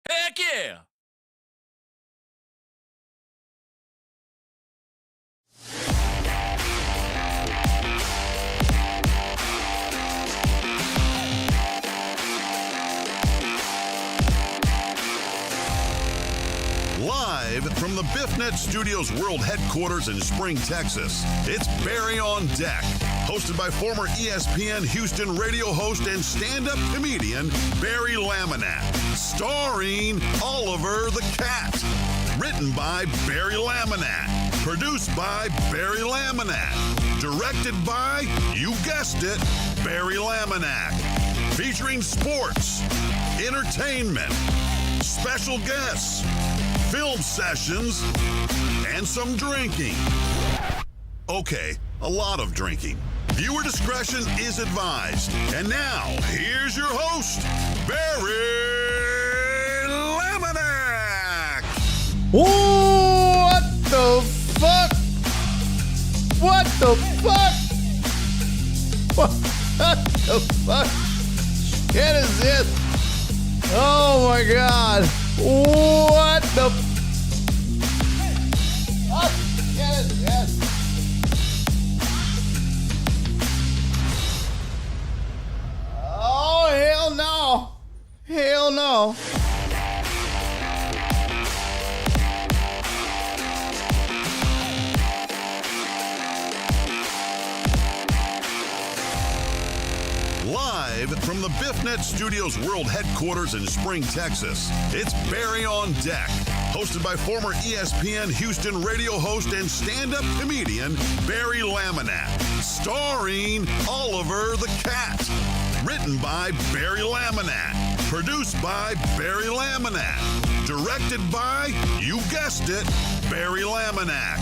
Heck yeah! Live from the BiffNet Studios World Headquarters in Spring, Texas, it's Barry on Deck, hosted by former ESPN Houston radio host and stand-up comedian Barry Laminack, starring Oliver the Cat, written by Barry Laminack, produced by Barry Laminack, directed by, you guessed it, Barry Laminack, featuring sports, entertainment, special guests, film sessions, and some drinking. Okay, a lot of drinking. Viewer discretion is advised. And now, here's your host, Barry Laminack. What the fuck? What the fuck? What the fuck? Shit is this? Oh my god. What the fuck is this? Oh, hell no. Hell no. Live from the BiffNet Studios World Headquarters in Spring, Texas, it's Barry on Deck, hosted by former ESPN Houston radio host and stand-up comedian Barry Laminack, starring Oliver the Cat, written by Barry Laminack, produced by Barry Laminack, directed by, you guessed it, Barry Laminack,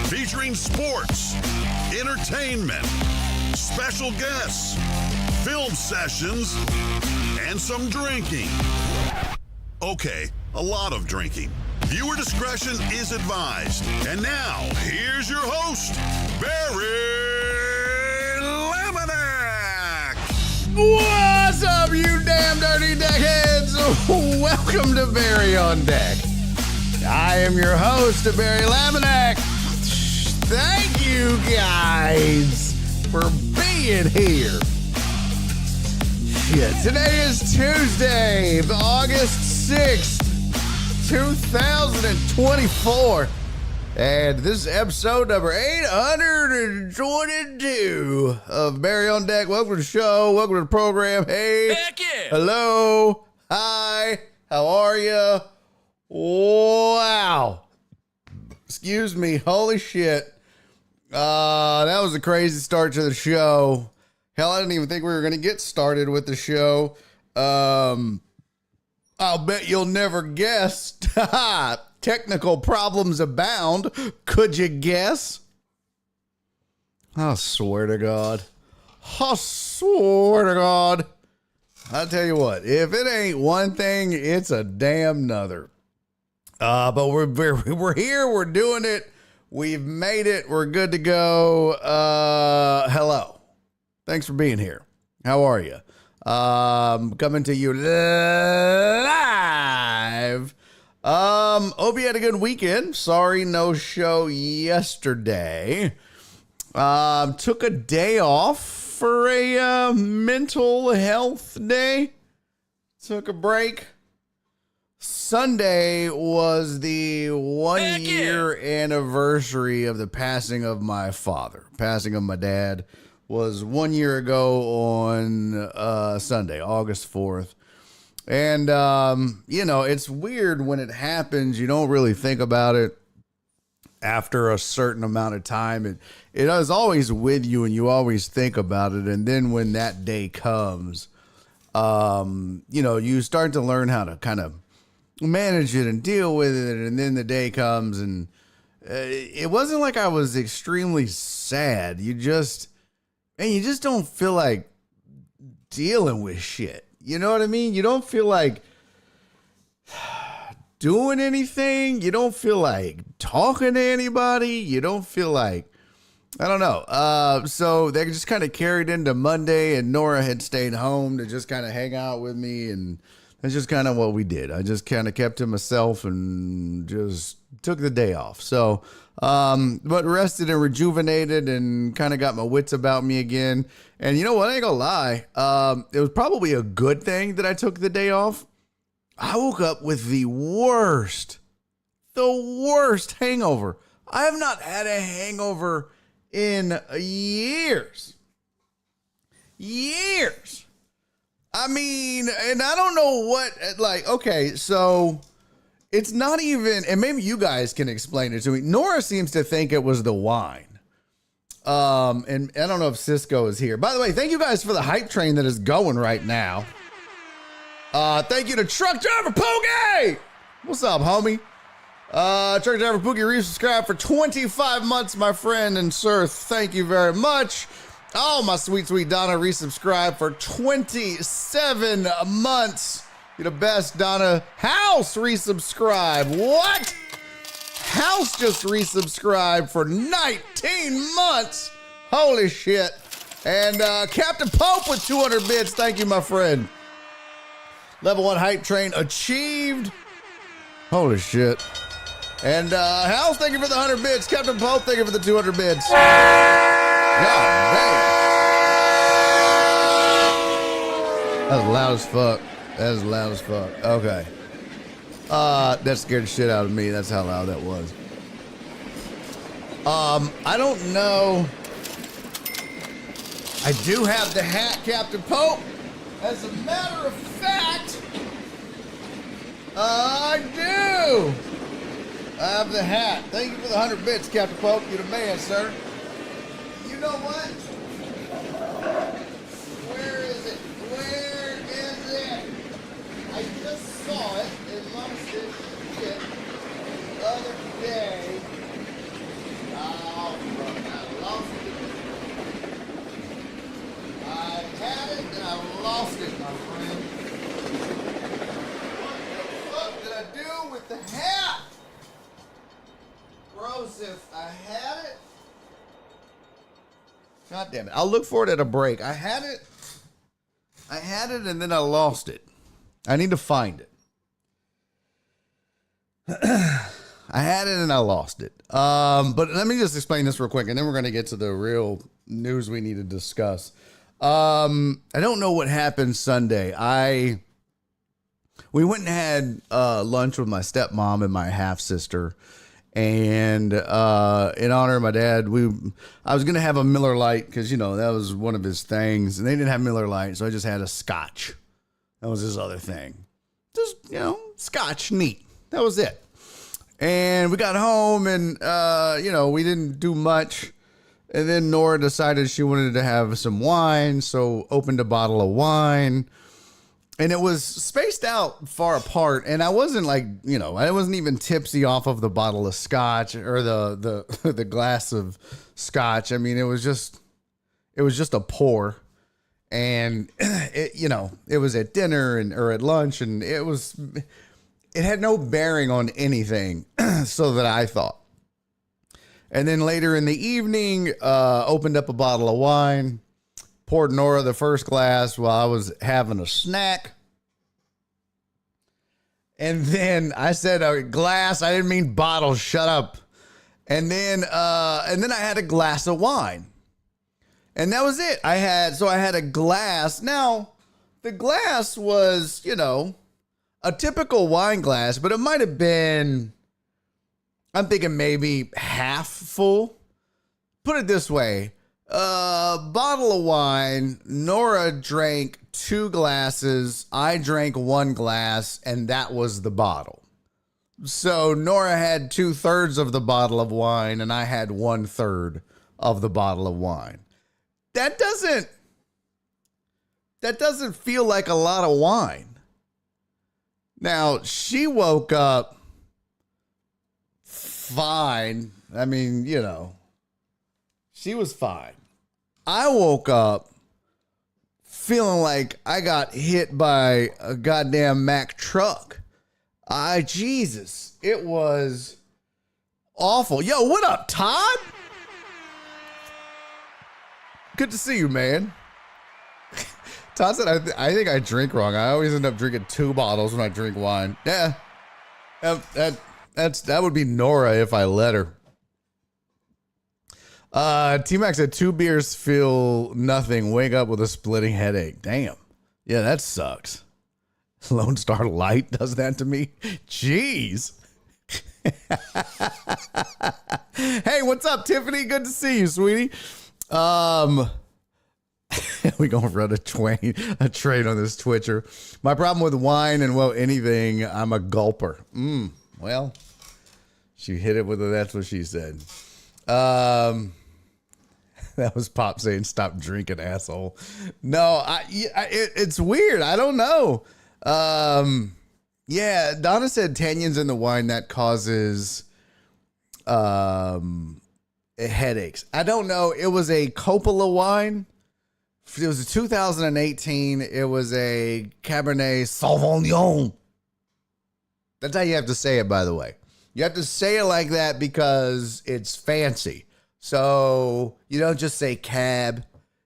featuring sports, entertainment, special guests, film sessions, and some drinking. Okay, a lot of drinking. Viewer discretion is advised. And now, here's your host, Barry Laminack. What's up, you damn dirty deckheads? Welcome to Barry on Deck. I am your host, Barry Laminack. Thank you guys for being here. Shit, today is Tuesday, August 6th, 2024. And this is episode number 822 of Barry on Deck. Welcome to the show. Welcome to the program. Hey. Heck yeah! Hello. Hi. How are you? Wow. Excuse me. Holy shit. That was a crazy start to the show. Hell, I didn't even think we were going to get started with the show. I'll bet you'll never guess. Technical problems abound. Could you guess? I swear to God. I swear to God. I'll tell you what, if it ain't one thing, it's a damn nother. But we're here. We're doing it. We've made it. We're good to go. Hello. Thanks for being here. How are you? Coming to you live. Hope you had a good weekend. Sorry, no show yesterday. Took a day off for a mental health day. Took a break. Sunday was the 1 year anniversary of the passing of my father. Passing of my dad was 1 year ago on Sunday, August 4th. And, you know, it's weird when it happens. You don't really think about it after a certain amount of time. It is always with you and you always think about it. And then when that day comes, you know, you start to learn how to kind of manage it and deal with it. And then the day comes and it wasn't like I was extremely sad. You just don't feel like dealing with shit. You know what I mean? You don't feel like doing anything. You don't feel like talking to anybody. You don't feel like, I don't know. So they just kind of carried into Monday, and Nora had stayed home to just kind of hang out with me. And That's just kind of what we did. I just kind of kept to myself and just took the day off. So, but rested and rejuvenated and kind of got my wits about me again. And you know what? I ain't gonna lie. It was probably a good thing that I took the day off. I woke up with the worst hangover. I have not had a hangover in years. I mean, and I don't know what, like, okay, so it's not even, and maybe you guys can explain it to me. Nora seems to think it was the wine. And I don't know if Cisco is here. By the way, thank you guys for the hype train that is going right now. Thank you to Truck Driver Poogie. What's up, homie? Truck Driver Poogie resubscribed for 25 months, my friend and sir. Thank you very much. Oh, my sweet, sweet Donna resubscribed for 27 months. You're the best, Donna. House resubscribed. What? House just resubscribed for 19 months. Holy shit. And Captain Pope with 200 bits. Thank you, my friend. Level 1 hype train achieved. Holy shit. And House, thank you for the 100 bits. Captain Pope, thank you for the 200 bits. God dang. That's loud as fuck. That is loud as fuck. Okay. That scared the shit out of me. That's how loud that was. I don't know. I do have the hat, Captain Pope. As a matter of fact, I do. I have the hat. Thank you for the 100 bits, Captain Pope. You're the man, sir. You know what? Where is it? Where is it? I just saw it in Lumsden shit the other day. Oh, fuck, I lost it. I had it and I lost it, my friend. What the fuck did I do with the hat? Gross, if I had it. God damn it. I'll look for it at a break. I had it and then I lost it. I need to find it. I had it and I lost it. But let me just explain this real quick and then we're going to get to the real news we need to discuss. I don't know what happened Sunday. We went and had lunch with my stepmom and my half sister. And in honor of my dad, I was going to have a Miller Lite because, you know, that was one of his things. And they didn't have Miller Lite, so I just had a Scotch. That was his other thing. Just, you know, Scotch, neat. That was it. And we got home and, you know, we didn't do much. And then Nora decided she wanted to have some wine, so opened a bottle of wine. And it was spaced out far apart, and I wasn't like, you know, I wasn't even tipsy off of the bottle of scotch or the glass of scotch. I mean, it was just a pour, and it, you know, it was at dinner or at lunch, and it had no bearing on anything, so that I thought. And then later in the evening, opened up a bottle of wine. Poured Nora the first glass while I was having a snack. And then I said a glass. I didn't mean bottle. Shut up. And then I had a glass of wine. And that was it. I had a glass. Now, the glass was, you know, a typical wine glass, but it might have been, I'm thinking maybe half full. Put it this way. Bottle of wine. Nora drank 2 glasses. I drank 1 glass, and that was the bottle. So Nora had 2/3 of the bottle of wine, and I had 1/3 of the bottle of wine. That doesn't feel like a lot of wine. Now, she woke up fine. I mean, you know, she was fine. I woke up feeling like I got hit by a goddamn Mack truck. Jesus, it was awful. Yo, what up, Todd? Good to see you, man. Todd said, I think I drink wrong. I always end up drinking 2 bottles when I drink wine. Yeah. That would be Nora if I let her. T-Mac said 2 beers feel nothing. Wake up with a splitting headache. Damn. Yeah, that sucks. Lone Star Light does that to me. Jeez. Hey, what's up, Tiffany? Good to see you, sweetie. We gonna run a trade on this Twitcher. My problem with wine and anything, I'm a gulper. Well, she hit it with a that's what she said. That was Pop saying, "Stop drinking, asshole." No, it's weird. I don't know. Yeah, Donna said tannins in the wine that causes headaches. I don't know. It was a Coppola wine. It was a 2018. It was a Cabernet Sauvignon. That's how you have to say it, by the way. You have to say it like that because it's fancy. So you don't just say cab.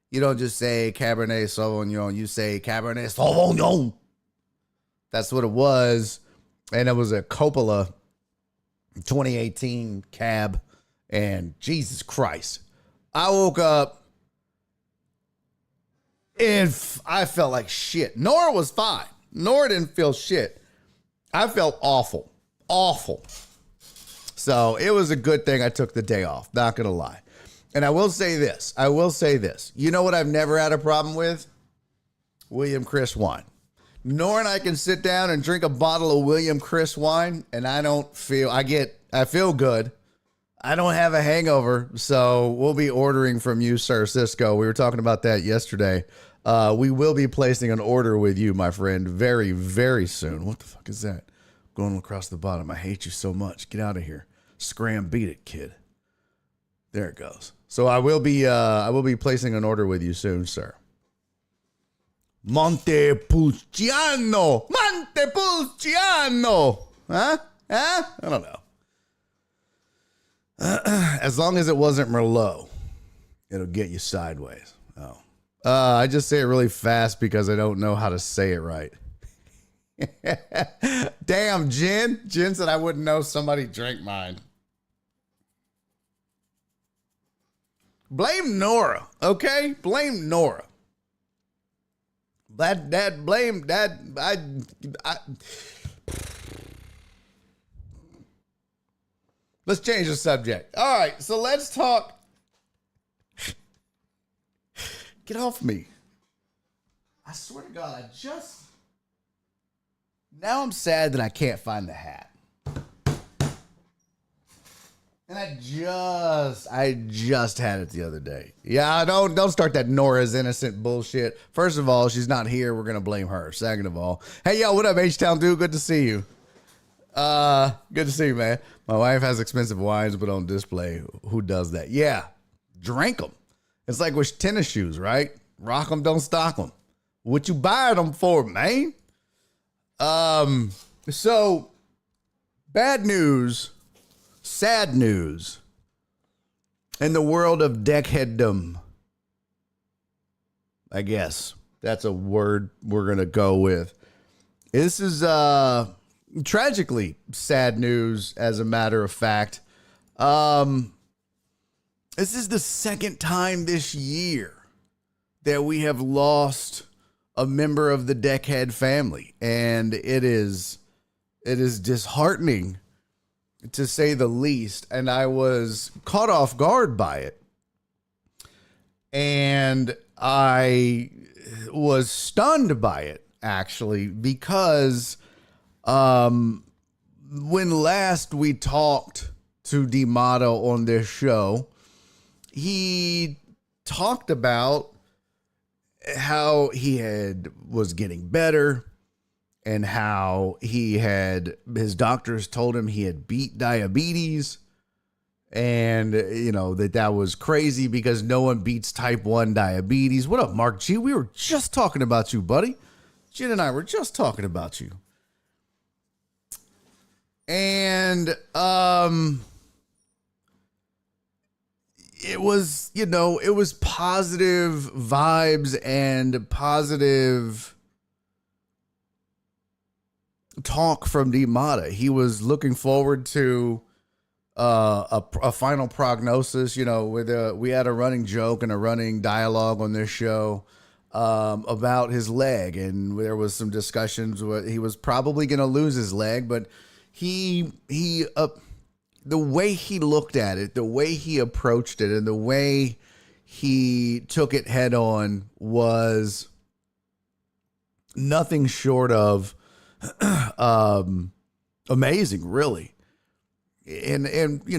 You don't just say Cabernet Sauvignon. You say Cabernet Sauvignon. That's what it was. And it was a Coppola 2018 cab. And Jesus Christ. I woke up and I felt like shit. Nora was fine. Nora didn't feel shit. I felt awful. Awful. So it was a good thing I took the day off. Not going to lie. And I will say this. You know what I've never had a problem with? William Chris wine. Nora and I can sit down and drink a bottle of William Chris wine, and I feel good. I don't have a hangover, so we'll be ordering from you, Sir Cisco. We were talking about that yesterday. We will be placing an order with you, my friend, very, very soon. What the fuck is that? Going across the bottom. I hate you so much. Get out of here. Scram, beat it, kid. There it goes. So I will be placing an order with you soon, sir. Montepulciano. Huh? I don't know. As long as it wasn't Merlot, it'll get you sideways. Oh. I just say it really fast because I don't know how to say it right. Damn, Jen. Jen said I wouldn't know somebody drank mine. Blame Nora, okay? Blame Nora. Blame that. Let's change the subject. All right, so let's talk. Get off me. I swear to God, now I'm sad that I can't find the hat. And I just had it the other day. Yeah, don't start that Nora's innocent bullshit. First of all, she's not here. We're going to blame her. Second of all, hey, yo, what up, H-Town dude? Good to see you. Good to see you, man. My wife has expensive wines, but on display. Who does that? Yeah, drink them. It's like with tennis shoes, right? Rock them, don't stock them. What you buy them for, man? So bad news, sad news in the world of deckheaddom. I guess that's a word we're going to go with. This is, tragically sad news, as a matter of fact. This is the second time this year that we have lost a member of the Deckhead family, and it is disheartening, to say the least. And I was caught off guard by it, and I was stunned by it, actually, because when last we talked to DMata on this show, he talked about how he was getting better, and how his doctors told him he had beat diabetes, and that was crazy because no one beats type 1 diabetes. What up, Mark G? We were just talking about you, buddy. Jen and I were just talking about you. And it was, it was positive vibes and positive talk from DMata. He was looking forward to a final prognosis. We had a running joke and a running dialogue on this show about his leg, and there was some discussions where he was probably going to lose his leg, but he the way he looked at it, the way he approached it, and the way he took it head on was nothing short of amazing, really. And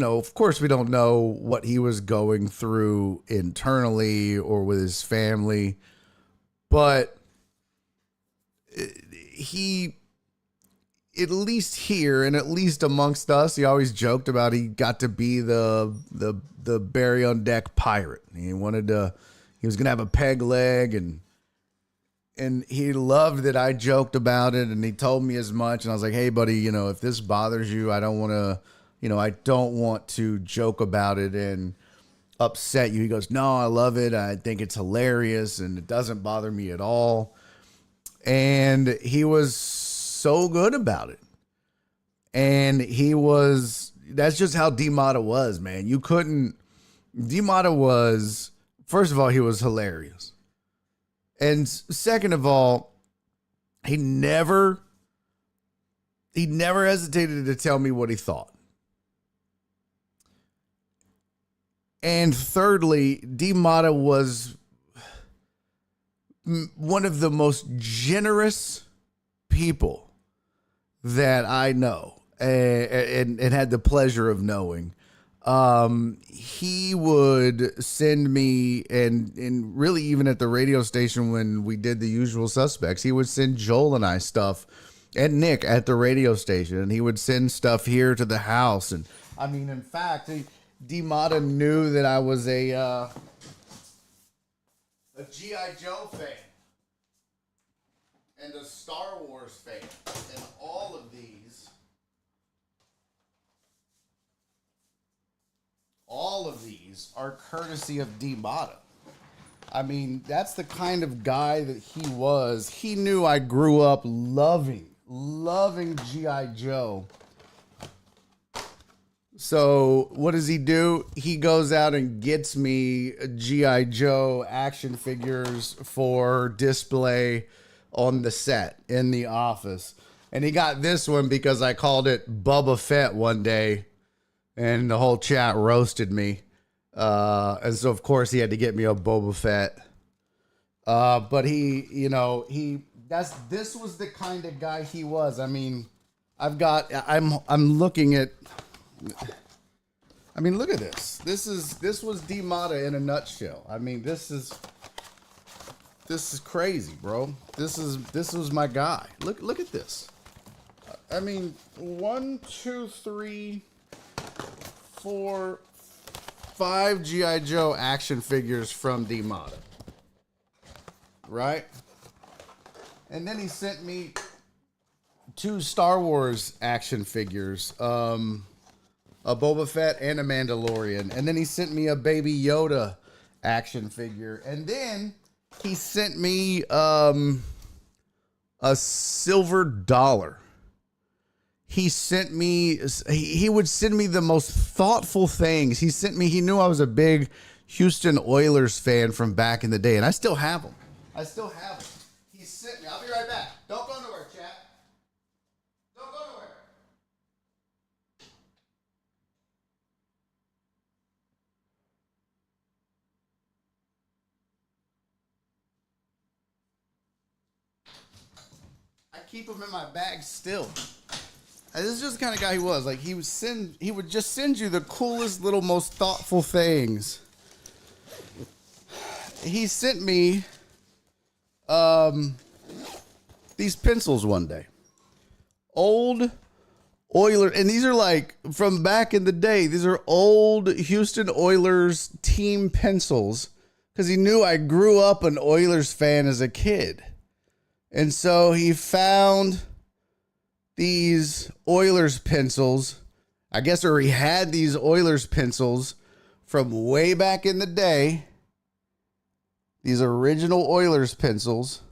of course, we don't know what he was going through internally or with his family, but he, at least here and at least amongst us, he always joked about he got to be the Barry on deck pirate. He was going to have a peg leg, and he loved that I joked about it, and he told me as much. And I was like, hey buddy, if this bothers you, I don't want to joke about it and upset you. He goes, no, I love it. I think it's hilarious and it doesn't bother me at all. And he was so good about it. And that's just how DMata was, man. DMata was, first of all, he was hilarious. And second of all, he never hesitated to tell me what he thought. And thirdly, DMata was one of the most generous people that I know and had the pleasure of knowing. He would send me, and really even at the radio station when we did The Usual Suspects, he would send Joel and I stuff, and Nick at the radio station, and he would send stuff here to the house. And I mean, in fact, DMata knew that I was a G.I. Joe fan and a Star Wars fan, and all of these are courtesy of DMata. I mean, that's the kind of guy that he was. He knew I grew up loving G.I. Joe. So what does he do? He goes out and gets me G.I. Joe action figures for display on the set in the office. And he got this one because I called it Bubba Fett one day, and the whole chat roasted me. And so, of course, he had to get me a Boba Fett. But this was the kind of guy he was. I mean, I'm looking at, I mean, look at this. This was DMata in a nutshell. I mean, this is crazy, bro. This was my guy. Look at this. I mean, 1, 2, 3, 4, 5 G.I. Joe action figures from DMata. Right? And then he sent me 2 Star Wars action figures. A Boba Fett and a Mandalorian. And then he sent me a Baby Yoda action figure. And then he sent me a silver dollar. He sent me, he would send me the most thoughtful things. He knew I was a big Houston Oilers fan from back in the day, and I still have them. He sent me, I'll be right back. Don't go nowhere, chat. Don't go nowhere. I keep them in my bag still. This is just the kind of guy he was. Like, he would just send you the coolest, little, most thoughtful things. He sent me these pencils one day. Old Oilers, and these are like from back in the day. These are old Houston Oilers team pencils, because he knew I grew up an Oilers fan as a kid. And so he found these Oilers pencils, I guess, or he had these Oilers pencils from way back in the day. These original Oilers pencils.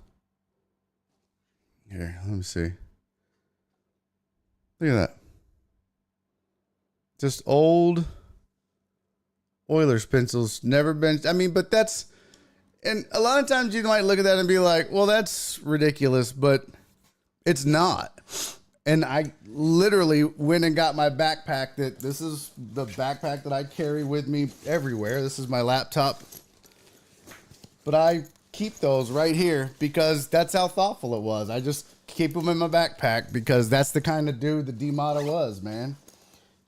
Here, let me see. Look at that. Just old Oilers pencils. Never been, I mean, but that's, and a lot of times you might look at that and be like, well, that's ridiculous, but it's not. And I literally went and got my backpack this is the backpack that I carry with me everywhere. This is my laptop. But I keep those right here because that's how thoughtful it was. I just keep them in my backpack because that's the kind of dude that DMata was, man.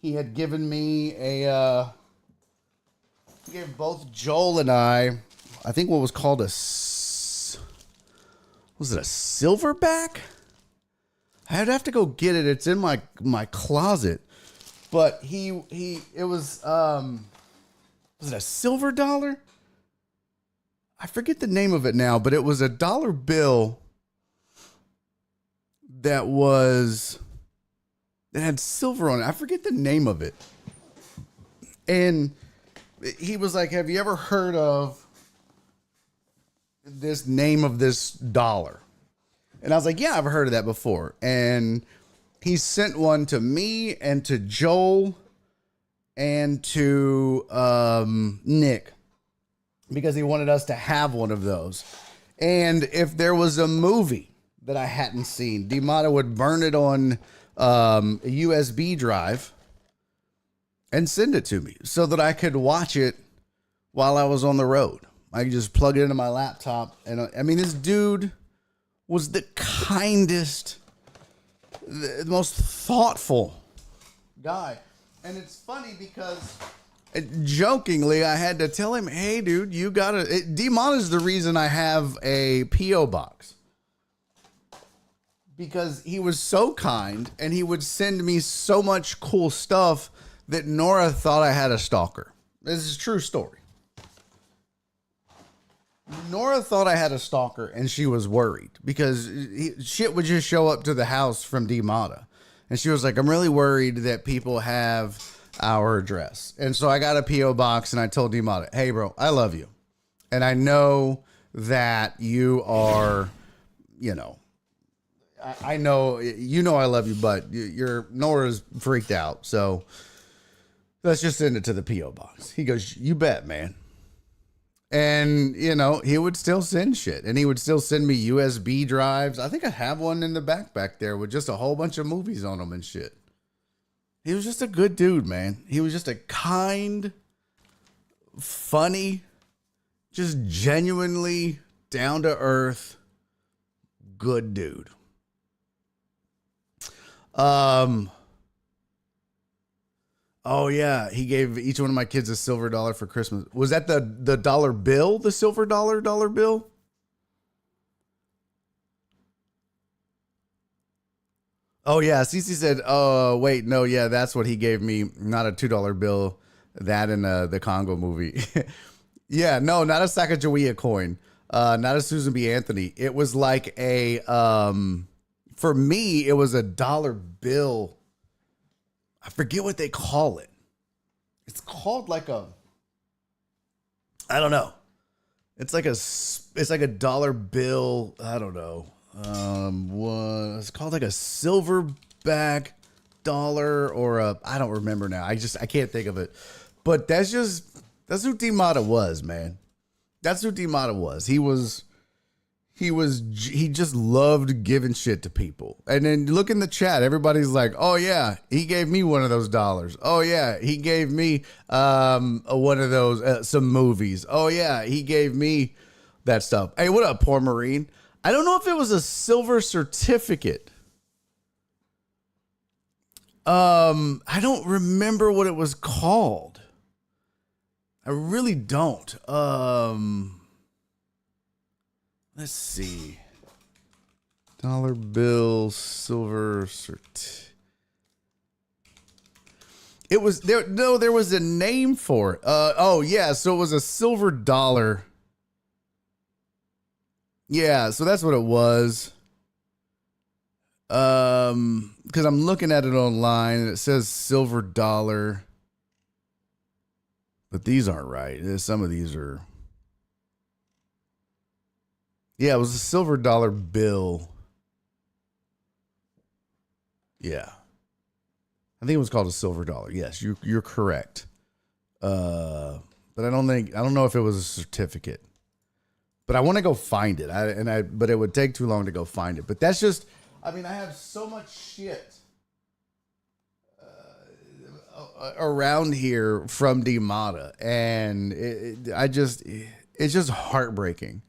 He had given me he gave both Joel and I think what was called was it a silverback? I'd have to go get it. It's in my closet. But it was it a silver dollar? I forget the name of it now, but it was a dollar bill that had silver on it. I forget the name of it. And he was like, have you ever heard of this name of this dollar? And I was like, yeah, I've heard of that before. And he sent one to me and to Joel and to Nick because he wanted us to have one of those. And if there was a movie that I hadn't seen, DMata would burn it on a USB drive and send it to me so that I could watch it while I was on the road. I could just plug it into my laptop. And I mean, this dude was the kindest, the most thoughtful guy. And it's funny because jokingly, I had to tell him, hey, dude, you gotta, DMata is the reason I have a P.O. box. Because he was so kind and he would send me so much cool stuff that Nora thought I had a stalker. This is a true story. Nora thought I had a stalker and she was worried because shit would just show up to the house from DMata. And she was like, I'm really worried that people have our address. And so I got a P.O. box and I told DMata, hey, bro, I love you. And I know that you are, you know, I know, you know, I love you, but Nora's freaked out. So let's just send it to the P.O. box. He goes, you bet, man. And, you know, he would still send shit and he would still send me USB drives. I think I have one in the back there with just a whole bunch of movies on them and shit. He was just a good dude, man. He was just a kind, funny, just genuinely down to earth, good dude. Oh yeah, he gave each one of my kids a silver dollar for Christmas. Was that the dollar bill, the silver dollar bill? Oh yeah, Cece said, "Oh wait, no, yeah, that's what he gave me, not a $2 bill." That in the Congo movie. Yeah, no, not a Sacagawea coin, not a Susan B. Anthony. It was like a for me, it was a dollar bill. I forget what they call it. It's called like I don't know. It's like a dollar bill. I don't know. It's called like a silverback dollar or I don't remember now. I can't think of it. But that's who DMata was, man. That's who DMata was. He just loved giving shit to people. And then look in the chat. Everybody's like, oh yeah, he gave me one of those dollars. Oh yeah, he gave me one of those, some movies. Oh yeah, he gave me that stuff. Hey, what up, poor Marine? I don't know if it was a silver certificate. I don't remember what it was called. I really don't. Let's see. Dollar bill, silver cert. It was there. No, there was a name for it. Oh yeah. So it was a silver dollar. Yeah. So that's what it was. Because I'm looking at it online and it says silver dollar. But these aren't right. Some of these are. Yeah, it was a silver dollar bill. Yeah. I think it was called a silver dollar. Yes, you're correct. But I don't know if it was a certificate. But I want to go find it. But it would take too long to go find it. But that's just, I mean, I have so much shit around here from DMata, and it's just heartbreaking.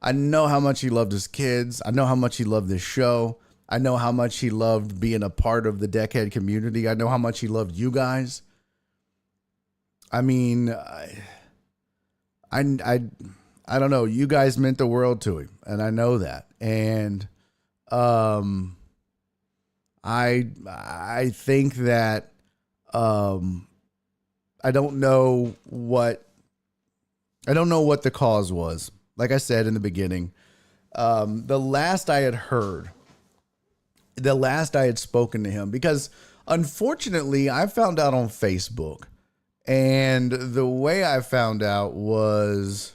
I know how much he loved his kids. I know how much he loved this show. I know how much he loved being a part of the Deckhead community. I know how much he loved you guys. I mean, I don't know. You guys meant the world to him, and I know that. And I think that I don't know what the cause was. Like I said in the beginning, the last I had heard, the last I had spoken to him, because unfortunately I found out on Facebook, and the way I found out was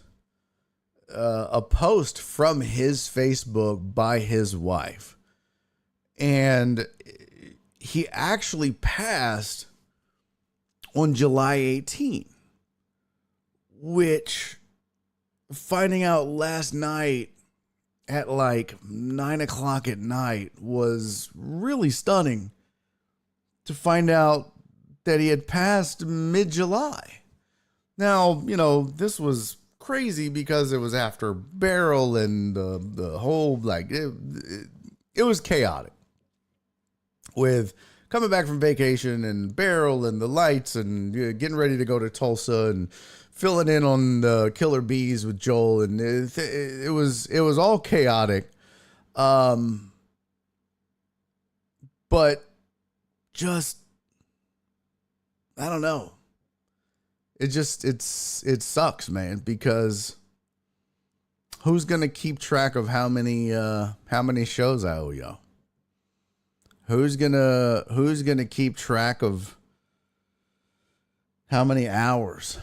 a post from his Facebook by his wife. And he actually passed on July 18, which, finding out last night at like 9:00 at night, was really stunning to find out that he had passed mid-July. Now, you know, this was crazy because it was after Barrel, and the whole, like, it was chaotic with coming back from vacation and Barrel and the lights and getting ready to go to Tulsa and filling in on the Killer Bees with Joel, and it was all chaotic. But just, I don't know. It sucks, man, because who's going to keep track of how many shows I owe y'all? Who's going to keep track of how many hours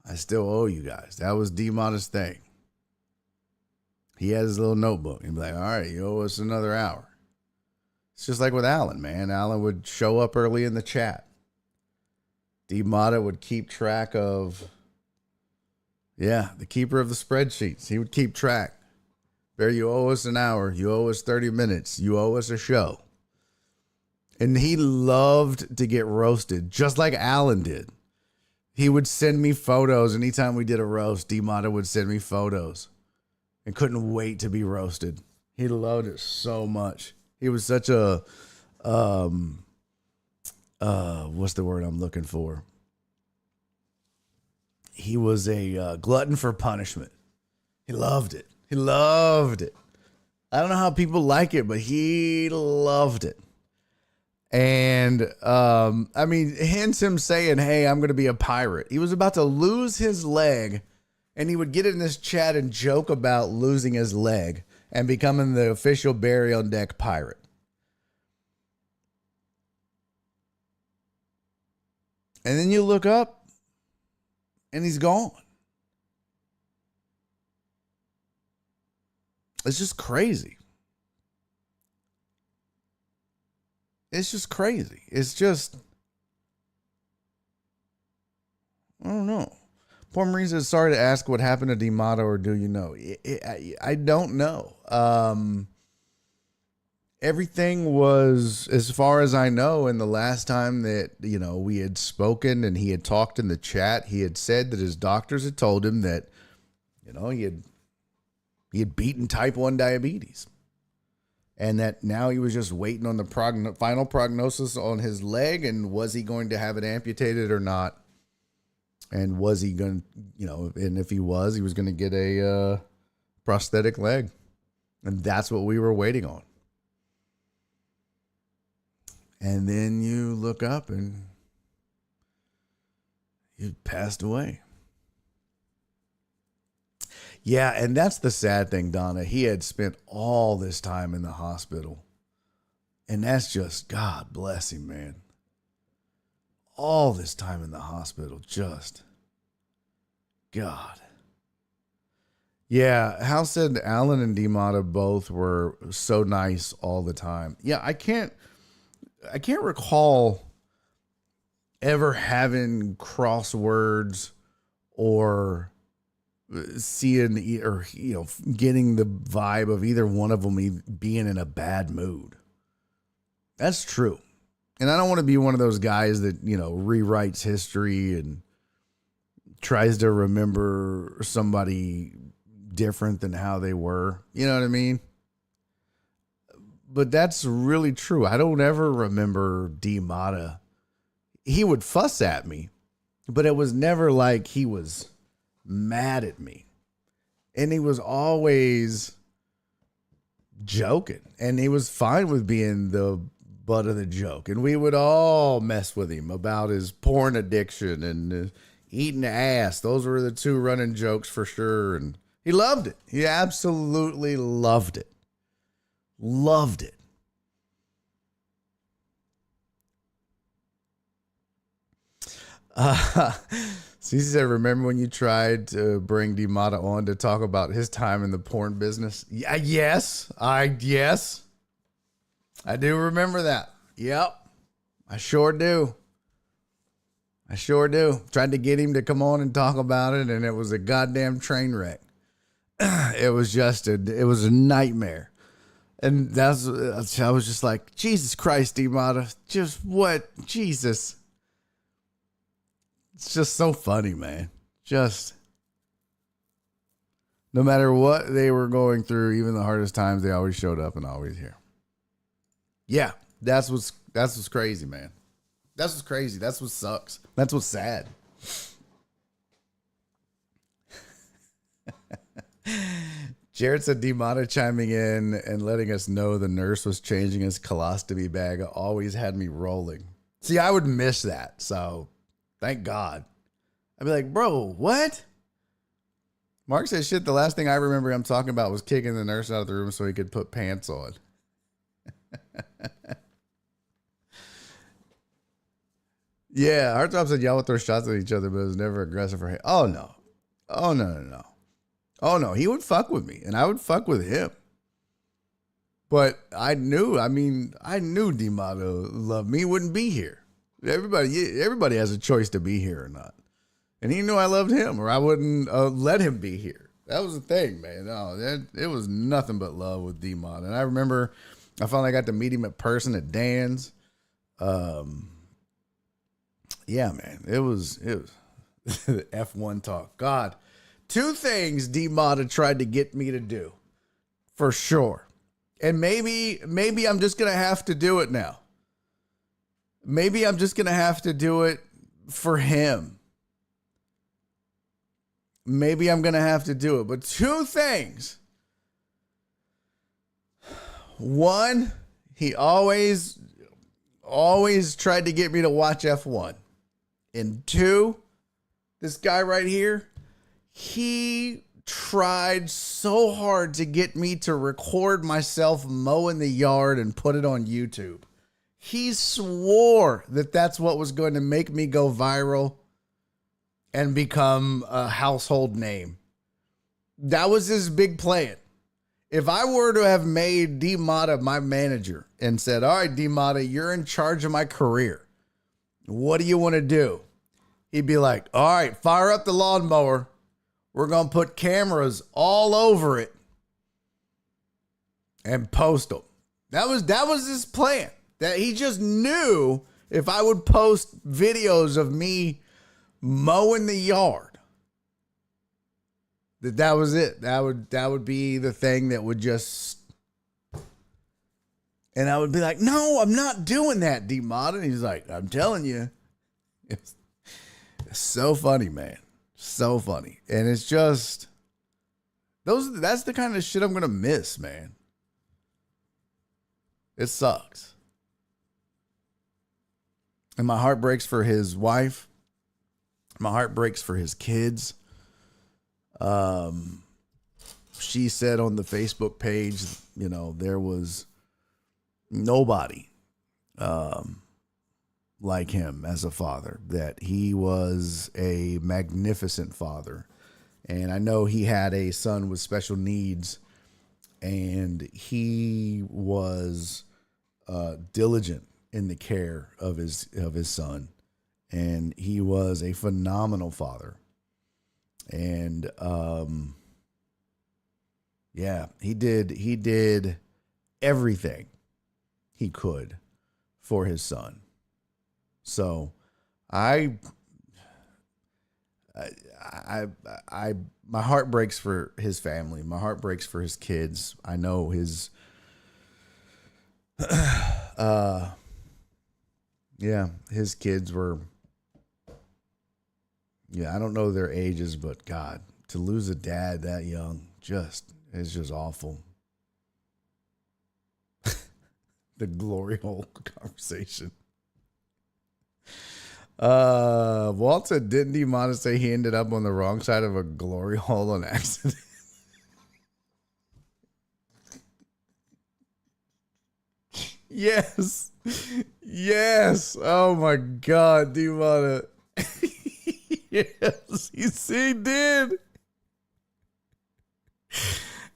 I still owe you guys? That was DMata's thing. He has his little notebook. He'd be like, all right, you owe us another hour. It's just like with Alan, man. Alan would show up early in the chat. DMata would keep track of, the keeper of the spreadsheets. He would keep track. Bear, you owe us an hour. You owe us 30 minutes. You owe us a show. And he loved to get roasted, just like Alan did. He would send me photos. Anytime we did a roast, DMata would send me photos and couldn't wait to be roasted. He loved it so much. He was such a, what's the word I'm looking for? He was a glutton for punishment. He loved it. He loved it. I don't know how people like it, but he loved it. And, I mean, hence him saying, hey, I'm going to be a pirate. He was about to lose his leg, and he would get in this chat and joke about losing his leg and becoming the official Barry on Deck pirate. And then you look up, and he's gone. It's just crazy. It's just crazy. It's just, I don't know. Poor Marie says, sorry to ask what happened to DMata, or do you know? I don't know. Everything was, as far as I know, and the last time that, you know, we had spoken and he had talked in the chat, he had said that his doctors had told him that, you know, he had beaten type 1 diabetes. And that now he was just waiting on the final prognosis on his leg, and was he going to have it amputated or not? And was he going to, you know, and if he was going to get a prosthetic leg. And that's what we were waiting on. And then you look up and he passed away. Yeah, and that's the sad thing, Donna. He had spent all this time in the hospital. And that's just, God bless him, man. all this time in the hospital, just God. Yeah, Hal said Alan and DMata both were so nice all the time. Yeah, I can't recall ever having crosswords or seeing or getting the vibe of either one of them being in a bad mood. That's true. And I don't want to be one of those guys that, rewrites history and tries to remember somebody different than how they were. You know what I mean? But that's really true. I don't ever remember DMata. He would fuss at me, but it was never like he was mad at me. And he was always joking. And he was fine with being the butt of the joke. And we would all mess with him about his porn addiction and eating ass. Those were the two running jokes for sure. And he loved it. He absolutely loved it. Loved it. Cece said, remember when you tried to bring DMata on to talk about his time in the porn business? Yeah, yes. I do remember that. Yep. I sure do. Tried to get him to come on and talk about it, and it was a goddamn train wreck. It was a nightmare. And I was just like, Jesus Christ, DMata. Just what? Jesus. It's just so funny, man. Just no matter what they were going through, even the hardest times, they always showed up and always here. Yeah, that's what's crazy, man. That's what's crazy. That's what sucks. That's what's sad. Jared said DMata chiming in and letting us know the nurse was changing his colostomy bag always had me rolling. See, I would miss that, so thank God. I'd be like, bro, what? Mark said, shit, the last thing I remember him talking about was kicking the nurse out of the room so he could put pants on. Yeah, Hearttop said y'all would throw shots at each other, but it was never aggressive for him. Oh, no. Oh, no. Oh, no, he would fuck with me, and I would fuck with him. But I knew DMata loved me, wouldn't be here. Everybody has a choice to be here or not. And he knew I loved him, or I wouldn't let him be here. That was the thing, man. No, it was nothing but love with DMata. And I remember I finally got to meet him in person at Dan's. Yeah, man, it was F1 talk. God, two things DMata tried to get me to do, for sure. And maybe I'm just gonna have to do it now. Maybe I'm just gonna have to do it for him. Maybe I'm gonna have to do it. But two things. One, he always tried to get me to watch F1. And two, this guy right here, he tried so hard to get me to record myself mowing the yard and put it on YouTube. He swore that that's what was going to make me go viral and become a household name. That was his big plan. If I were to have made DMata my manager and said, all right, DMata, you're in charge of my career. What do you want to do? He'd be like, all right, fire up the lawnmower. We're going to put cameras all over it and post them. That was his plan. That he just knew if I would post videos of me mowing the yard, that was it. That would be the thing that would just, and I would be like, no, I'm not doing that, DMata. And he's like, I'm telling you. It's so funny, man. So funny. And it's just, that's the kind of shit I'm going to miss, man. It sucks. And my heart breaks for his wife. My heart breaks for his kids. She said on the Facebook page, there was nobody like him as a father, that he was a magnificent father. And I know he had a son with special needs, and he was diligent in the care of his son, and he was a phenomenal father. And yeah, he did everything he could for his son. So I my heart breaks for his family. My heart breaks for his kids. I know his his kids were, I don't know their ages, but God, to lose a dad that young is just awful. The glory hole conversation. Walt said, didn't DMata say he ended up on the wrong side of a glory hole on accident? Yes. Yes. Oh my God, DMata. Yes, he did.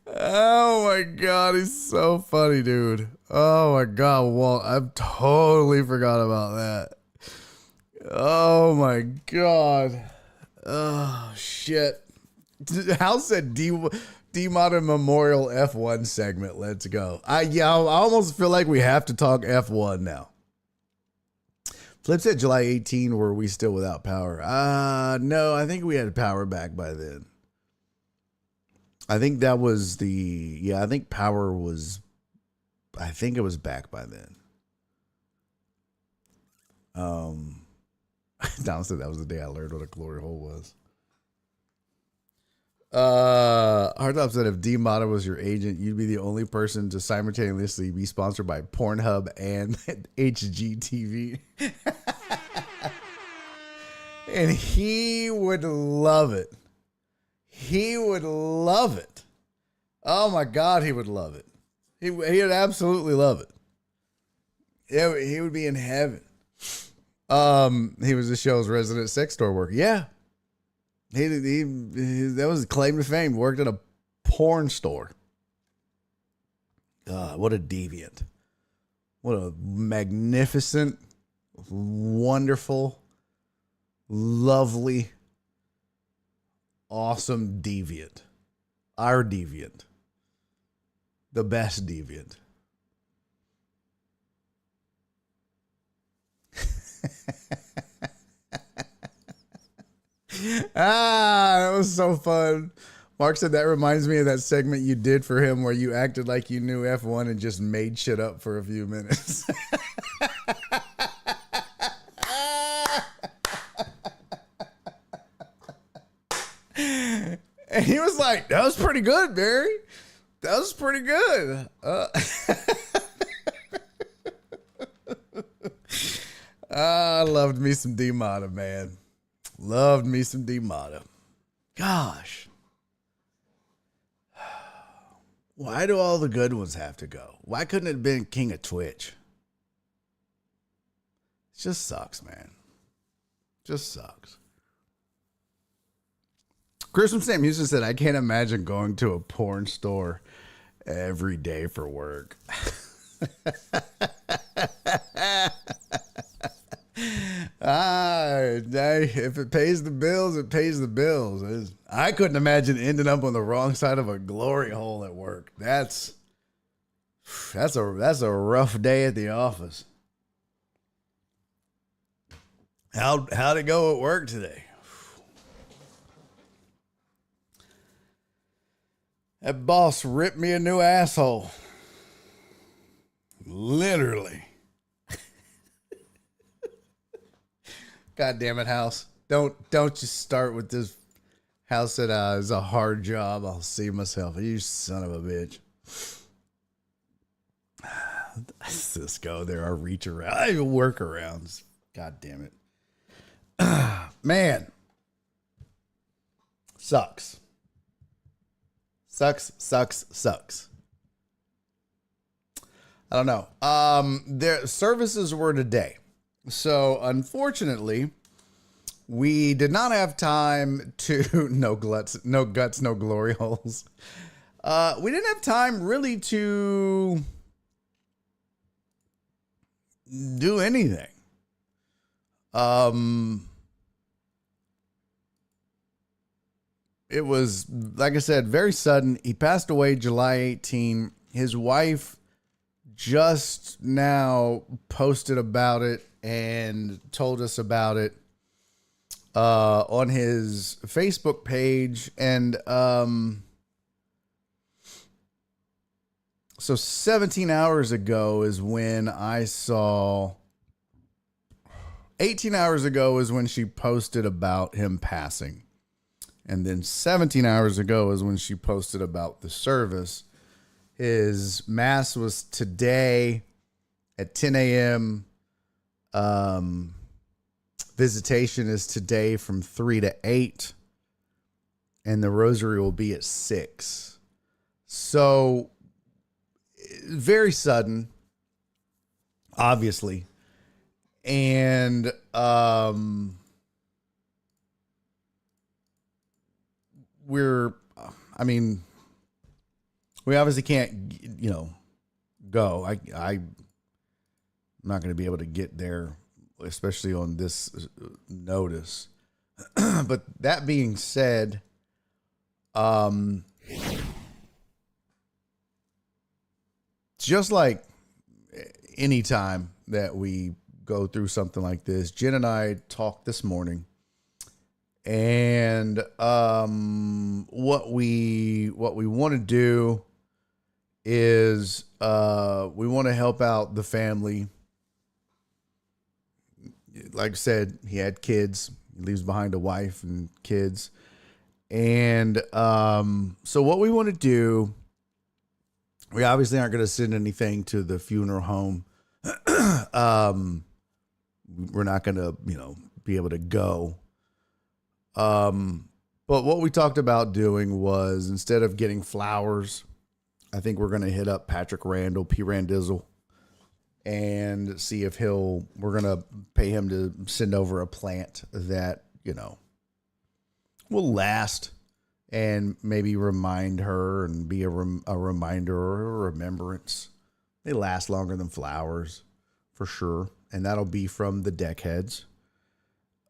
Oh my God, he's so funny, dude. Oh my God, Walt, I totally forgot about that. Oh my God. Oh shit. Hal said DMata Memorial F1 segment. Let's go. I almost feel like we have to talk F1 now. Flip said July 18. Were we still without power? No, I think we had power back by then. I think that was I think power was, I think it was back by then. Don said that was the day I learned what a glory hole was. Hardtop said if DMata was your agent, you'd be the only person to simultaneously be sponsored by Pornhub and HGTV. And he would love it. He would love it. Oh my God, he would love it. He would absolutely love it. Yeah, he would be in heaven. He was the show's resident sex store worker. Yeah. He that was his claim to fame. Worked at a porn store. What a deviant. What a magnificent, wonderful, lovely, awesome deviant. Our deviant. The best deviant. That was so fun. Mark said that reminds me of that segment you did for him where you acted like you knew F1 and just made shit up for a few minutes. And he was like, that was pretty good, Barry. That was pretty good. I loved me some DMata, man. Loved me some DMata. Gosh. Why do all the good ones have to go? Why couldn't it have been King of Twitch? It just sucks, man. Just sucks. Chris from Sam Houston said, I can't imagine going to a porn store every day for work. If it pays the bills, it pays the bills. I couldn't imagine ending up on the wrong side of a glory hole at work. That's a rough day at the office. How'd it go at work today? That boss ripped me a new asshole. Literally. God damn it, House. Don't just start with this. House said it's a hard job. I'll see myself. You son of a bitch. Cisco, there are reach around, workarounds. God damn it. Man. Sucks. Sucks. I don't know. Their services were today. So unfortunately, we did not have time to no guts, no glory holes. We didn't have time really to do anything. It was, like I said, very sudden. He passed away July 18. His wife just now posted about it and told us about it on his Facebook page. And so 17 hours ago is when I saw, 18 hours ago is when she posted about him passing. And then 17 hours ago is when she posted about the service. His mass was today at 10 a.m. Visitation is today from 3 to 8. And the rosary will be at 6. So, very sudden, obviously. And, we obviously can't, go. I'm not going to be able to get there, especially on this notice. But that being said, just like any time that we go through something like this, Jen and I talked this morning. And what we want to do is we want to help out the family. Like I said, he had kids. He leaves behind a wife and kids. And so what we want to do, we obviously aren't going to send anything to the funeral home. We're not going to, be able to go. But what we talked about doing was, instead of getting flowers, I think we're going to hit up Patrick Randall, P. Randizzle, and see if we're going to pay him to send over a plant that, will last and maybe remind her and be a reminder or a remembrance. They last longer than flowers for sure. And that'll be from the Deckheads.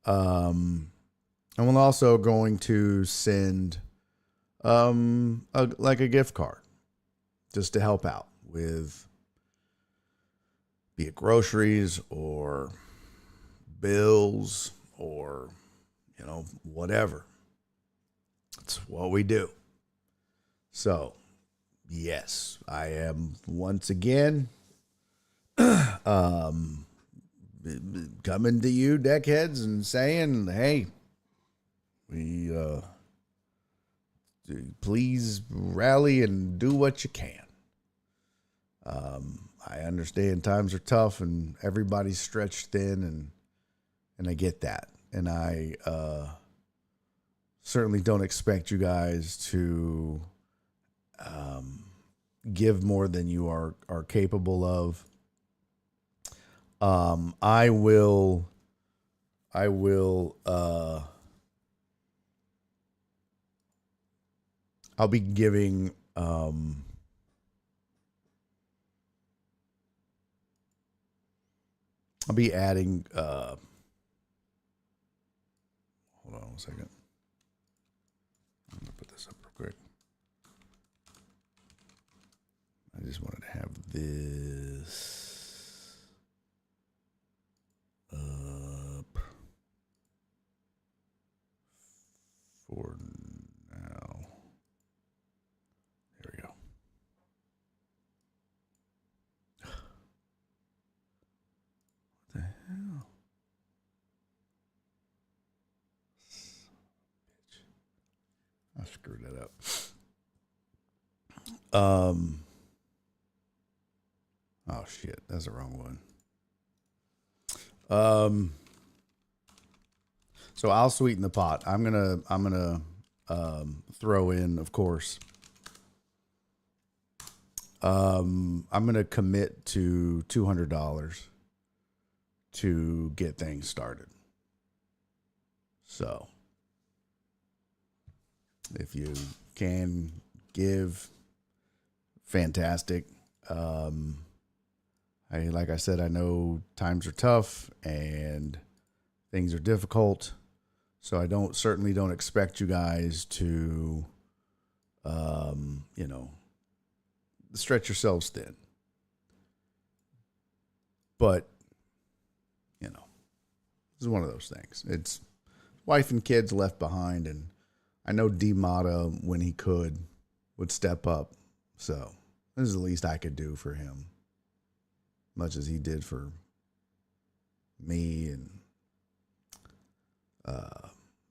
And we're also going to send a gift card just to help out with, be it groceries or bills or, whatever. It's what we do. So, yes, I am once again coming to you, Deckheads, and saying, hey, we please rally and do what you can. I understand times are tough and everybody's stretched thin, and I get that. And I certainly don't expect you guys to give more than you are capable of. I will I'll be giving I'll be adding hold on one second. I'm gonna put this up real quick. I just wanted to have this up for now. There we go. What the hell? I screwed that up. Oh shit, that's the wrong one. So I'll sweeten the pot. I'm gonna throw in, of course. I'm gonna commit to $200 to get things started. So if you can give, fantastic. Like I said, I know times are tough and things are difficult. So I certainly don't expect you guys to, stretch yourselves thin. But, this is one of those things. It's wife and kids left behind. And I know DMata, when he could, would step up. So this is the least I could do for him, much as he did for me and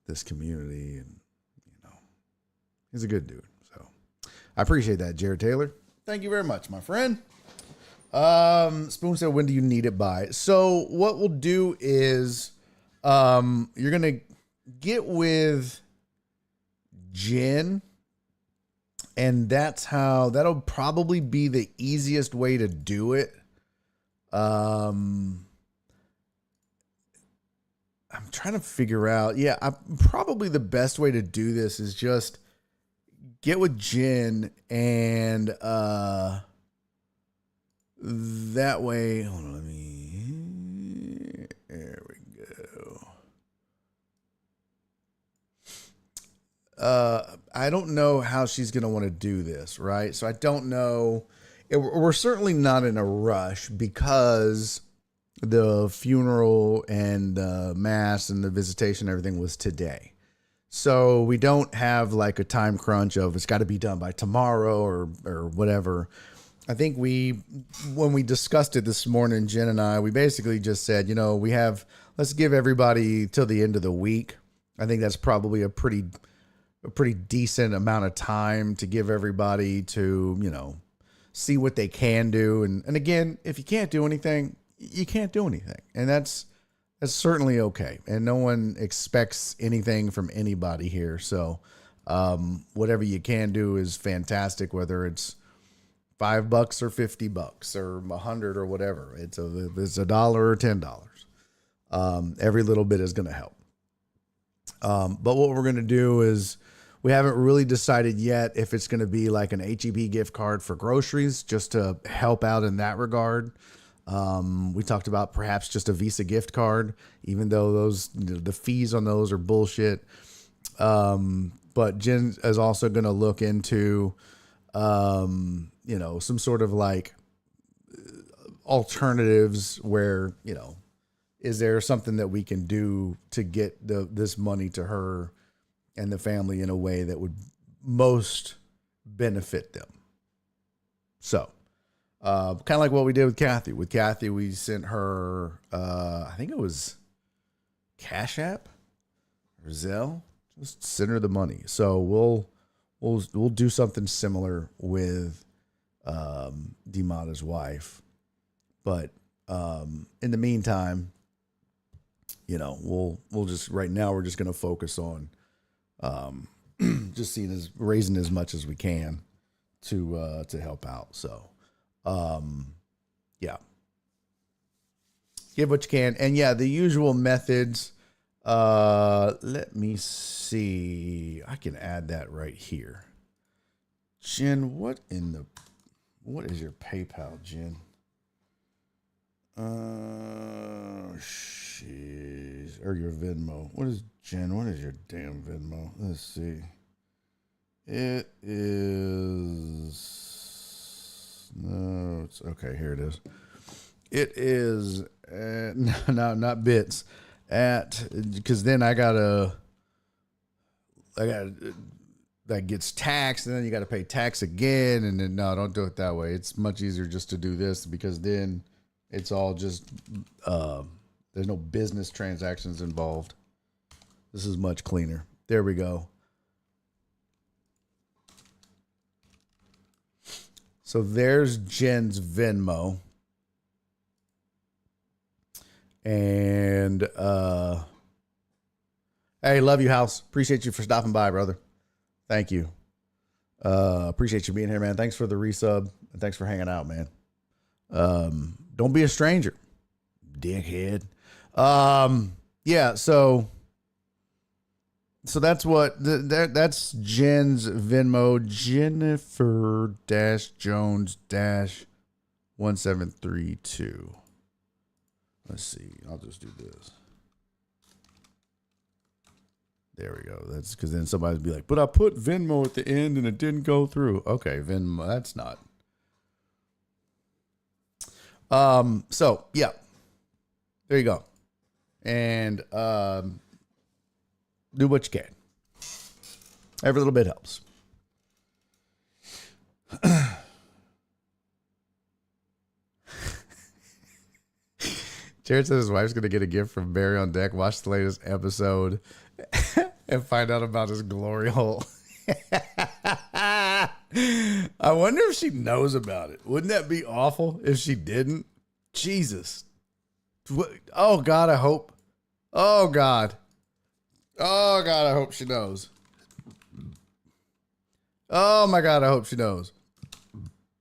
this community. And, he's a good dude. So I appreciate that, Jared Taylor. Thank you very much, my friend. Spoon said, when do you need it by? So what we'll do is you're going to get with Jen, and that'll probably be the easiest way to do it. I'm trying to figure out. Yeah, probably the best way to do this is just get with Jen, and that way, hold on, there we go. I don't know how she's going to want to do this, right? So I don't know. We're certainly not in a rush because the funeral and the mass and the visitation, everything was today. So we don't have like a time crunch of it's got to be done by tomorrow or whatever. I think when we discussed it this morning, Jen and I, we basically just said, let's give everybody till the end of the week. I think that's probably a pretty decent amount of time to give everybody to, see what they can do. And again, if you can't do anything, you can't do anything. And that's certainly okay. And no one expects anything from anybody here. So whatever you can do is fantastic, whether it's $5 or $50 or $100 or whatever. It's $1 or $10. Every little bit is going to help. But what we're going to do is we haven't really decided yet if it's going to be like an HEB gift card for groceries, just to help out in that regard. We talked about perhaps just a Visa gift card, even though the fees on those are bullshit. But Jen is also going to look into, some sort of like alternatives where, is there something that we can do to get this money to her and the family in a way that would most benefit them? So, kind of like what we did with Kathy. With Kathy, we sent her, I think it was Cash App or Zelle. Just send her the money. So we'll do something similar with DMata's wife. But in the meantime, we'll just right now we're just going to focus on just raising as much as we can to help out. So yeah, give what you can. And yeah, the usual methods. Let me see. I can add that right here. Jen, what is your PayPal, Jen? Jeez. Or your Venmo. What is your damn Venmo? Let's see. It is, no, it's okay. Here it is. It is, no, not bits because then that gets taxed, and then you got to pay tax again. And then, no, don't do it that way. It's much easier just to do this, because then it's all just, there's no business transactions involved. This is much cleaner. There we go. So there's Jen's Venmo. And, hey, love you, House. Appreciate you for stopping by, brother. Thank you. Appreciate you being here, man. Thanks for the resub, and thanks for hanging out, man. Don't be a stranger, dickhead. Yeah. So that's what that's Jen's Venmo, Jennifer-Jones-1732. Let's see. I'll just do this. There we go. That's because then somebody'd be like, but I put Venmo at the end and it didn't go through. Okay, Venmo, that's not. So yeah. There you go. And do what you can. Every little bit helps. Jared says his wife's going to get a gift from Barry on Deck. Watch the latest episode and find out about his glory hole. I wonder if she knows about it. Wouldn't that be awful if she didn't? Jesus. Oh, God, I hope. Oh, God. Oh, God, I hope she knows. Oh, my God, I hope she knows.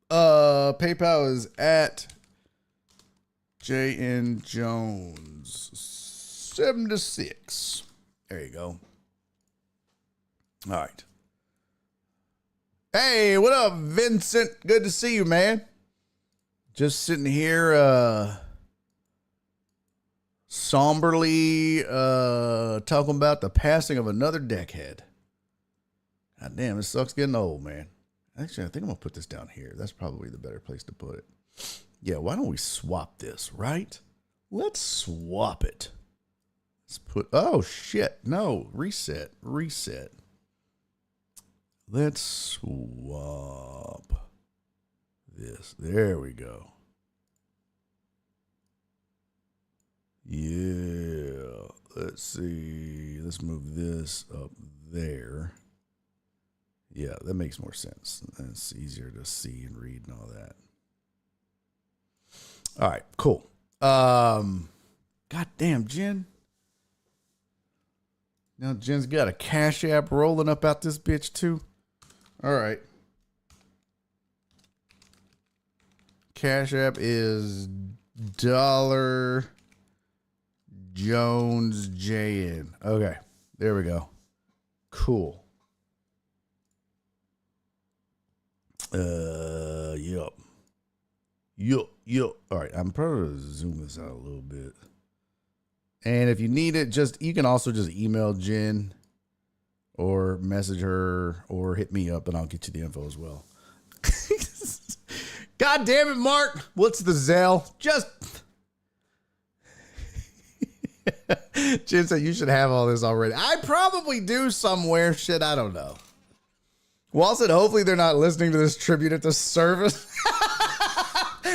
PayPal is at JN Jones 76. There you go. All right. Hey, what up, Vincent? Good to see you, man. Just sitting here, somberly talking about the passing of another deckhead. God damn, it sucks getting old, man. Actually, I think I'm going to put this down here. That's probably the better place to put it. Yeah, why don't we swap this, right? Let's swap it. Let's put, oh, shit. No, reset. Let's swap this. There we go. Yeah, let's see. Let's move this up there. Yeah, that makes more sense. It's easier to see and read and all that. All right, cool. God damn, Jen. Now Jen's got a Cash App rolling up out this bitch too. All right. Cash App is $Jones JN. Okay, there we go. Cool. Yup. All right, I'm probably gonna zoom this out a little bit. And if you need it, you can also just email Jen or message her or hit me up and I'll get you the info as well. God damn it, Mark. What's the Zelle? Just Jen said you should have all this already. I probably do somewhere. Shit, I don't know. Wall said hopefully they're not listening to this tribute at the service.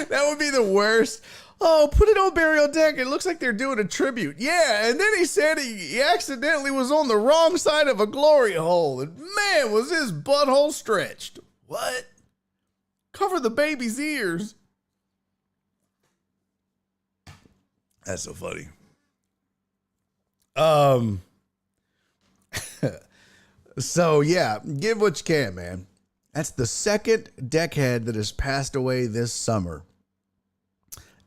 That would be the worst. Oh, put it on Burial Deck. It looks like they're doing a tribute. Yeah, and then he said he accidentally was on the wrong side of a glory hole. And man, was his butthole stretched. What? Cover the baby's ears. That's so funny. So yeah, give what you can, man. That's the second deckhead that has passed away this summer.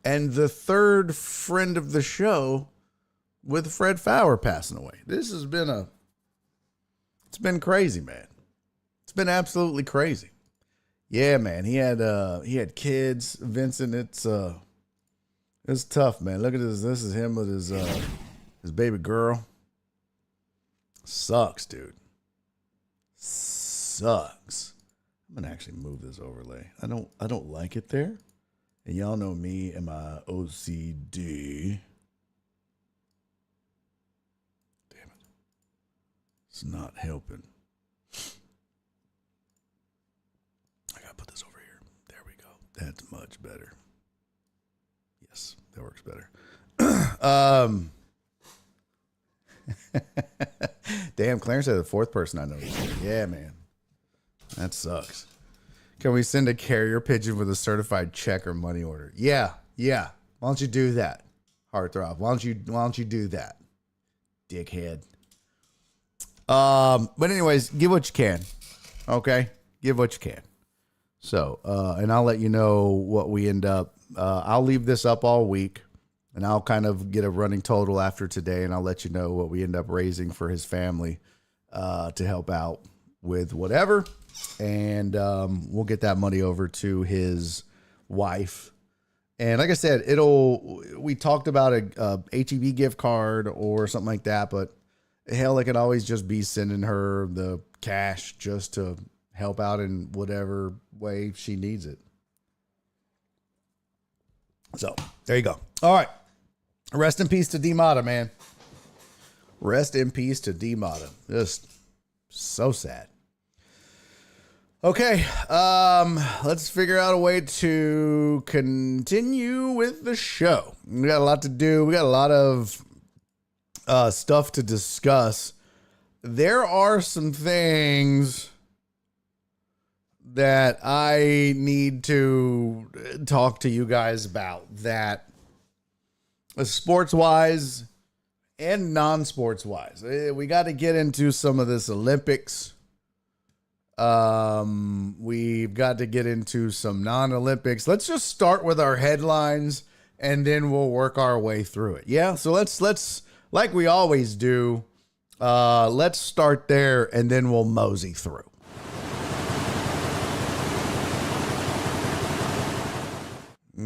And the third friend of the show with Fred Fowler passing away. This has been it's been crazy, man. It's been absolutely crazy. Yeah, man. He had kids. Vincent, it's tough, man. Look at this. This is him with his baby girl. Sucks, dude. Sucks. I'm gonna actually move this overlay. I don't like it there. And y'all know me and my OCD. Damn it. It's not helping. I gotta put this over here. There we go. That's much better. Yes, that works better. Damn, Clarence said the fourth person I know. Yeah, man. That sucks. Can we send a carrier pigeon with a certified check or money order? Yeah. Why don't you do that? Heartthrob. Why don't you do that? Dickhead. But anyways, give what you can. Okay? Give what you can. So, and I'll let you know what we end up. I'll leave this up all week. And I'll kind of get a running total after today, and I'll let you know what we end up raising for his family to help out with whatever. And we'll get that money over to his wife. And like I said, we talked about a HEB gift card or something like that, but hell, it could always just be sending her the cash just to help out in whatever way she needs it. So there you go. All right. Rest in peace to DMata, man. Rest in peace to DMata. Just so sad. Okay. Let's figure out a way to continue with the show. We got a lot to do. We got a lot of stuff to discuss. There are some things that I need to talk to you guys about that sports wise and non-sports wise. We got to get into some of this Olympics. We've got to get into some non-Olympics. Let's just start with our headlines and then we'll work our way through it. Yeah. So let's like we always do. Let's start there and then we'll mosey through.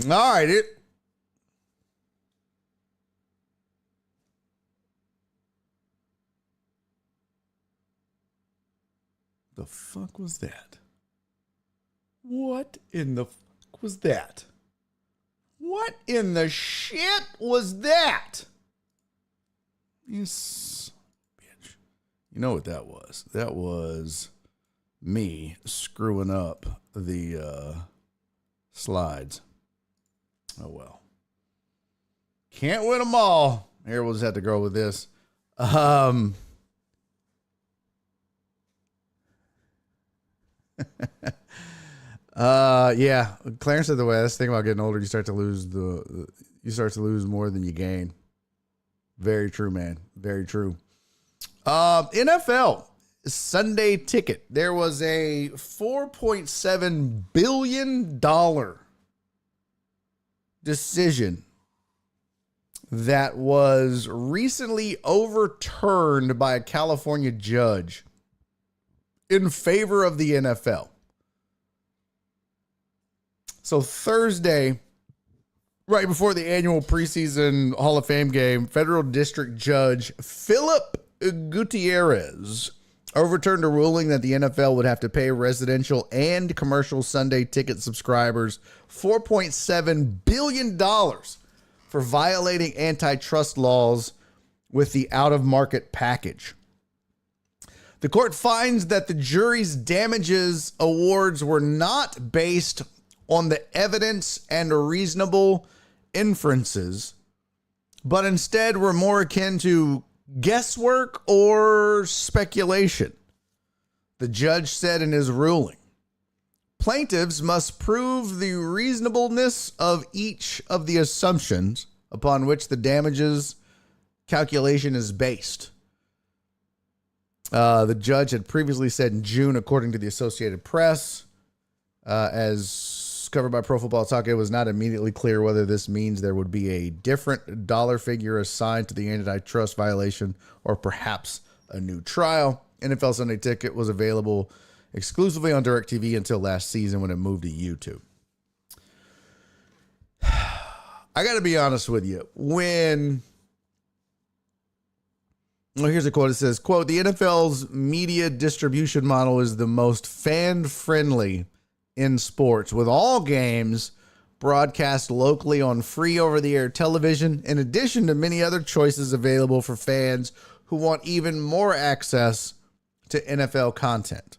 All right. The fuck was that? What in the fuck was that? What in the shit was that? Yes, bitch. You know what that was? That was me screwing up the slides. Oh well. Can't win them all. Here, we'll just have to go with this. Yeah. Clarence said the way that's the thing about getting older, you start to lose more than you gain. Very true, man. Very true. NFL Sunday ticket. There was a $4.7 billion decision that was recently overturned by a California judge in favor of the NFL. So Thursday, right before the annual preseason Hall of Fame game, federal district judge Philip Gutierrez overturned a ruling that the NFL would have to pay residential and commercial Sunday ticket subscribers $4.7 billion for violating antitrust laws with the out-of-market package. The court finds that the jury's damages awards were not based on the evidence and reasonable inferences, but instead were more akin to guesswork or speculation. The judge said in his ruling, plaintiffs must prove the reasonableness of each of the assumptions upon which the damages calculation is based. The judge had previously said in June, according to the Associated Press, as covered by Pro Football Talk, it was not immediately clear whether this means there would be a different dollar figure assigned to the antitrust violation or perhaps a new trial. NFL Sunday Ticket was available exclusively on DirecTV until last season when it moved to YouTube. I got to be honest with you. Here's a quote. It says, quote, the NFL's media distribution model is the most fan-friendly in sports, with all games broadcast locally on free over-the-air television, in addition to many other choices available for fans who want even more access to NFL content.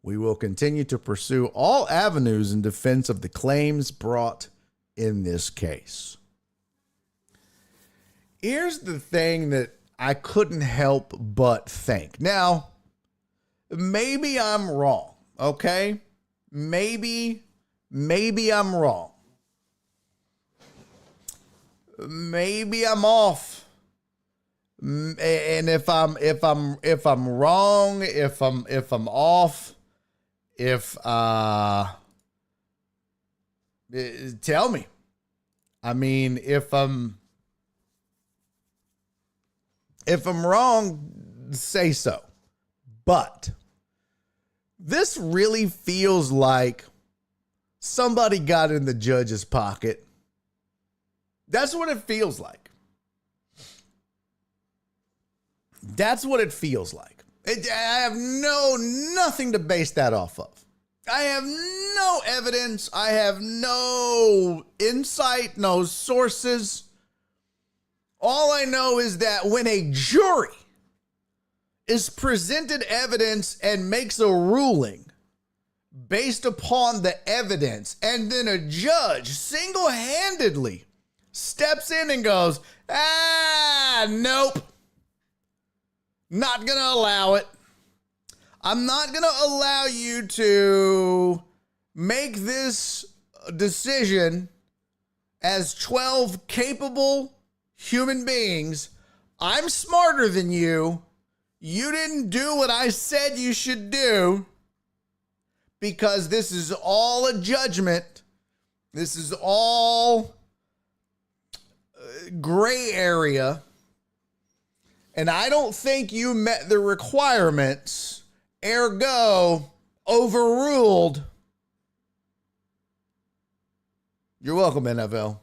We will continue to pursue all avenues in defense of the claims brought in this case. Here's the thing that I couldn't help but think. Now, maybe I'm wrong, okay? Maybe I'm wrong. Maybe I'm off. And if I'm wrong, if I'm off, tell me. I mean, if I'm If I'm wrong, say so. But this really feels like somebody got in the judge's pocket. That's what it feels like. That's what it feels like. I have nothing to base that off of. I have no evidence. I have no insight, no sources. All I know is that when a jury is presented evidence and makes a ruling based upon the evidence, and then a judge single-handedly steps in and goes, nope, not going to allow it. I'm not going to allow you to make this decision as 12 capable human beings. I'm smarter than you. You didn't do what I said you should do, because this is all a judgment. This is all gray area. And I don't think you met the requirements. Ergo, overruled. You're welcome, NFL.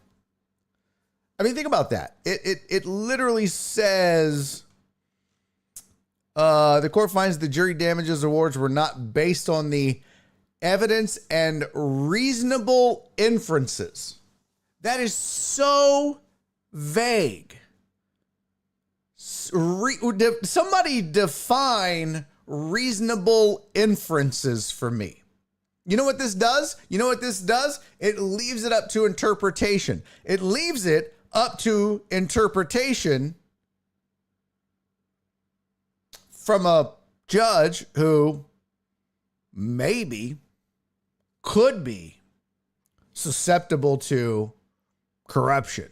I mean, think about that. It literally says, the court finds the jury damages awards were not based on the evidence and reasonable inferences. That is so vague. Somebody define reasonable inferences for me. You know what this does? It leaves it up to interpretation. It leaves it up to interpretation from a judge who maybe could be susceptible to corruption,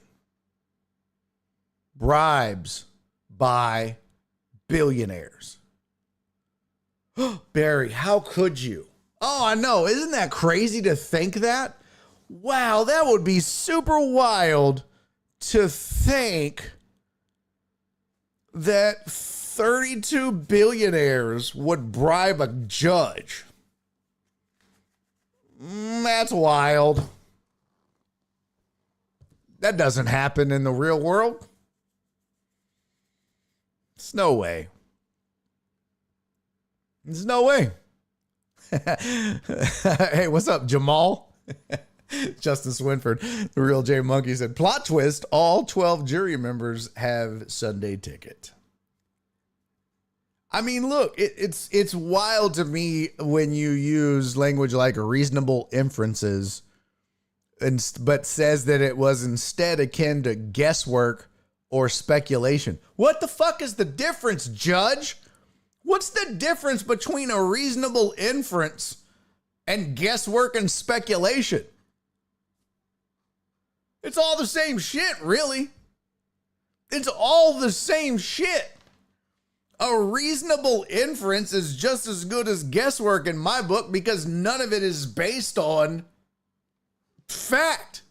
bribes by billionaires. Barry, how could you? Oh, I know. Isn't that crazy to think that? Wow, that would be super wild to think that 32 billionaires would bribe a judge. That's wild. That doesn't happen in the real world. There's no way. There's no way. Hey, what's up, Jamal? Justice Winford, the real J Monkey, said, plot twist, all 12 jury members have Sunday ticket. I mean, look, it's wild to me when you use language like reasonable inferences, but says that it was instead akin to guesswork or speculation. What the fuck is the difference, Judge? What's the difference between a reasonable inference and guesswork and speculation? It's all the same shit, really. It's all the same shit. A reasonable inference is just as good as guesswork in my book, because none of it is based on fact.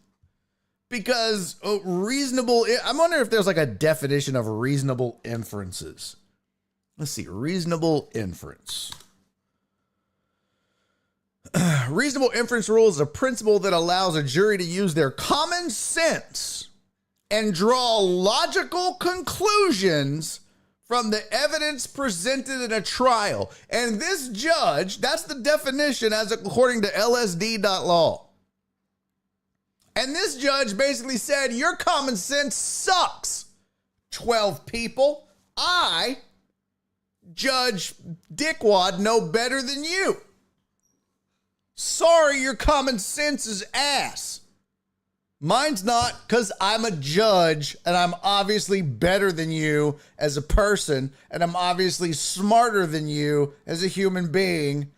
Because reasonable, I'm wondering if there's like a definition of reasonable inferences. Let's see, reasonable inference. Reasonable inference rule is a principle that allows a jury to use their common sense and draw logical conclusions from the evidence presented in a trial. And this judge, that's the definition as according to LSD.law. And this judge basically said, your common sense sucks, 12 people. I, Judge Dickwad, know better than you. Sorry, your common sense is ass. Mine's not, because I'm a judge and I'm obviously better than you as a person, and I'm obviously smarter than you as a human being.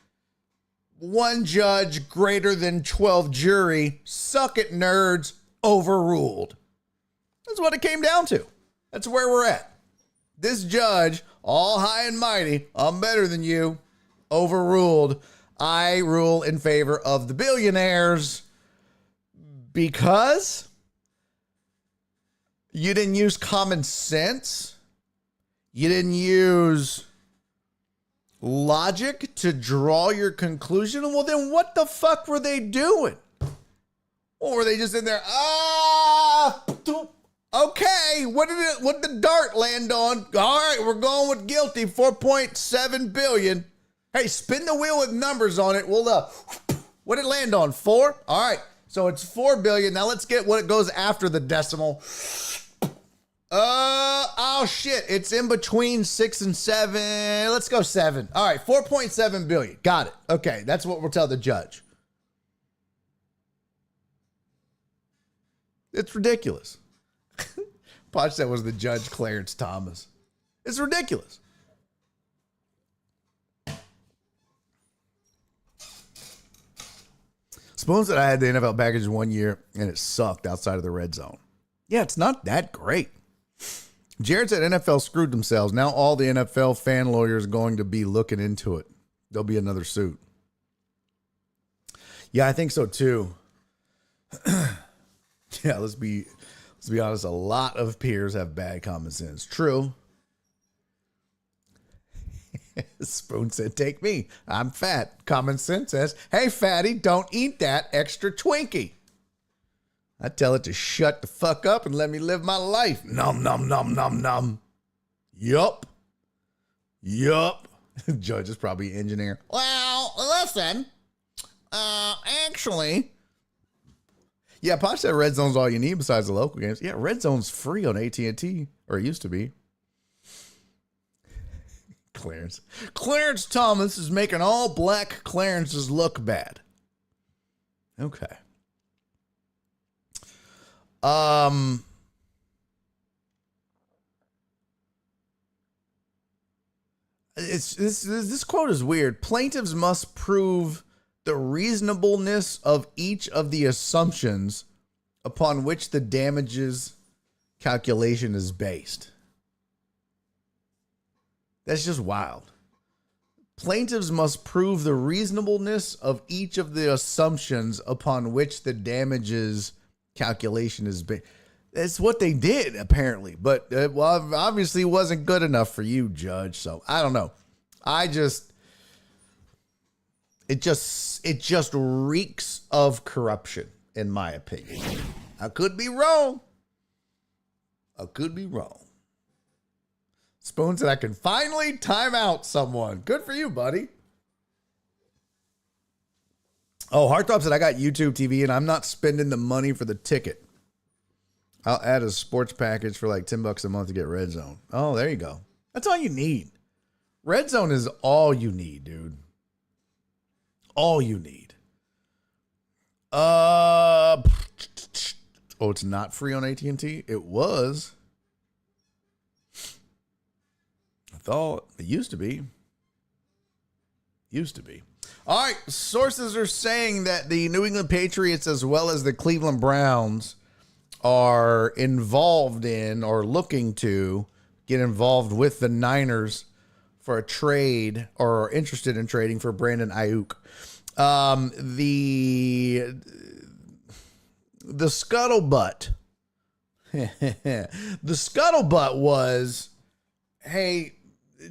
One judge greater than 12 jury. Suck it, nerds. Overruled. That's what it came down to. That's where we're at. This judge, all high and mighty, I'm better than you. Overruled. I rule in favor of the billionaires because you didn't use common sense. You didn't use logic to draw your conclusion. Well, then what the fuck were they doing? Or were they just in there? Okay. What did the dart land on? All right, we're going with guilty. 4.7 billion. Hey, spin the wheel with numbers on it. Well, what did it land on? 4? All right. So it's 4 billion. Now let's get what it goes after the decimal. Oh shit. It's in between 6 and 7. Let's go 7. All right. 4.7 billion. Got it. Okay. That's what we'll tell the judge. It's ridiculous. Potch said was the judge, Clarence Thomas. It's ridiculous. Spoon said I had the NFL package 1 year and it sucked outside of the red zone. Yeah, it's not that great. Jared said NFL screwed themselves. Now all the NFL fan lawyers are going to be looking into it. There'll be another suit. Yeah, I think so too. Yeah, let's be honest. A lot of peers have bad common sense. True. Spoon said, take me. I'm fat. Common sense says, hey, fatty, don't eat that extra Twinkie. I tell it to shut the fuck up and let me live my life. Nom, nom, nom, nom, nom. Yup. Judge is probably engineer. Well, listen. Actually. Yeah, Posh said red zone's all you need besides the local games. Yeah, red zone's free on AT&T, or it used to be. Clarence Thomas is making all black Clarences look bad. Okay. This quote is weird. Plaintiffs must prove the reasonableness of each of the assumptions upon which the damages calculation is based. That's just wild. Plaintiffs must prove the reasonableness of each of the assumptions upon which the damages calculation is based. That's what they did, apparently. But, well, obviously wasn't good enough for you, Judge. So, I don't know. It just reeks of corruption, in my opinion. I could be wrong. Spoon said I can finally time out someone. Good for you, buddy. Oh, Heartthrob said I got YouTube TV and I'm not spending the money for the ticket. I'll add a sports package for like $10 a month to get Red Zone. Oh, there you go. That's all you need. Red Zone is all you need, dude. All you need. Oh, it's not free on AT&T? It was. I thought it used to be. All right. Sources are saying that the New England Patriots as well as the Cleveland Browns are involved in or looking to get involved with the Niners for a trade or interested in trading for Brandon Ayuk. The scuttlebutt. The scuttlebutt was, hey,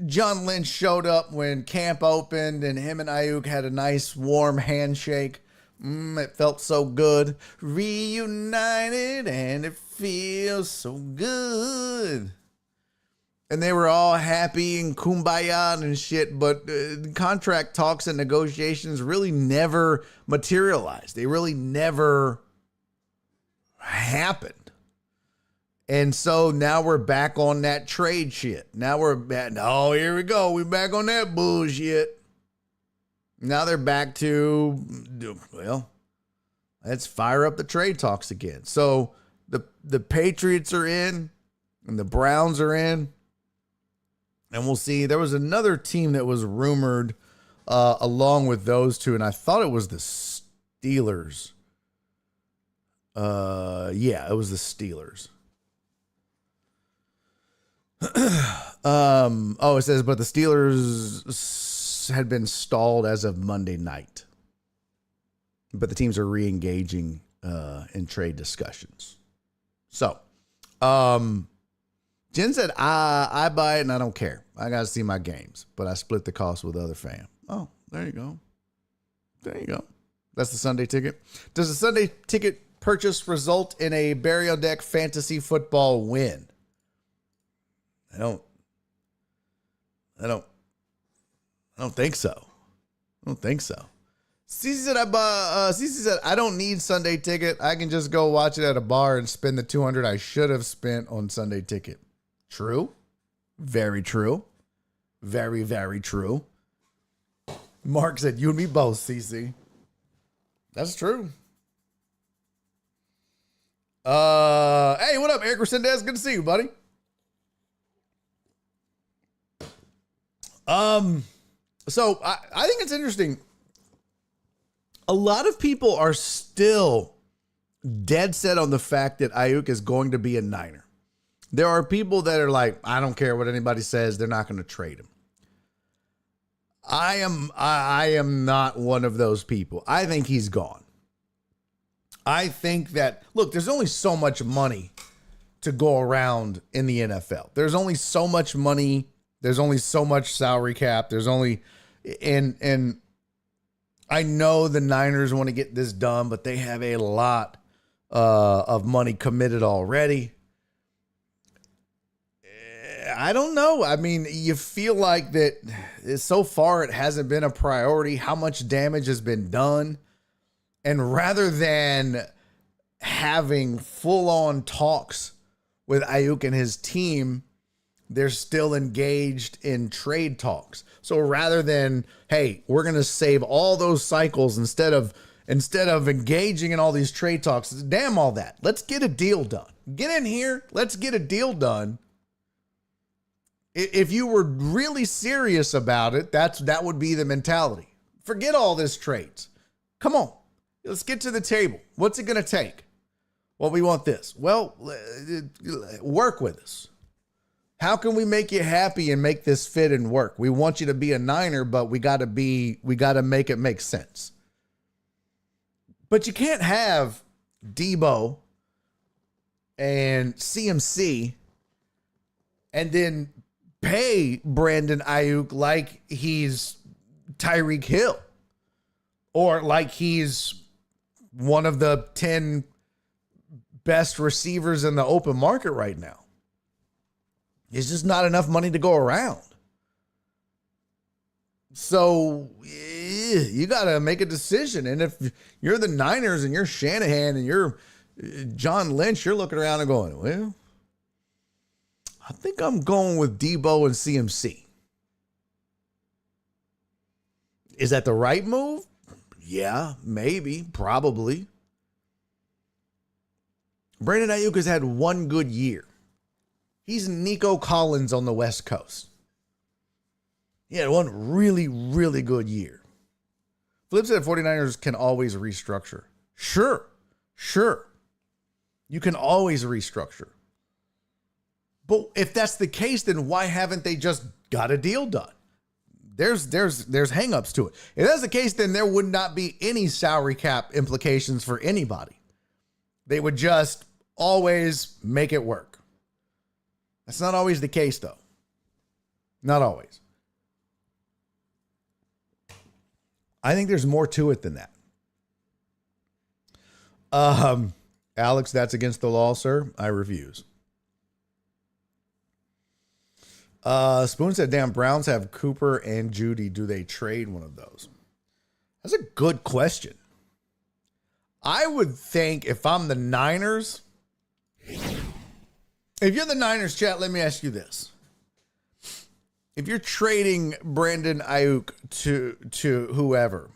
John Lynch showed up when camp opened and him and Ayuk had a nice warm handshake. It felt so good. Reunited and it feels so good. And they were all happy and kumbaya and shit, but contract talks and negotiations really never materialized. They really never happened. And so now we're back on that trade shit. Now we're back. Oh, here we go. We're back on that bullshit. Now they're back to, well, let's fire up the trade talks again. So the Patriots are in and the Browns are in. And we'll see. There was another team that was rumored along with those two, and I thought it was the Steelers. Yeah, it was the Steelers. It says, but the Steelers had been stalled as of Monday night. But the teams are re-engaging in trade discussions. So, Jen said, I buy it and I don't care. I got to see my games, but I split the cost with other fam. Oh, there you go. There you go. That's the Sunday ticket. Does the Sunday ticket purchase result in a Barry on Deck fantasy football win? I don't think so. I don't think so. Cece said, I don't need Sunday ticket. I can just go watch it at a bar and spend the $200 I should have spent on Sunday ticket. True. Very true. Very, very true. Mark said, you and me both, Cece. That's true. Hey, what up, Eric Resendez? Good to see you, buddy. So I think it's interesting. A lot of people are still dead set on the fact that Ayuk is going to be a Niner. There are people that are like, I don't care what anybody says. They're not going to trade him. I am not one of those people. I think he's gone. I think that, look, there's only so much money to go around in the NFL. There's only so much money. There's only so much salary cap. There's only, and I know the Niners want to get this done, but they have a lot of money committed already. I don't know. I mean, you feel like that so far it hasn't been a priority. How much damage has been done? And rather than having full-on talks with Ayuk and his team, they're still engaged in trade talks. So rather than, hey, we're going to save all those cycles instead of engaging in all these trade talks, damn all that. Let's get a deal done. Get in here. Let's get a deal done. If you were really serious about it, that would be the mentality. Forget all this trades. Come on. Let's get to the table. What's it going to take? Well, we want this. Well, work with us. How can we make you happy and make this fit and work? We want you to be a Niner, but we got to make it make sense. But you can't have Debo and CMC and then pay Brandon Ayuk like he's Tyreek Hill or like he's one of the 10 best receivers in the open market right now. It's just not enough money to go around. So you got to make a decision. And if you're the Niners and you're Shanahan and you're John Lynch, you're looking around and going, well, I think I'm going with Debo and CMC. Is that the right move? Yeah, maybe, probably. Brandon Ayuk has had one good year. He's Nico Collins on the West Coast. He had one really, really good year. Flip said 49ers can always restructure. Sure. You can always restructure. But if that's the case, then why haven't they just got a deal done? There's hangups to it. If that's the case, then there would not be any salary cap implications for anybody. They would just always make it work. That's not always the case, though. Not always. I think there's more to it than that. Alex, that's against the law, sir. I refuse. Spoon said, damn, Browns have Cooper and Judy. Do they trade one of those? That's a good question. I would think if I'm the Niners, if you're the Niners, chat, let me ask you this. If you're trading Brandon Ayuk to whoever,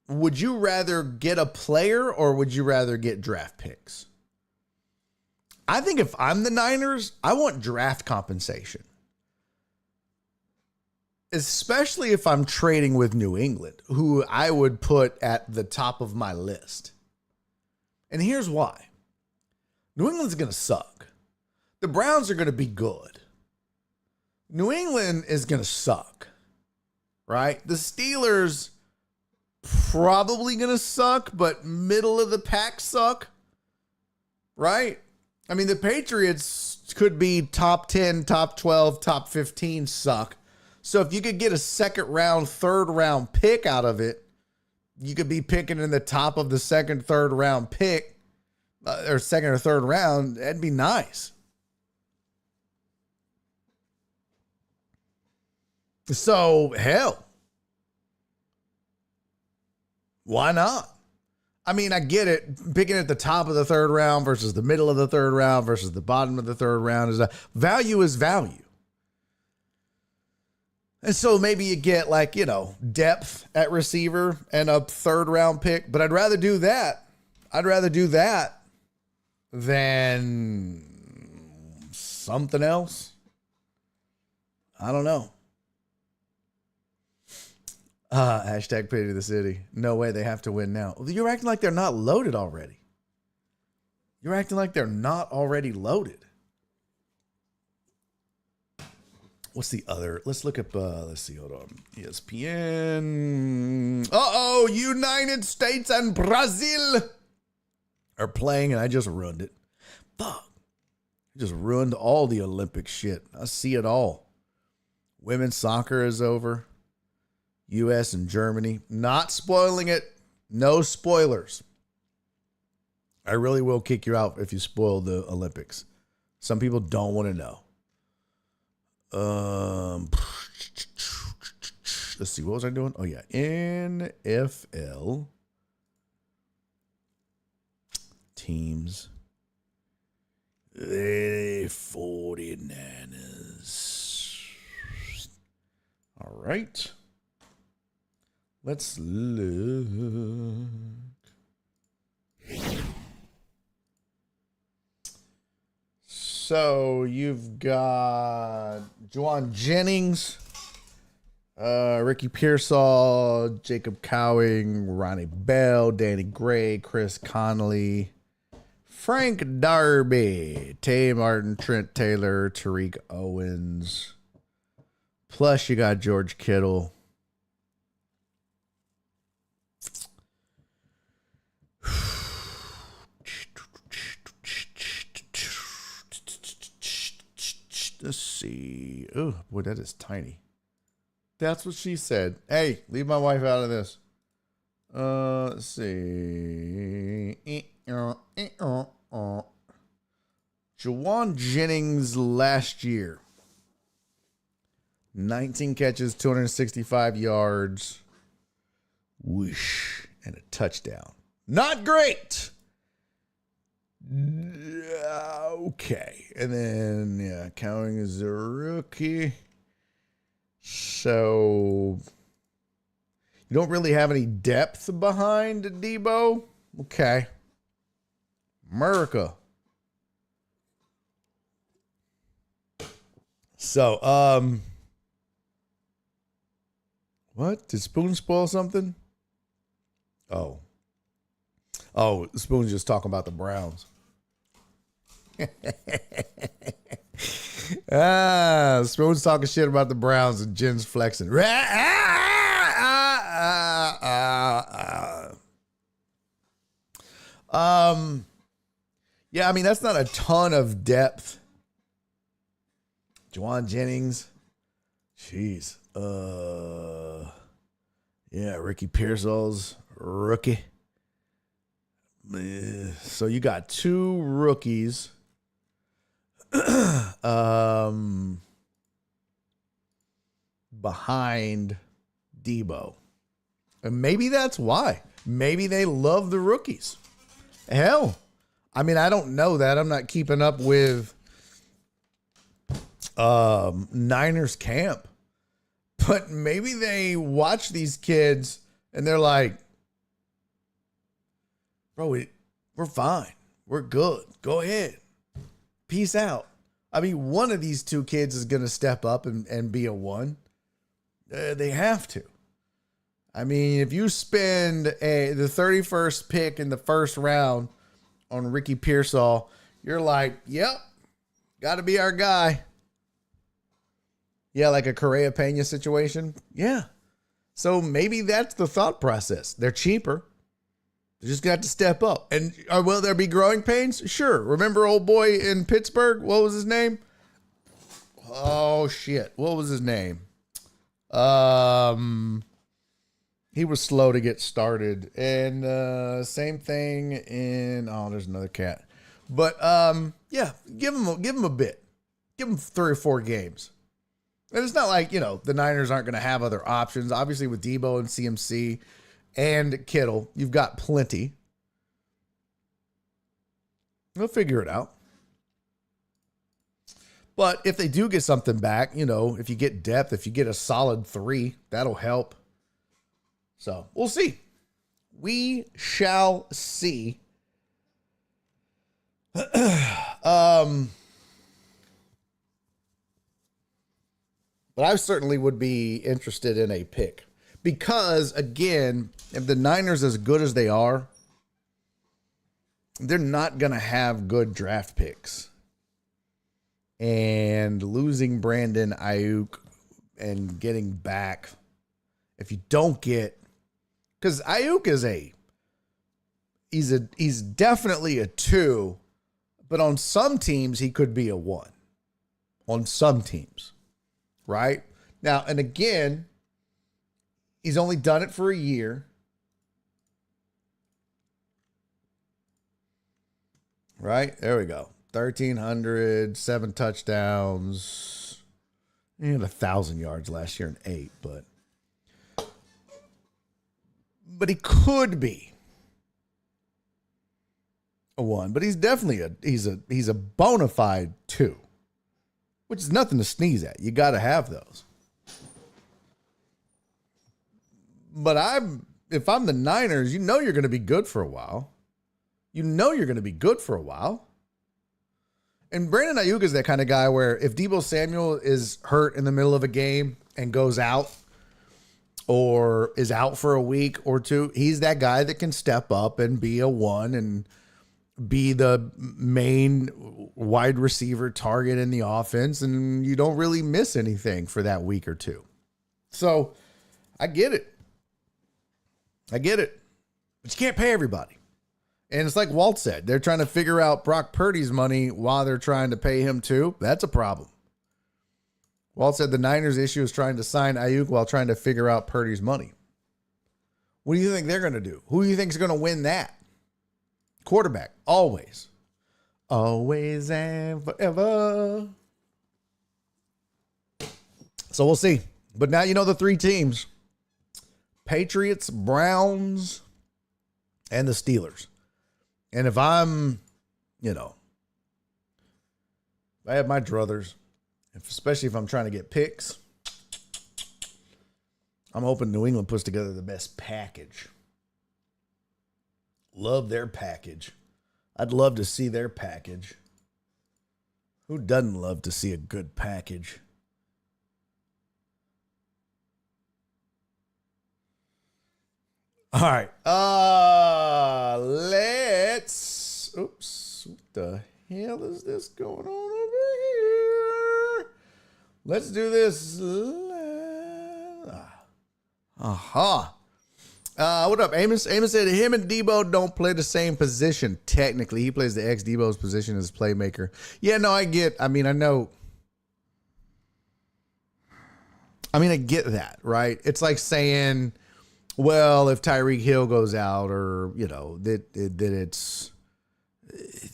would you rather get a player or would you rather get draft picks? I think if I'm the Niners, I want draft compensation. Especially if I'm trading with New England, who I would put at the top of my list. And here's why. New England's going to suck. The Browns are going to be good. New England is going to suck, right? The Steelers probably going to suck, but middle of the pack suck, right? I mean, the Patriots could be top 10, top 12, top 15 suck. So if you could get a second round, third round pick out of it, you could be picking in the top of the second, third round pick, or second or third round. That'd be nice. So, hell, why not? I mean, I get it. Picking at the top of the third round versus the middle of the third round versus the bottom of the third round value is value. And so maybe you get like, depth at receiver and a third round pick, but I'd rather do that. I'd rather do that than something else. I don't know. Hashtag pity the city. No way they have to win now. You're acting like they're not loaded already. You're acting like they're not already loaded. What's the other? Let's look up, let's see, hold on. ESPN. United States and Brazil are playing, and I just ruined it. Fuck. I just ruined all the Olympic shit. I see it all. Women's soccer is over. U.S. and Germany. Not spoiling it. No spoilers. I really will kick you out if you spoil the Olympics. Some people don't want to know. Let's see. What was I doing? Oh, yeah. NFL teams. The 49ers. All right. Let's look. So you've got Juwan Jennings, Ricky Pearsall, Jacob Cowing, Ronnie Bell, Danny Gray, Chris Connolly, Frank Darby, Tay Martin, Trent Taylor, Tariq Owens. Plus you got George Kittle. Let's see. Oh, boy, that is tiny. That's what she said. Hey, leave my wife out of this. Let's see. Juwan Jennings last year. 19 catches, 265 yards. Whoosh. And a touchdown. Not great. Okay. And then, yeah, Cowing is a rookie. So, you don't really have any depth behind Debo. Okay. America. So, what? Did Spoon spoil something? Oh, Spoon's just talking about the Browns. Spoon's talking shit about the Browns and Jen's flexing. Yeah, I mean, that's not a ton of depth. Juwan Jennings. Jeez. Yeah, Ricky Pearsall's rookie. So you got two rookies. Behind Debo. And maybe that's why. Maybe they love the rookies. Hell, I mean, I don't know that. I'm not keeping up with Niners camp. But maybe they watch these kids and they're like, bro, we're fine. We're good. Go ahead. Peace out. I mean, one of these two kids is going to step up and be a one. They have to. I mean, if you spend the 31st pick in the first round on Ricky Pearsall, you're like, yep, got to be our guy. Yeah, like a Correa Pena situation. Yeah. So maybe that's the thought process. They're cheaper. They're just going to have to step up. And will there be growing pains? Sure. Remember old boy in Pittsburgh? What was his name? Oh, shit. What was his name? He was slow to get started. And same thing in... Oh, there's another cat. But, yeah, give him a bit. Give him 3 or 4 games. And it's not like, the Niners aren't going to have other options. Obviously, with Debo and CMC and Kittle, you've got plenty. They'll figure it out. But if they do get something back, if you get depth, if you get a solid 3, that'll help. So we'll see. We shall see. But I certainly would be interested in a pick because, again, if the Niners as good as they are, they're not going to have good draft picks. And losing Brandon Ayuk and getting back, if you don't get, because Ayuk is he's definitely a 2, but on some teams he could be a 1. On some teams. Right? Now, and again, he's only done it for a year. Right? There we go. 1,300, 7 touchdowns. He had 1,000 yards last year and 8, but he could be a 1. But he's definitely he's a bona fide 2. Which is nothing to sneeze at. You got to have those. But if I'm the Niners, you're going to be good for a while. You're going to be good for a while. And Brandon Ayuk is that kind of guy where if Deebo Samuel is hurt in the middle of a game and goes out or is out for a week or 2, he's that guy that can step up and be a 1 and be the main wide receiver target in the offense, and you don't really miss anything for that week or 2. So I get it. But you can't pay everybody. And it's like Walt said, they're trying to figure out Brock Purdy's money while they're trying to pay him too. That's a problem. Walt said the Niners' issue is trying to sign Ayuk while trying to figure out Purdy's money. What do you think they're going to do? Who do you think is going to win that? Quarterback, always. Always and forever. So we'll see. But now you know the 3 teams. Patriots, Browns, and the Steelers. And if I'm, if I have my druthers, especially if I'm trying to get picks, I'm hoping New England puts together the best package. Love their package. I'd love to see their package. Who doesn't love to see a good package? All right. Oops. What the hell is this going on over here? Let's do this. What up, Amos? Amos said him and Debo don't play the same position. Technically, he plays the ex-Debo's position as playmaker. Yeah, no, I get that, right? It's like saying, well, if Tyreek Hill goes out or, that it's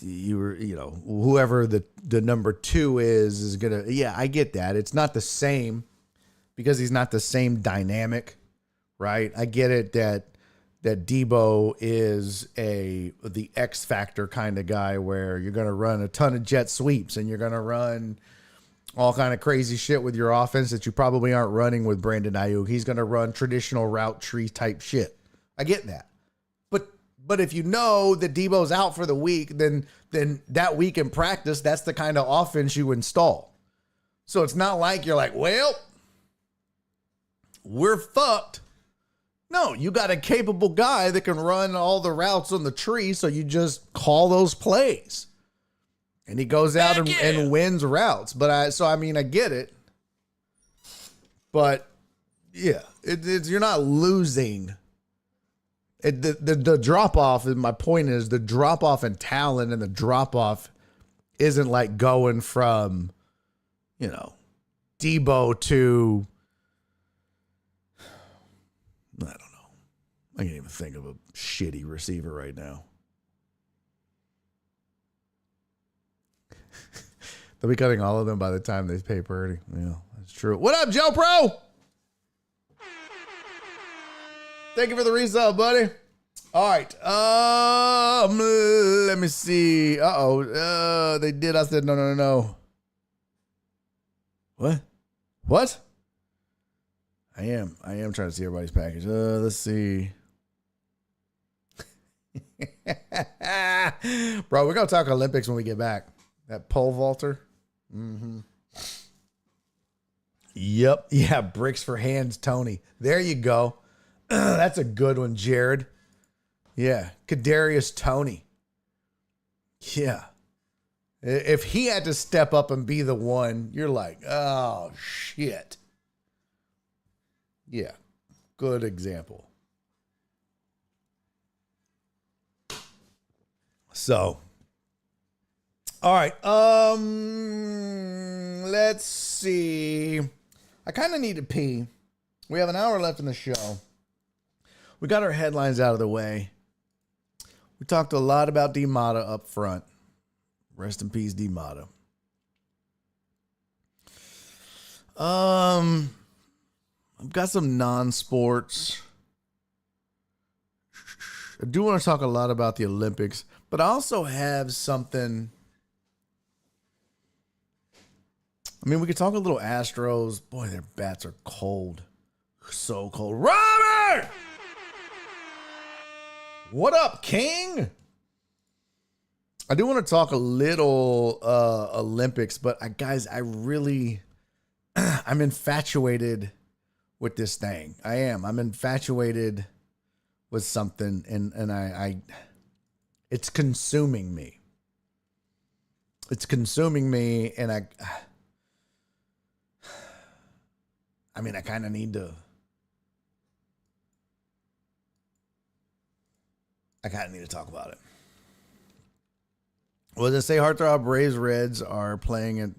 whoever the number 2 is going to, yeah, I get that. It's not the same because he's not the same dynamic. Right. I get it that Debo is the X factor kind of guy where you're going to run a ton of jet sweeps and you're going to run all kind of crazy shit with your offense that you probably aren't running with Brandon Ayuk. He's going to run traditional route tree type shit. I get that. But if you know that Debo's out for the week, then that week in practice, that's the kind of offense you install. So it's not like you're like, well, we're fucked. No, you got a capable guy that can run all the routes on the tree, so you just call those plays. And he goes out and wins routes. But I get it. But yeah, you're not losing The drop off, and my point is the drop off in talent and the drop off isn't like going from, Debo to, I don't know. I can't even think of a shitty receiver right now. They'll be cutting all of them by the time they pay Purdy. Yeah, that's true. What up, Joe Pro? Thank you for the resub, buddy. All right. Let me see. They did. I said no. What? I am trying to see everybody's package. Let's see. Bro, we're gonna talk Olympics when we get back. That pole vaulter. Mm-hmm. Yep. Yeah, bricks for hands, Tony. There you go. That's a good one, Jared. Yeah, Kadarius Toney. Yeah. If he had to step up and be the one, you're like, oh, shit. Yeah, good example. So, all right. Let's see. I kind of need to pee. We have an hour left in the show. We got our headlines out of the way. We talked a lot about DMata up front. Rest in peace, DMata. I've got some non-sports. I do want to talk a lot about the Olympics, but I also have something. I mean, we could talk a little Astros. Boy, their bats are cold. So cold. Robert! What up, King? I do want to talk a little Olympics, but guys, I'm infatuated with this thing. I am. I'm infatuated with something, and it's consuming me. It's consuming me, and I kind of need to. I kind of need to talk about it. Well, they say Heartthrob Braves Reds are playing at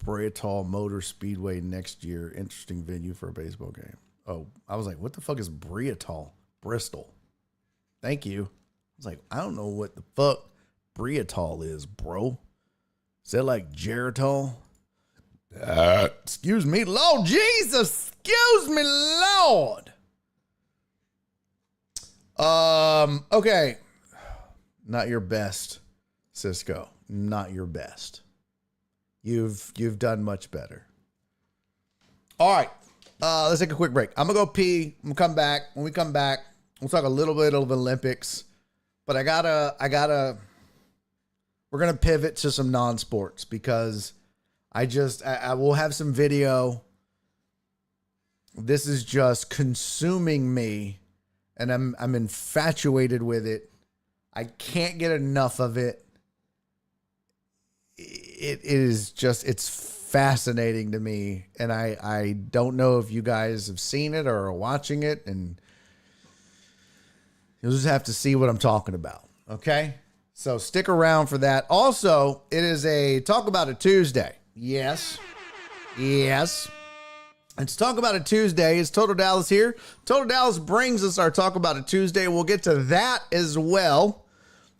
Bristol Motor Speedway next year. Interesting venue for a baseball game. Oh, I was like, what the fuck is Bristol? Bristol. Thank you. I was like, I don't know what the fuck Bristol is, bro. Is that like Geritol? Excuse me, Lord Jesus. Excuse me, Lord. Okay. Not your best, Cisco. Not your best. You've done much better. All right. Let's take a quick break. I'm gonna go pee. I'm gonna come back. When we come back, we'll talk a little bit of Olympics. But we're gonna pivot to some non-sports because I will have some video. This is just consuming me. And I'm infatuated with it. I can't get enough of it. It is just, it's fascinating to me. And I don't know if you guys have seen it or are watching it. And you'll just have to see what I'm talking about. Okay? So stick around for that. Also, it is a Talk About It Tuesday. Yes. It's Talk About It Tuesday. It's Total Dallas here. Total Dallas brings us our Talk About It Tuesday. We'll get to that as well.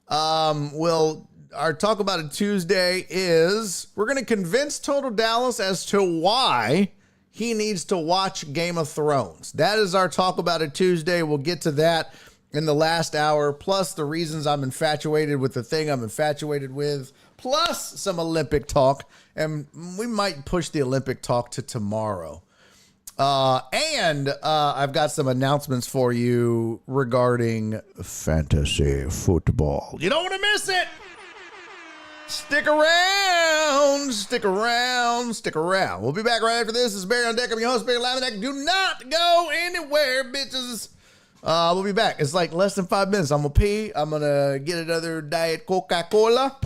Our Talk About It Tuesday is we're going to convince Total Dallas as to why he needs to watch Game of Thrones. That is our Talk About It Tuesday. We'll get to that in the last hour, plus the reasons I'm infatuated with the thing I'm infatuated with, plus some Olympic talk. And we might push the Olympic talk to tomorrow. And I've got some announcements for you regarding fantasy football. You don't want to miss it. Stick around. We'll be back right after this. This is Barry on Deck. I'm your host, Barry Laminack. Do not go anywhere, bitches. We'll be back. It's like less than 5 minutes. I'm going to pee. I'm going to get another Diet Coca-Cola.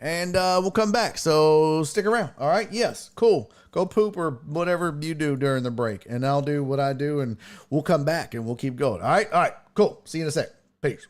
and we'll come back. So stick around. All right. Yes. Cool. Go poop or whatever you do during the break, and I'll do what I do, and we'll come back and we'll keep going. All right. All right. Cool. See you in a sec. Peace.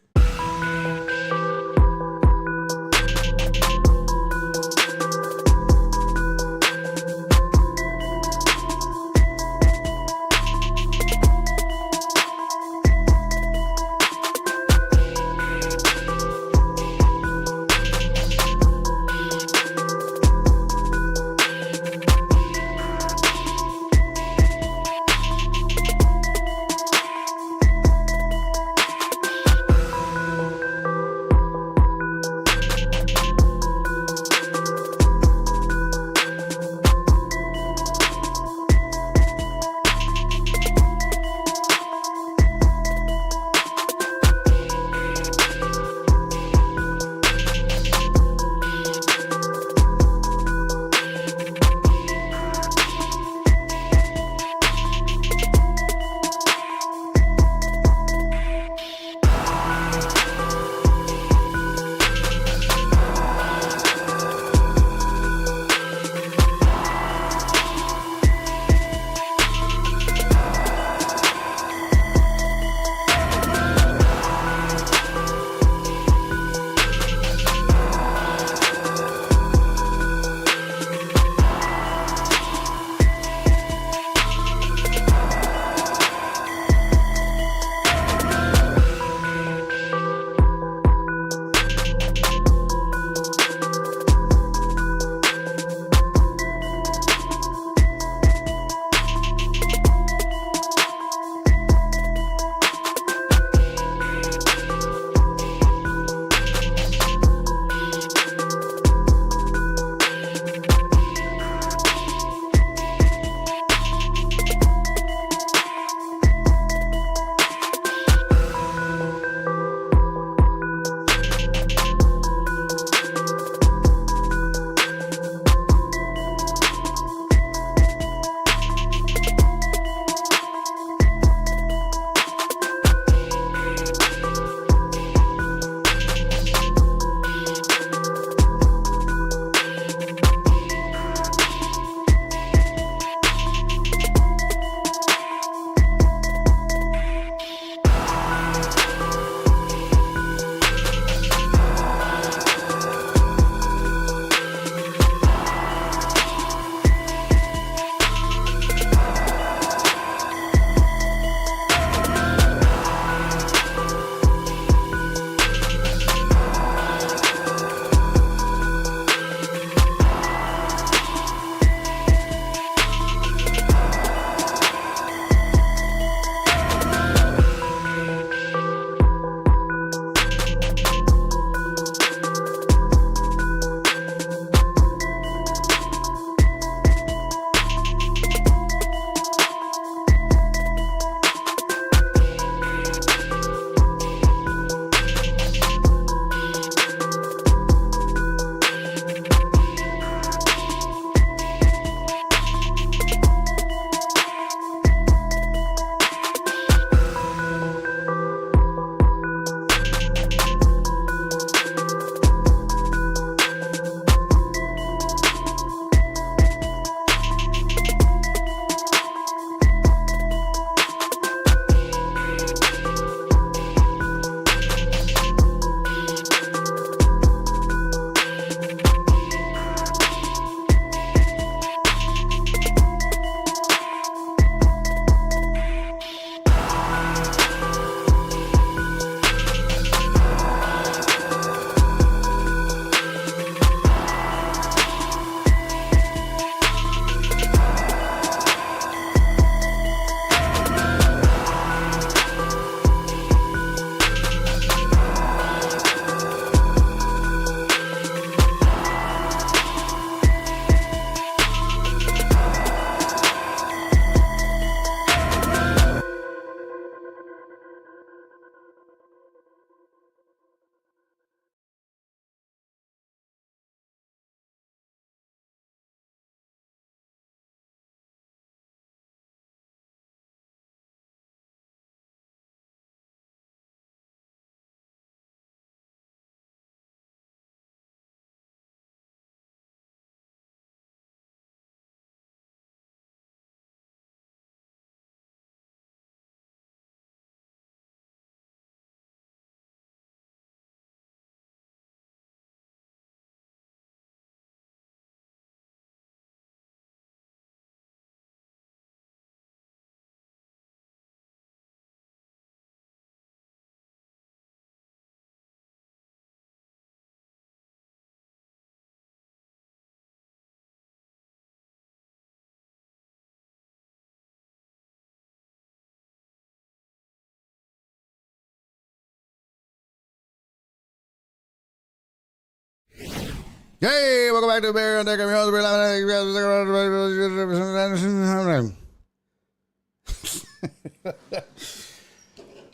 Hey, welcome back to the Barry on Deck. I'm your host, All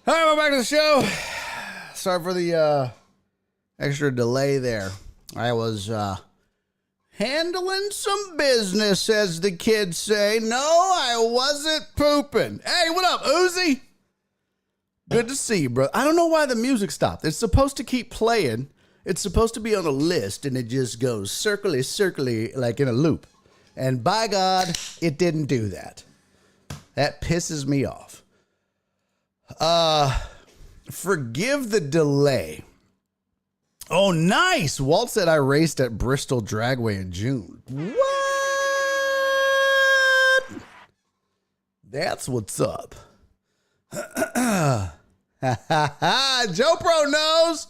right, welcome back to the show. Sorry for the extra delay there. I was handling some business, as the kids say. No, I wasn't pooping. Hey, what up, Uzi? Good to see you, bro. I don't know why the music stopped. It's supposed to keep playing. It's supposed to be on a list, and it just goes circly, like in a loop. And by God, it didn't do that. That pisses me off. Forgive the delay. Oh, nice. Walt said I raced at Bristol Dragway in June. What? That's what's up. Joe Pro knows.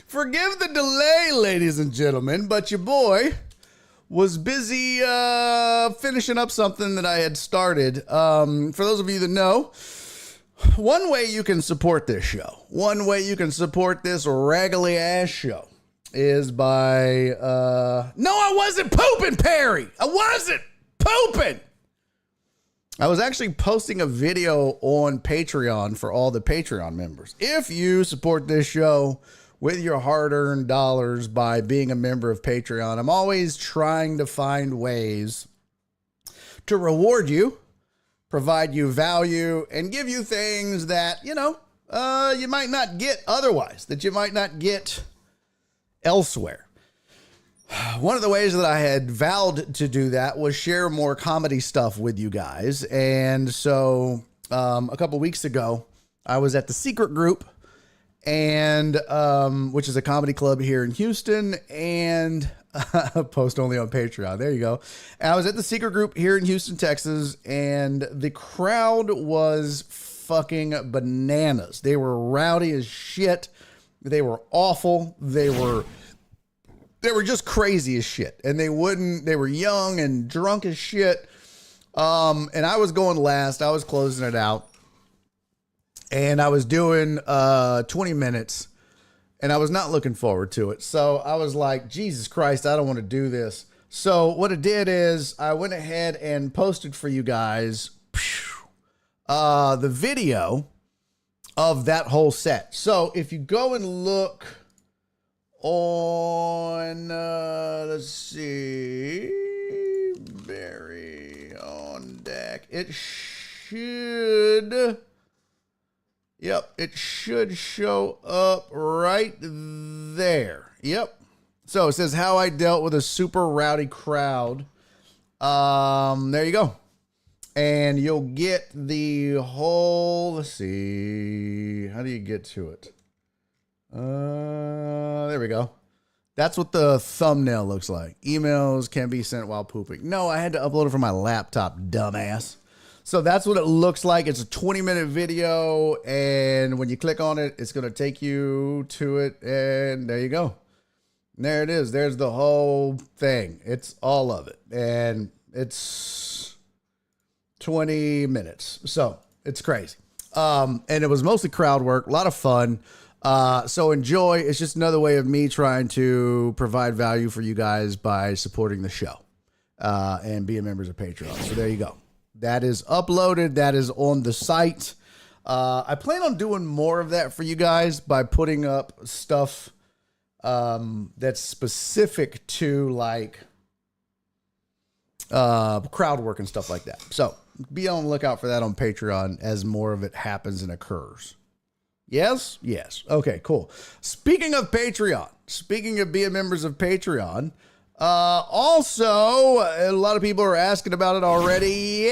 Forgive the delay, ladies and gentlemen, but your boy was busy finishing up something that I had started. For those of you that know, one way you can support this show, one way you can support this raggedy ass show is by, no, I wasn't pooping, Perry. I wasn't pooping. I was actually posting a video on Patreon for all the Patreon members. If you support this show with your hard-earned dollars by being a member of Patreon, I'm always trying to find ways to reward you, provide you value, and give you things that, you might not get otherwise, that you might not get elsewhere. One of the ways that I had vowed to do that was share more comedy stuff with you guys. And so a couple weeks ago, I was at the Secret Group, and which is a comedy club here in Houston, and post only on Patreon. There you go. And I was at the Secret Group here in Houston, Texas, and the crowd was fucking bananas. They were rowdy as shit. They were awful. They were just crazy as shit. And they were young and drunk as shit. And I was going last. I was closing it out. And I was doing 20 minutes, and I was not looking forward to it. So I was like, Jesus Christ, I don't want to do this. So what I did is I went ahead and posted for you guys the video of that whole set. So if you go and look on, let's see, Barry on Deck, it should... Yep, it should show up right there. Yep. So it says how I dealt with a super rowdy crowd. There you go. And you'll get the whole, let's see, how do you get to it? There we go. That's what the thumbnail looks like. Emails can be sent while pooping. No, I had to upload it from my laptop, dumbass. So that's what it looks like. It's a 20-minute video, and when you click on it, it's going to take you to it, and there you go. And there it is. There's the whole thing. It's all of it, and it's 20 minutes. So it's crazy. And it was mostly crowd work, a lot of fun. So enjoy. It's just another way of me trying to provide value for you guys by supporting the show and being members of Patreon. So there you go. That is uploaded. That is on the site. I plan on doing more of that for you guys by putting up stuff that's specific to like crowd work and stuff like that. So be on the lookout for that on Patreon as more of it happens and occurs. Yes? Yes. Okay, cool. Speaking of Patreon, speaking of being members of Patreon, also, a lot of people are asking about it already.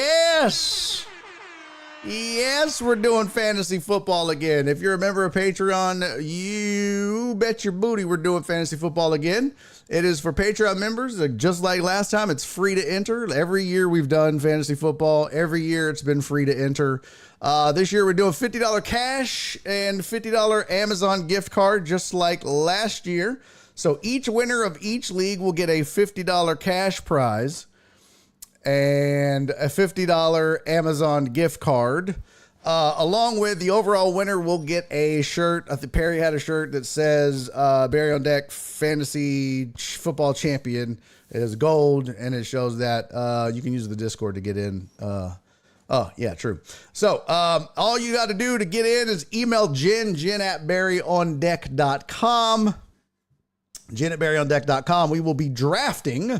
Yes, we're doing fantasy football again. If you're a member of Patreon, you bet your booty we're doing fantasy football again. It is for Patreon members. Just like last time, it's free to enter. Every year we've done fantasy football. Every year it's been free to enter. This year we're doing $50 cash and $50 Amazon gift card, just like last year. So each winner of each league will get a $50 cash prize and a $50 Amazon gift card. Along with the overall winner, we'll get a shirt. I think Perry had a shirt that says Barry on Deck Fantasy Football Champion. It is gold, and it shows that you can use the Discord to get in. Oh, yeah, true. So all you got to do to get in is email Jen at barryondeck.com. Jen at barryondeck.com. We will be drafting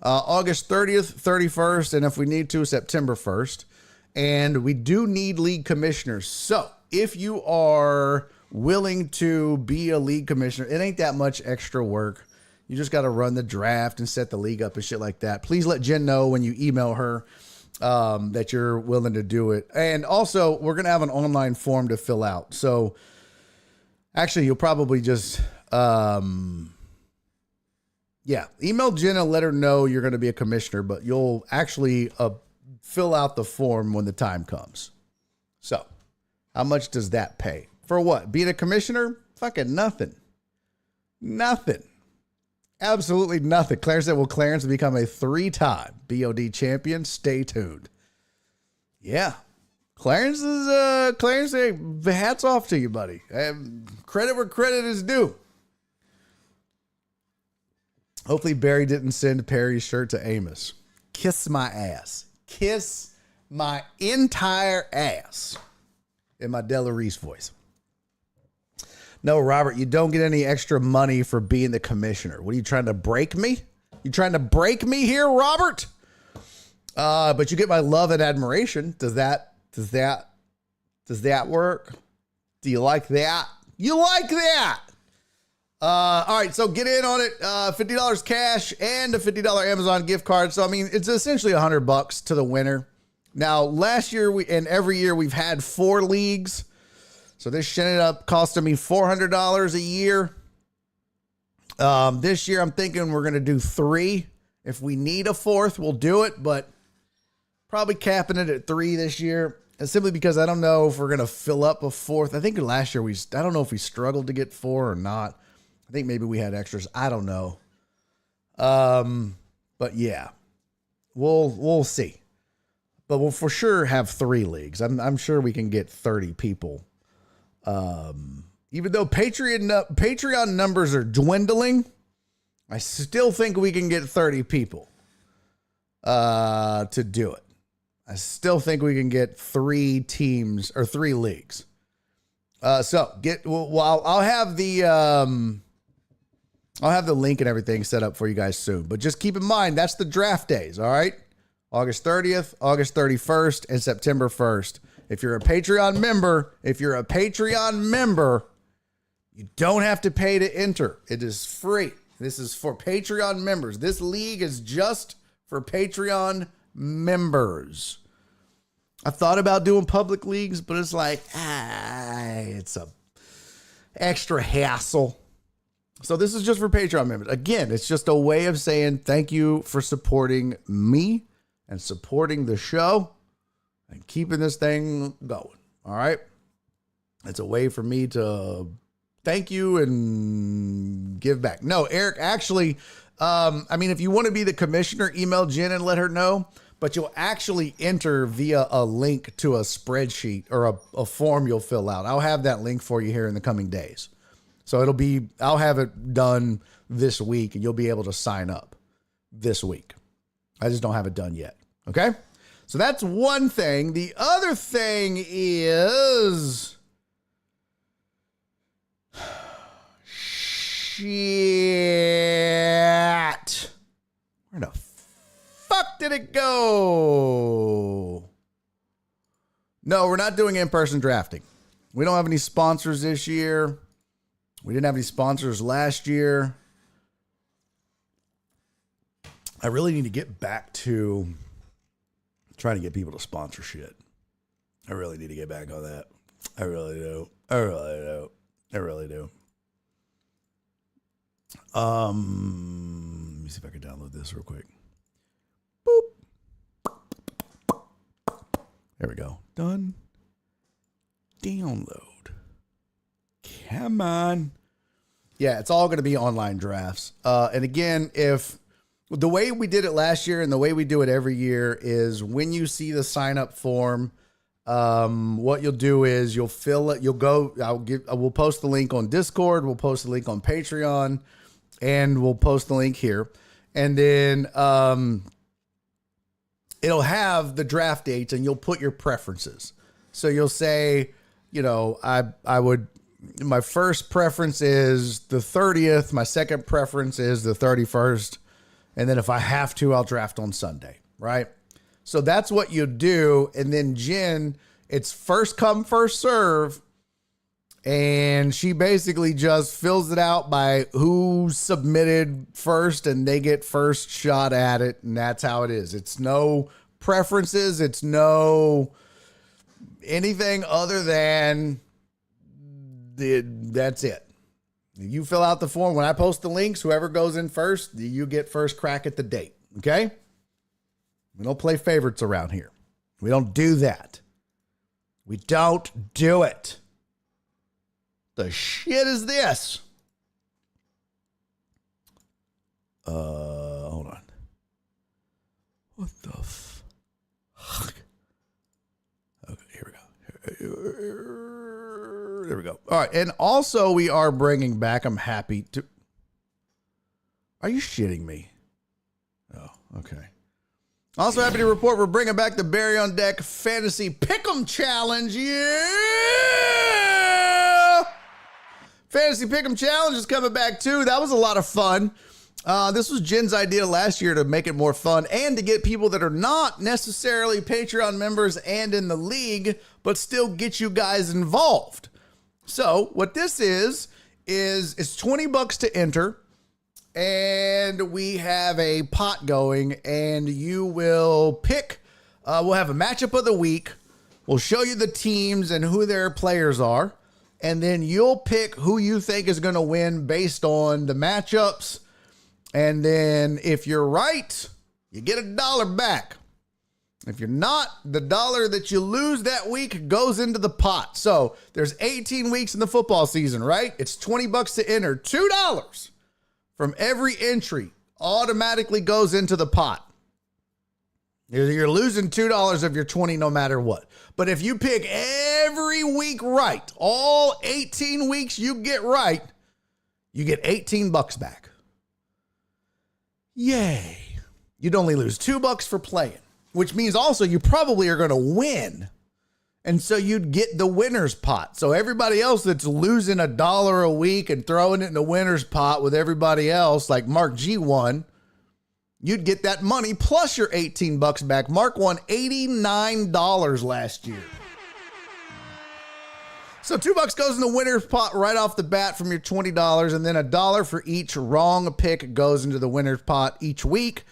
August 30th, 31st, and if we need to, September 1st. And we do need league commissioners. So if you are willing to be a league commissioner, it ain't that much extra work. You just got to run the draft and set the league up and shit like that. Please let Jen know when you email her that you're willing to do it. And also, we're going to have an online form to fill out. So actually, you'll probably just, email Jen and let her know you're going to be a commissioner, but you'll actually fill out the form when the time comes. So how much does that pay? For what? Being a commissioner? Fucking nothing. Nothing. Absolutely nothing. Clarence said, will Clarence become a 3-time BOD champion? Stay tuned. Yeah. Clarence is, hats off to you, buddy. Credit where credit is due. Hopefully Barry didn't send Perry's shirt to Amos. Kiss my ass. Kiss my entire ass in my Della Reese voice. No, Robert, you don't get any extra money for being the commissioner. What are you trying to break me? You trying to break me here, Robert? But you get my love and admiration. Does that work? Do you like that? You like that? All right, so get in on it. $50 cash and a $50 Amazon gift card. So, I mean, it's essentially $100 to the winner. Now, last year and every year we've had 4 leagues. So this shit ended up costing me $400 a year. This year I'm thinking we're going to do 3. If we need a 4th, we'll do it, but probably capping it at 3 this year. And simply because I don't know if we're going to fill up a 4th. I think last year I don't know if we struggled to get 4 or not. I think maybe we had extras. I don't know. But yeah, we'll see. But we'll for sure have 3 leagues. I'm sure we can get 30 people. Even though Patreon numbers are dwindling, I still think we can get 30 people to do it. I still think we can get 3 teams or 3 leagues. I'll have the link and everything set up for you guys soon. But just keep in mind, that's the draft days, all right? August 30th, August 31st, and September 1st. If you're a Patreon member, you don't have to pay to enter. It is free. This is for Patreon members. This league is just for Patreon members. I thought about doing public leagues, but it's like, it's a extra hassle. So this is just for Patreon members. Again, it's just a way of saying thank you for supporting me and supporting the show and keeping this thing going. All right. It's a way for me to thank you and give back. No, Eric, actually, if you want to be the commissioner, email Jen and let her know, but you'll actually enter via a link to a spreadsheet or a form you'll fill out. I'll have that link for you here in the coming days. So I'll have it done this week and you'll be able to sign up this week. I just don't have it done yet. Okay. So that's one thing. The other thing is shit. Where the fuck did it go? No, we're not doing in-person drafting. We don't have any sponsors this year. We didn't have any sponsors last year. I really need to get back to trying to get people to sponsor shit. I really need to get back on that. I really do. Let me see if I can download this real quick. Boop. There we go. Done. Download. Come on. Yeah, it's all going to be online drafts. And again, if the way we did it last year and the way we do it every year is when you see the sign up form, What you'll do is you'll fill it. We'll post the link on Discord. We'll post the link on Patreon, and we'll post the link here. And then, it'll have the draft dates and you'll put your preferences. So you'll say, my first preference is the 30th. My second preference is the 31st. And then if I have to, I'll draft on Sunday. Right. So that's what you do. And then Jen, it's first come, first serve. And she basically just fills it out by who submitted first, and they get first shot at it. And that's how it is. It's no preferences. It's no anything other than that's it. You fill out the form. When I post the links, whoever goes in first, you get first crack at the date. Okay? We don't play favorites around here. We don't do that. We don't do it. The shit is this? Hold on. What the fuck? Okay, here we go. There we go. All right, and also we are bringing back, I'm happy to... Are you shitting me? Oh, okay. Also happy to report we're bringing back the Barry on Deck Fantasy Pick'em Challenge. Yeah! Fantasy Pick'em Challenge is coming back too. That was a lot of fun. This was Jen's idea last year to make it more fun and to get people that are not necessarily Patreon members and in the league, but still get you guys involved. So what this is it's $20 to enter, and we have a pot going, and you will pick, we'll have a matchup of the week. We'll show you the teams and who their players are. And then you'll pick who you think is going to win based on the matchups. And then if you're right, you get $1 back. If you're not, the $1 that you lose that week goes into the pot. So there's 18 weeks in the football season, right? It's $20 to enter. $2 from every entry automatically goes into the pot. You're losing $2 of your 20 no matter what. But if you pick every week right, all 18 weeks you get right, you get $18 back. Yay. You'd only lose $2 for playing, which means also you probably are going to win. And so you'd get the winner's pot. So everybody else that's losing $1 a week and throwing it in the winner's pot with everybody else, like Mark G won, you'd get that money plus your $18 back. Mark won $89 last year. So $2 goes in the winner's pot right off the bat from your $20, and then $1 for each wrong pick goes into the winner's pot each week.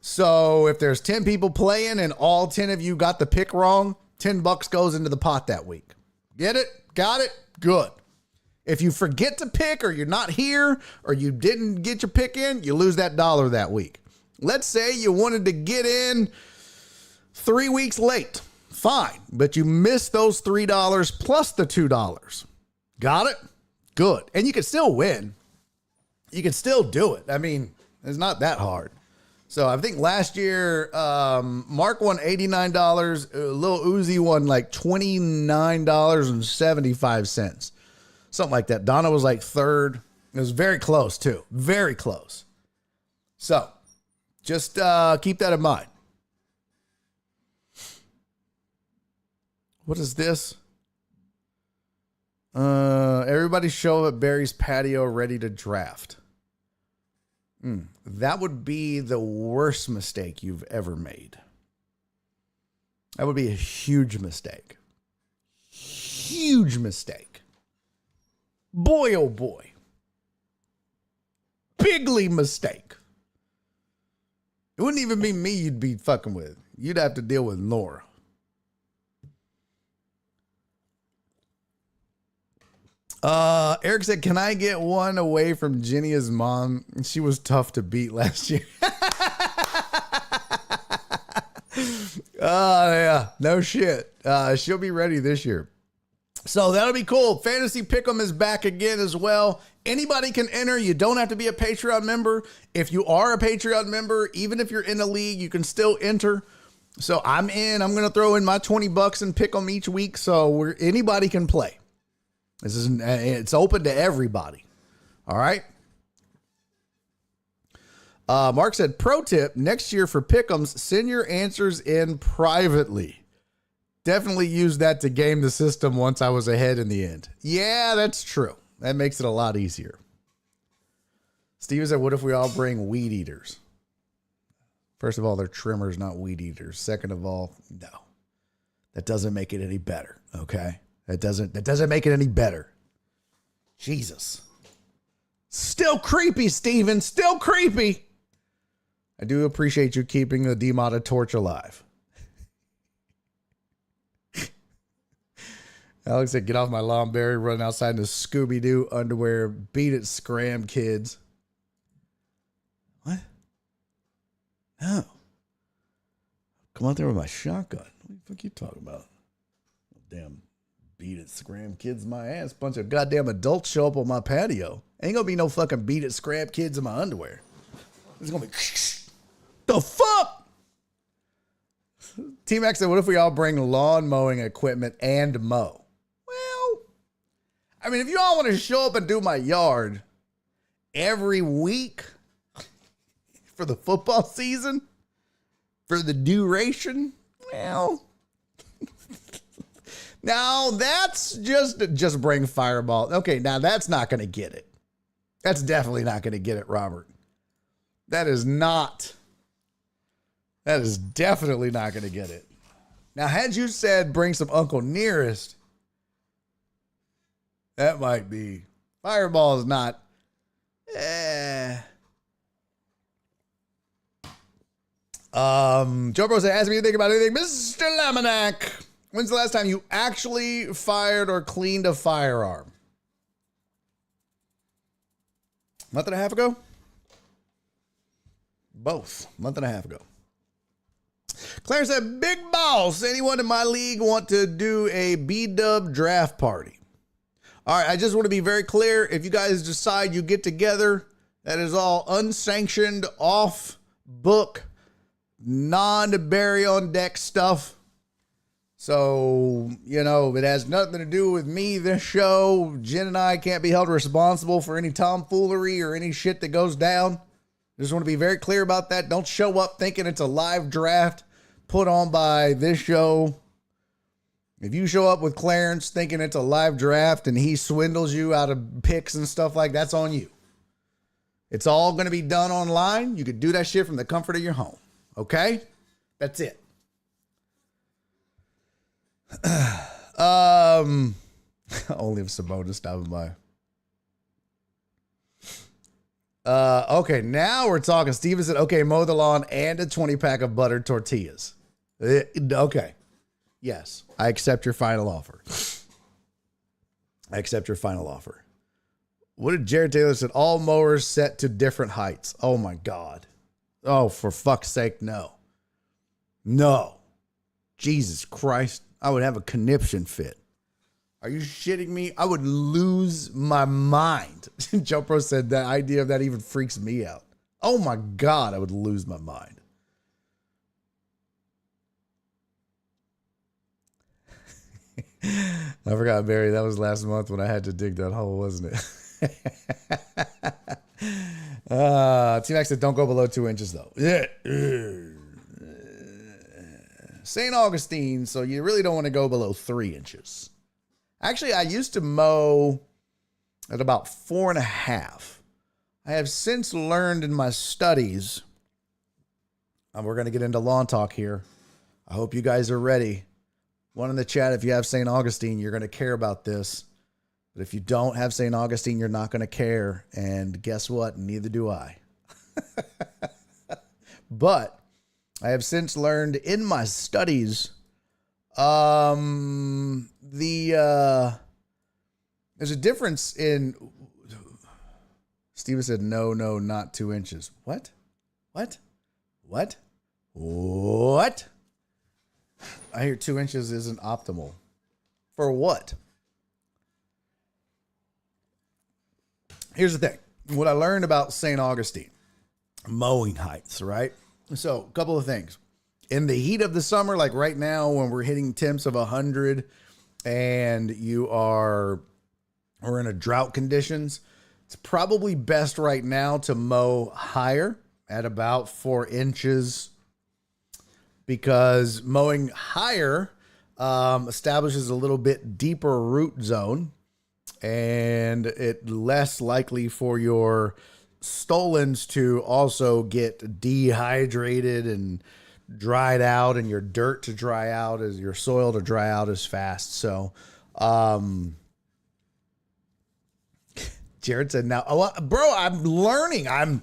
So if there's 10 people playing and all 10 of you got the pick wrong, $10 goes into the pot that week. Get it? Got it? Good. If you forget to pick, or you're not here, or you didn't get your pick in, you lose that $1 that week. Let's say you wanted to get in 3 weeks late. Fine, but you missed those $3 plus the $2. Got it? Good. And you can still win. You can still do it. I mean, it's not that hard. So I think last year, Mark won $89. Lil Uzi won like $29.75. Something like that. Donna was like third. It was very close too. Very close. So just keep that in mind. What is this? Everybody show up at Barry's patio ready to draft. That would be the worst mistake you've ever made. That would be a huge mistake. Huge mistake. Boy, oh boy. Bigly mistake. It wouldn't even be me you'd be fucking with. You'd have to deal with Nora. Eric said, can I get one away from Jenny's mom? She was tough to beat last year. Oh, yeah. No shit. She'll be ready this year. So that'll be cool. Fantasy Pick'em is back again as well. Anybody can enter. You don't have to be a Patreon member. If you are a Patreon member, even if you're in a league, you can still enter. So I'm in. I'm going to throw in my $20 and pick them each week. So anybody can play. It's open to everybody. All right. Mark said, pro tip, next year for pick'ems, send your answers in privately. Definitely used that to game the system once I was ahead in the end. Yeah, that's true. That makes it a lot easier. Steve said, what if we all bring weed eaters? First of all, they're trimmers, not weed eaters. Second of all, no. That doesn't make it any better, okay? That doesn't make it any better. Jesus. Still creepy, Steven. Still creepy. I do appreciate you keeping the DMata torch alive. Alex said, get off my lawn, Barry. Running outside in the Scooby-Doo underwear. Beat it, scram, kids. What? No. Come out there with my shotgun. What the fuck you talking about? Damn, beat it, scram, kids, my ass. Bunch of goddamn adults show up on my patio. Ain't gonna be no fucking beat it, scram, kids in my underwear. It's gonna be... The fuck? T-Max said, what if we all bring lawn mowing equipment and mow? Well, I mean, if you all want to show up and do my yard every week for the football season, for the duration, well, now that's just bring Fireball. Okay, now that's not going to get it. That's definitely not going to get it, Robert. That is definitely not going to get it. Now, had you said bring some Uncle Nearest, that might be. Fireball is not. Joe Bro said, ask me to think about anything. Mr. Laminack, when's the last time you actually fired or cleaned a firearm? Month and a half ago? Both. Month and a half ago. Claire said, big boss, anyone in my league want to do a B-dub draft party? All right, I just want to be very clear. If you guys decide you get together, that is all unsanctioned, off book, non-Barry on deck stuff. So, you know, it has nothing to do with me, this show. Jen and I can't be held responsible for any tomfoolery or any shit that goes down. Just want to be very clear about that. Don't show up thinking it's a live draft put on by this show. If you show up with Clarence thinking it's a live draft and he swindles you out of picks and stuff like that's on you. It's all going to be done online. You could do that shit from the comfort of your home. Okay? That's it. Only if Sabonis stopping by. Okay, now we're talking. Steven said, okay, mow the lawn and a 20-pack of buttered tortillas. Okay. Yes, I accept your final offer. What did Jared Taylor said? All mowers set to different heights. Oh, my God. Oh, for fuck's sake, no. No. Jesus Christ. I would have a conniption fit. Are you shitting me? I would lose my mind. Jumper said that idea of that even freaks me out. Oh my God, I would lose my mind. I forgot, Barry. That was last month when I had to dig that hole, wasn't it? T-Max said, don't go below 2 inches, though. St. Augustine, so you really don't want to go below 3 inches. Actually, I used to mow at about 4.5. I have since learned in my studies, and we're going to get into lawn talk here. I hope you guys are ready. One in the chat, if you have St. Augustine, you're going to care about this. But if you don't have St. Augustine, you're not going to care. And guess what? Neither do I. But I have since learned in my studies, there's a difference in. Steven said, no, not 2 inches. What? I hear 2 inches isn't optimal. For what? Here's the thing. What I learned about St. Augustine, mowing heights, right? So, a couple of things. In the heat of the summer, like right now when we're hitting temps of 100 and we're in a drought conditions, it's probably best right now to mow higher at about 4 inches, because mowing higher establishes a little bit deeper root zone, and it less likely for your stolons to also get dehydrated and dried out, and your dirt to dry out, as your soil to dry out as fast. So, Jared said, "Now, bro, I'm learning. I'm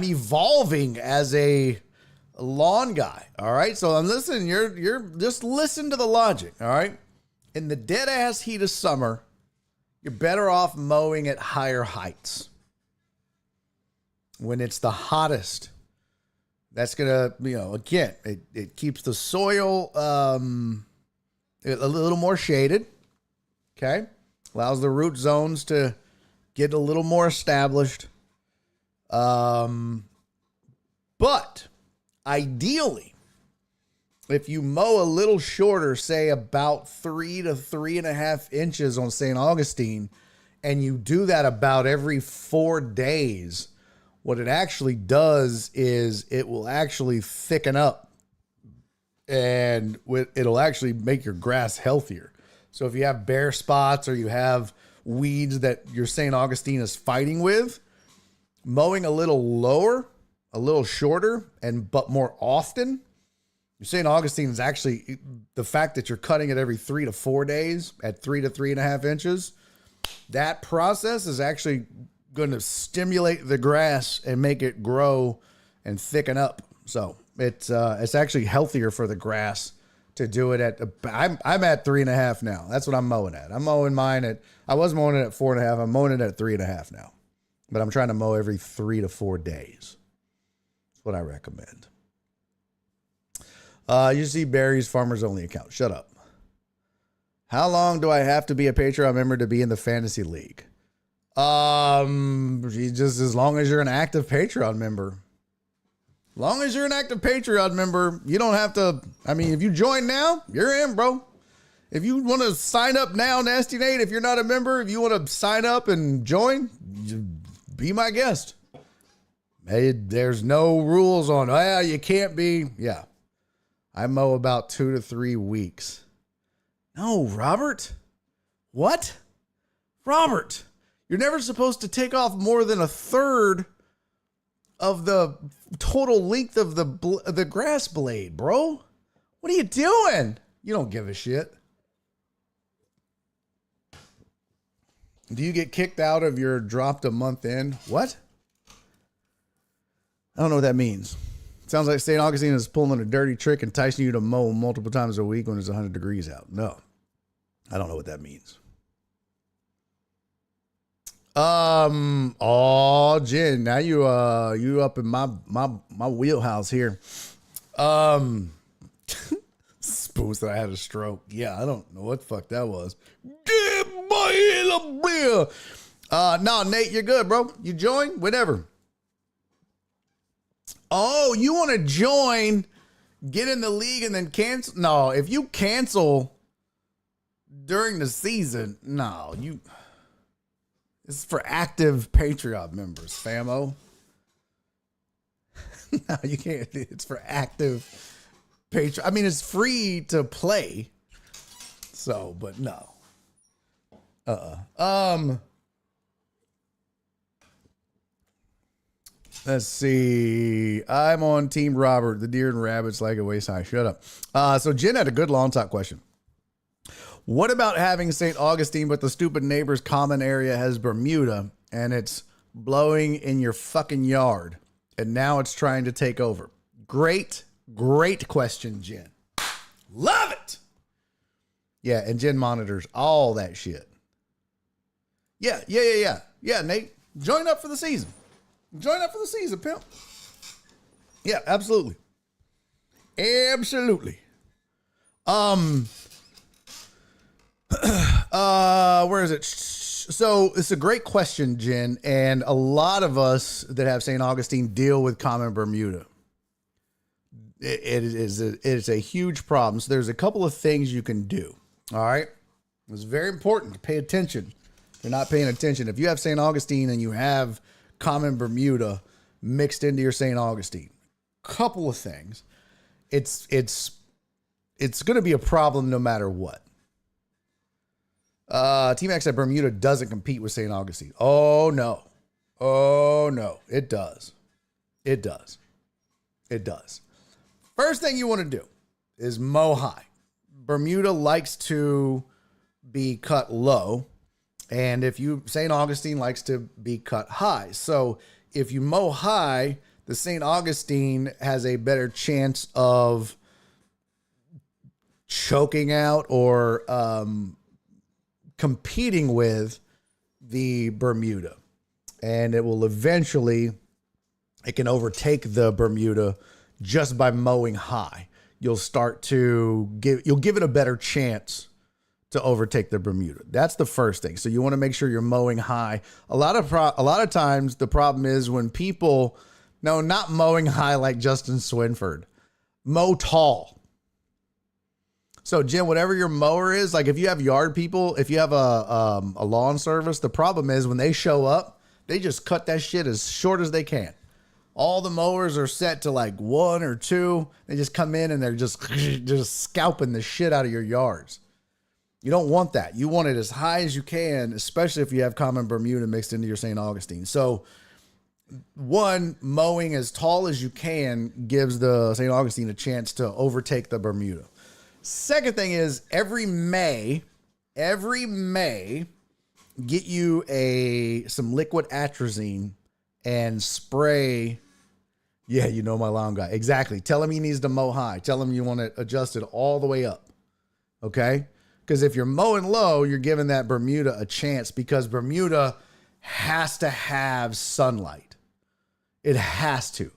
evolving as a lawn guy. All right. So I'm listening. You're just listen to the logic. All right. In the dead ass heat of summer, you're better off mowing at higher heights. When it's the hottest, that's gonna, again, it keeps the soil a little more shaded. Okay. Allows the root zones to get a little more established. But ideally, if you mow a little shorter, say about 3 to 3.5 inches on St. Augustine, and you do that about every 4 days, what it actually does is it will actually thicken up, and it'll actually make your grass healthier. So if you have bare spots or you have weeds that your St. Augustine is fighting with, mowing a little lower, a little shorter, but more often, your St. Augustine is actually, the fact that you're cutting it every 3 to 4 days at 3 to 3.5 inches, that process is actually going to stimulate the grass and make it grow and thicken up. So it's actually healthier for the grass to do it at, I'm at 3.5 now. That's what I'm mowing at. I'm mowing mine I was mowing it at 4.5. I'm mowing it at 3.5 now, but I'm trying to mow every 3 to 4 days. That's what I recommend. You see Barry's Farmers Only account. Shut up. How long do I have to be a Patreon member to be in the fantasy league? Just as long as you're an active Patreon member. Long as you're an active Patreon member, you don't have to. I mean, if you join now, you're in, bro. If you want to sign up now, Nasty Nate, if you're not a member, if you want to sign up and join, be my guest. Hey, there's no rules on, you can't be. Yeah. I mow about 2 to 3 weeks. No, Robert. What? Robert, you're never supposed to take off more than a third of the total length of the grass blade, bro. What are you doing? You don't give a shit. Do you get kicked out of your dropped a month in? What? I don't know what that means. Sounds like St. Augustine is pulling a dirty trick, enticing you to mow multiple times a week when it's 100 degrees out. No, I don't know what that means. Jen, now you up in my wheelhouse here. Spoons that I had a stroke. Yeah, I don't know what the fuck that was. No, Nate, you're good, bro. You join whenever. Oh, you want to join, get in the league, and then cancel? No, if you cancel during the season, no, it's for active Patreon members, famo. No, you can't. It's for active Patreon. I mean, it's free to play. So, but no. Let's see. I'm on Team Robert. The deer and rabbits like it waist high. Shut up. So Jen had a good long talk question. What about having St. Augustine, but the stupid neighbor's common area has Bermuda and it's blowing in your fucking yard and now it's trying to take over? Great question, Jen. Love it. Yeah, and Jen monitors all that shit. Yeah, Nate, join up for the season. Join up for the season, pimp. Yeah, absolutely. Absolutely. Where is it? So it's a great question, Jen, and a lot of us that have St. Augustine deal with common Bermuda. It's a huge problem. So there's a couple of things you can do. All right. It's very important to pay attention. If you're not paying attention, if you have St. Augustine and you have common Bermuda mixed into your St. Augustine, couple of things. It's going to be a problem no matter what. T-Mac said Bermuda doesn't compete with St. Augustine. Oh no. It does. It does. It does. First thing you want to do is mow high. Bermuda likes to be cut low, and St. Augustine likes to be cut high. So if you mow high, the St. Augustine has a better chance of choking out or competing with the Bermuda, and it can overtake the Bermuda just by mowing high. You'll give it a better chance to overtake the Bermuda. That's the first thing. So you want to make sure you're mowing high. A lot of times the problem is when people, no, not mowing high like Justin Swinford, mow tall. So Jim, whatever your mower is, like if you have yard people, if you have a lawn service, the problem is when they show up, they just cut that shit as short as they can. All the mowers are set to like 1 or 2. They just come in and they're just scalping the shit out of your yards. You don't want that. You want it as high as you can, especially if you have common Bermuda mixed into your St. Augustine. So one, mowing as tall as you can gives the St. Augustine a chance to overtake the Bermuda. Second thing is every May, get you some liquid atrazine and spray. Yeah, you know my lawn guy. Exactly. Tell him he needs to mow high. Tell him you want it adjusted all the way up. Okay? Because if you're mowing low, you're giving that Bermuda a chance because Bermuda has to have sunlight. It has to.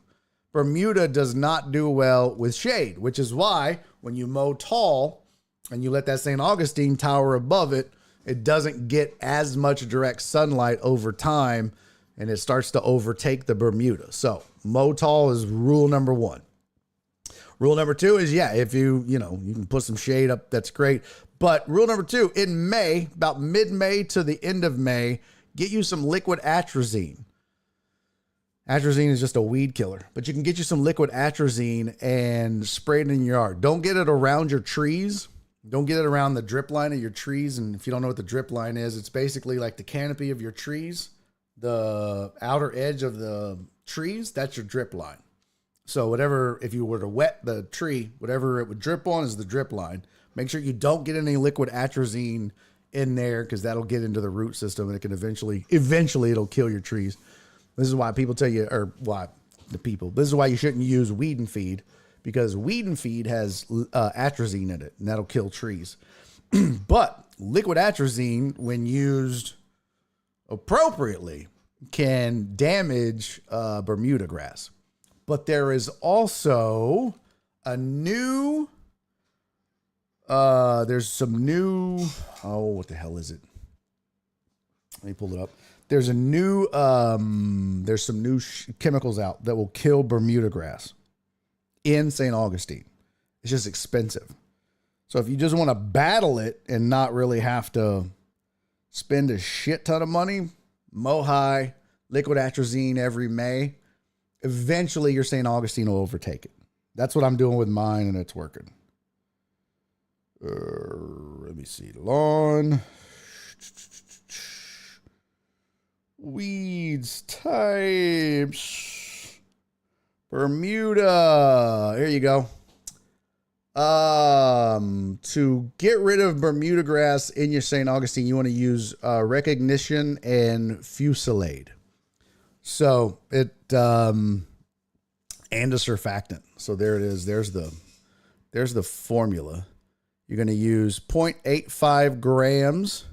Bermuda does not do well with shade, which is why when you mow tall and you let that St. Augustine tower above it, it doesn't get as much direct sunlight over time and it starts to overtake the Bermuda. So mow tall is rule number 1. Rule number 2 is, if you can put some shade up, that's great. But rule number 2, in May, about mid-May to the end of May, get you some liquid atrazine. Atrazine is just a weed killer, but you can get you some liquid atrazine and spray it in your yard. Don't get it around your trees. Don't get it around the drip line of your trees. And if you don't know what the drip line is, it's basically like the canopy of your trees, the outer edge of the trees, that's your drip line. So if you were to wet the tree, whatever it would drip on is the drip line. Make sure you don't get any liquid atrazine in there because that'll get into the root system and it can eventually it'll kill your trees. This is why people tell you, this is why you shouldn't use weed and feed, because weed and feed has atrazine in it and that'll kill trees. But liquid atrazine, when used appropriately, can damage Bermuda grass. But there is also a new, there's some new, what the hell is it? Let me pull it up. There's some new chemicals out that will kill Bermuda grass in St. Augustine. It's just expensive. So if you just want to battle it and not really have to spend a shit ton of money, mow high, liquid atrazine every May, eventually your St. Augustine will overtake it. That's what I'm doing with mine, and it's working. Let me see. Lawn. Weeds types. Bermuda. Here you go. To get rid of Bermuda grass in your St. Augustine, you want to use recognition and fusillade. So and a surfactant. So there it is. There's the formula. You're going to use 0.85 grams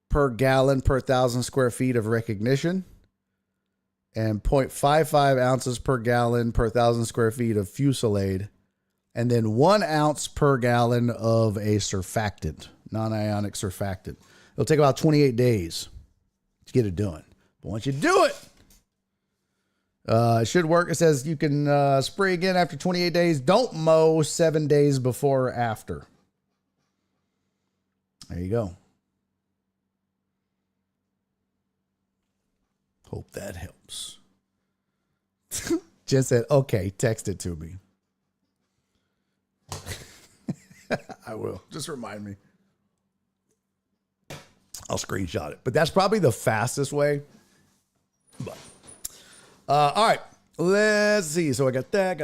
per gallon per 1,000 square feet of recognition and 0.55 ounces per gallon per 1,000 square feet of fusillade, and then 1 ounce per gallon of a surfactant, non-ionic surfactant. It'll take about 28 days to get it done. But once you do it, It should work. It says you can spray again after 28 days. Don't mow 7 days before or after. There you go. Hope that helps. Jen said, okay, text it to me. I will. Just remind me. I'll screenshot it. But that's probably the fastest way. But all right. Let's see. So I got that.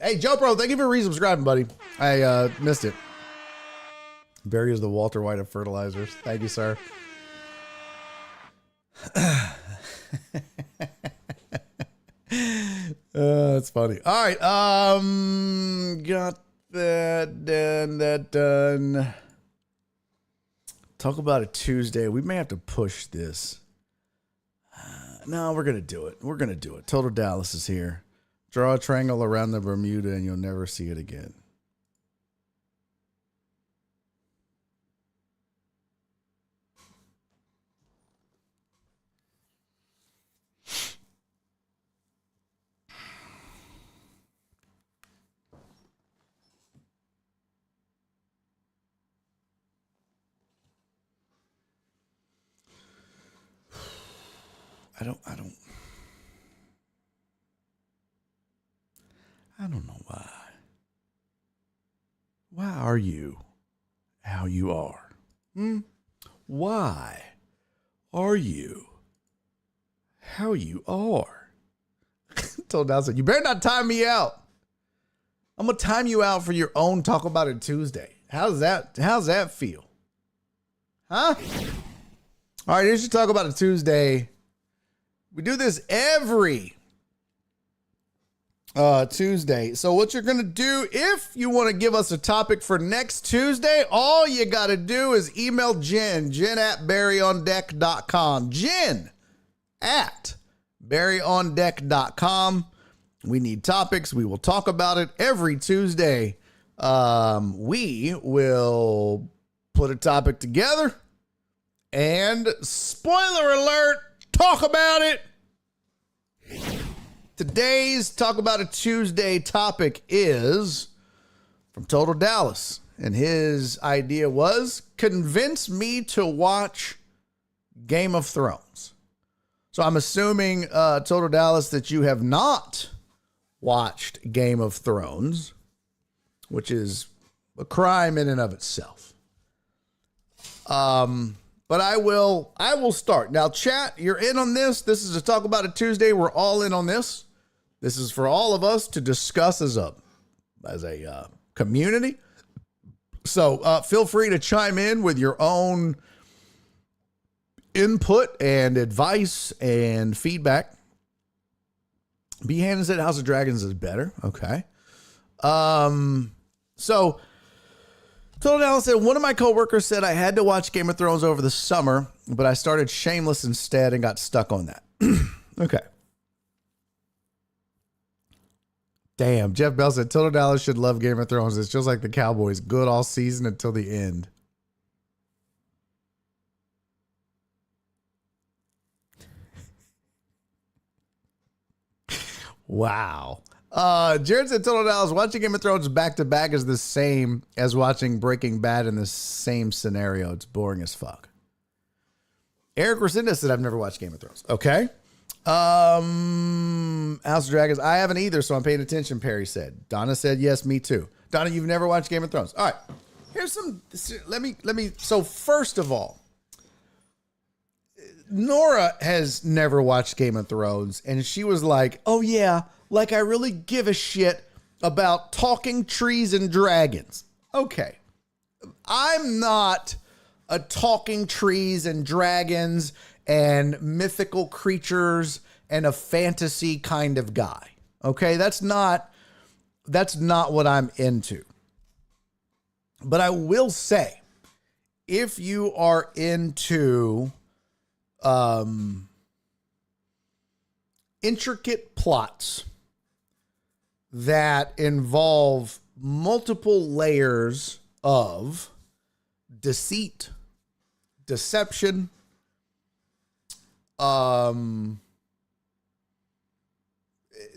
Hey, Joe Pro, thank you for resubscribing, buddy. I missed it. Barry is the Walter White of fertilizers. Thank you, sir. That's funny. All right. Got that done. Talk about a Tuesday. We may have to push this. No, we're going to do it. Total Dallas is here. Draw a triangle around the Bermuda and you'll never see it again. I don't know why. Why are you how you are? Why are you how you are? Told Nelson, you better not time me out. I'm going to time you out for your own Talk About It Tuesday. How's that feel? Huh? All right, here's your Talk About It Tuesday. We do this every Tuesday. So what you're going to do, if you want to give us a topic for next Tuesday, all you got to do is email Jen at barryondeck.com. Jen at barryondeck.com. We need topics. We will talk about it every Tuesday. We will put a topic together and, spoiler alert, talk about it. Today's Talk About It Tuesday topic is from Total Dallas. And his idea was, convince me to watch Game of Thrones. So I'm assuming, Total Dallas, that you have not watched Game of Thrones, which is a crime in and of itself. But I will start. Now, chat, you're in on this. This is a Talk About It Tuesday. We're all in on this. This is for all of us to discuss as a community. So feel free to chime in with your own input and advice and feedback. Behan said House of Dragons is better. Okay. So Total Dallas said, one of my coworkers said I had to watch Game of Thrones over the summer, but I started Shameless instead and got stuck on that. Okay. Damn, Jeff Bell said Total Dallas should love Game of Thrones. It's just like the Cowboys, good all season until the end. Wow. Jared said Total Dallas, watching Game of Thrones back to back is the same as watching Breaking Bad in the same scenario. It's boring as fuck. Eric Resendez said I've never watched Game of Thrones. Okay. House of Dragons, I haven't either, so I'm paying attention, Perry said. Donna said yes, me too. Donna, you've never watched Game of Thrones. All right. Here's some, let me, so first of all, Nora has never watched Game of Thrones, and she was like, oh yeah, like I really give a shit about talking trees and dragons. Okay. I'm not a talking trees and dragons and mythical creatures and a fantasy kind of guy. Okay. That's not what I'm into. But I will say, if you are into, intricate plots that involve multiple layers of deceit, deception,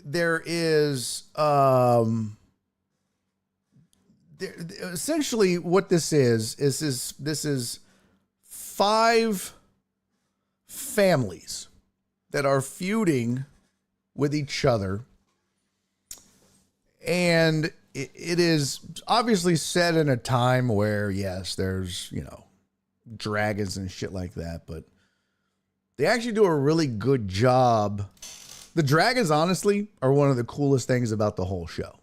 There is essentially what this is 5 families that are feuding with each other, and it is obviously set in a time where, yes, there's, dragons and shit like that, but they actually do a really good job. The dragons, honestly, are one of the coolest things about the whole show.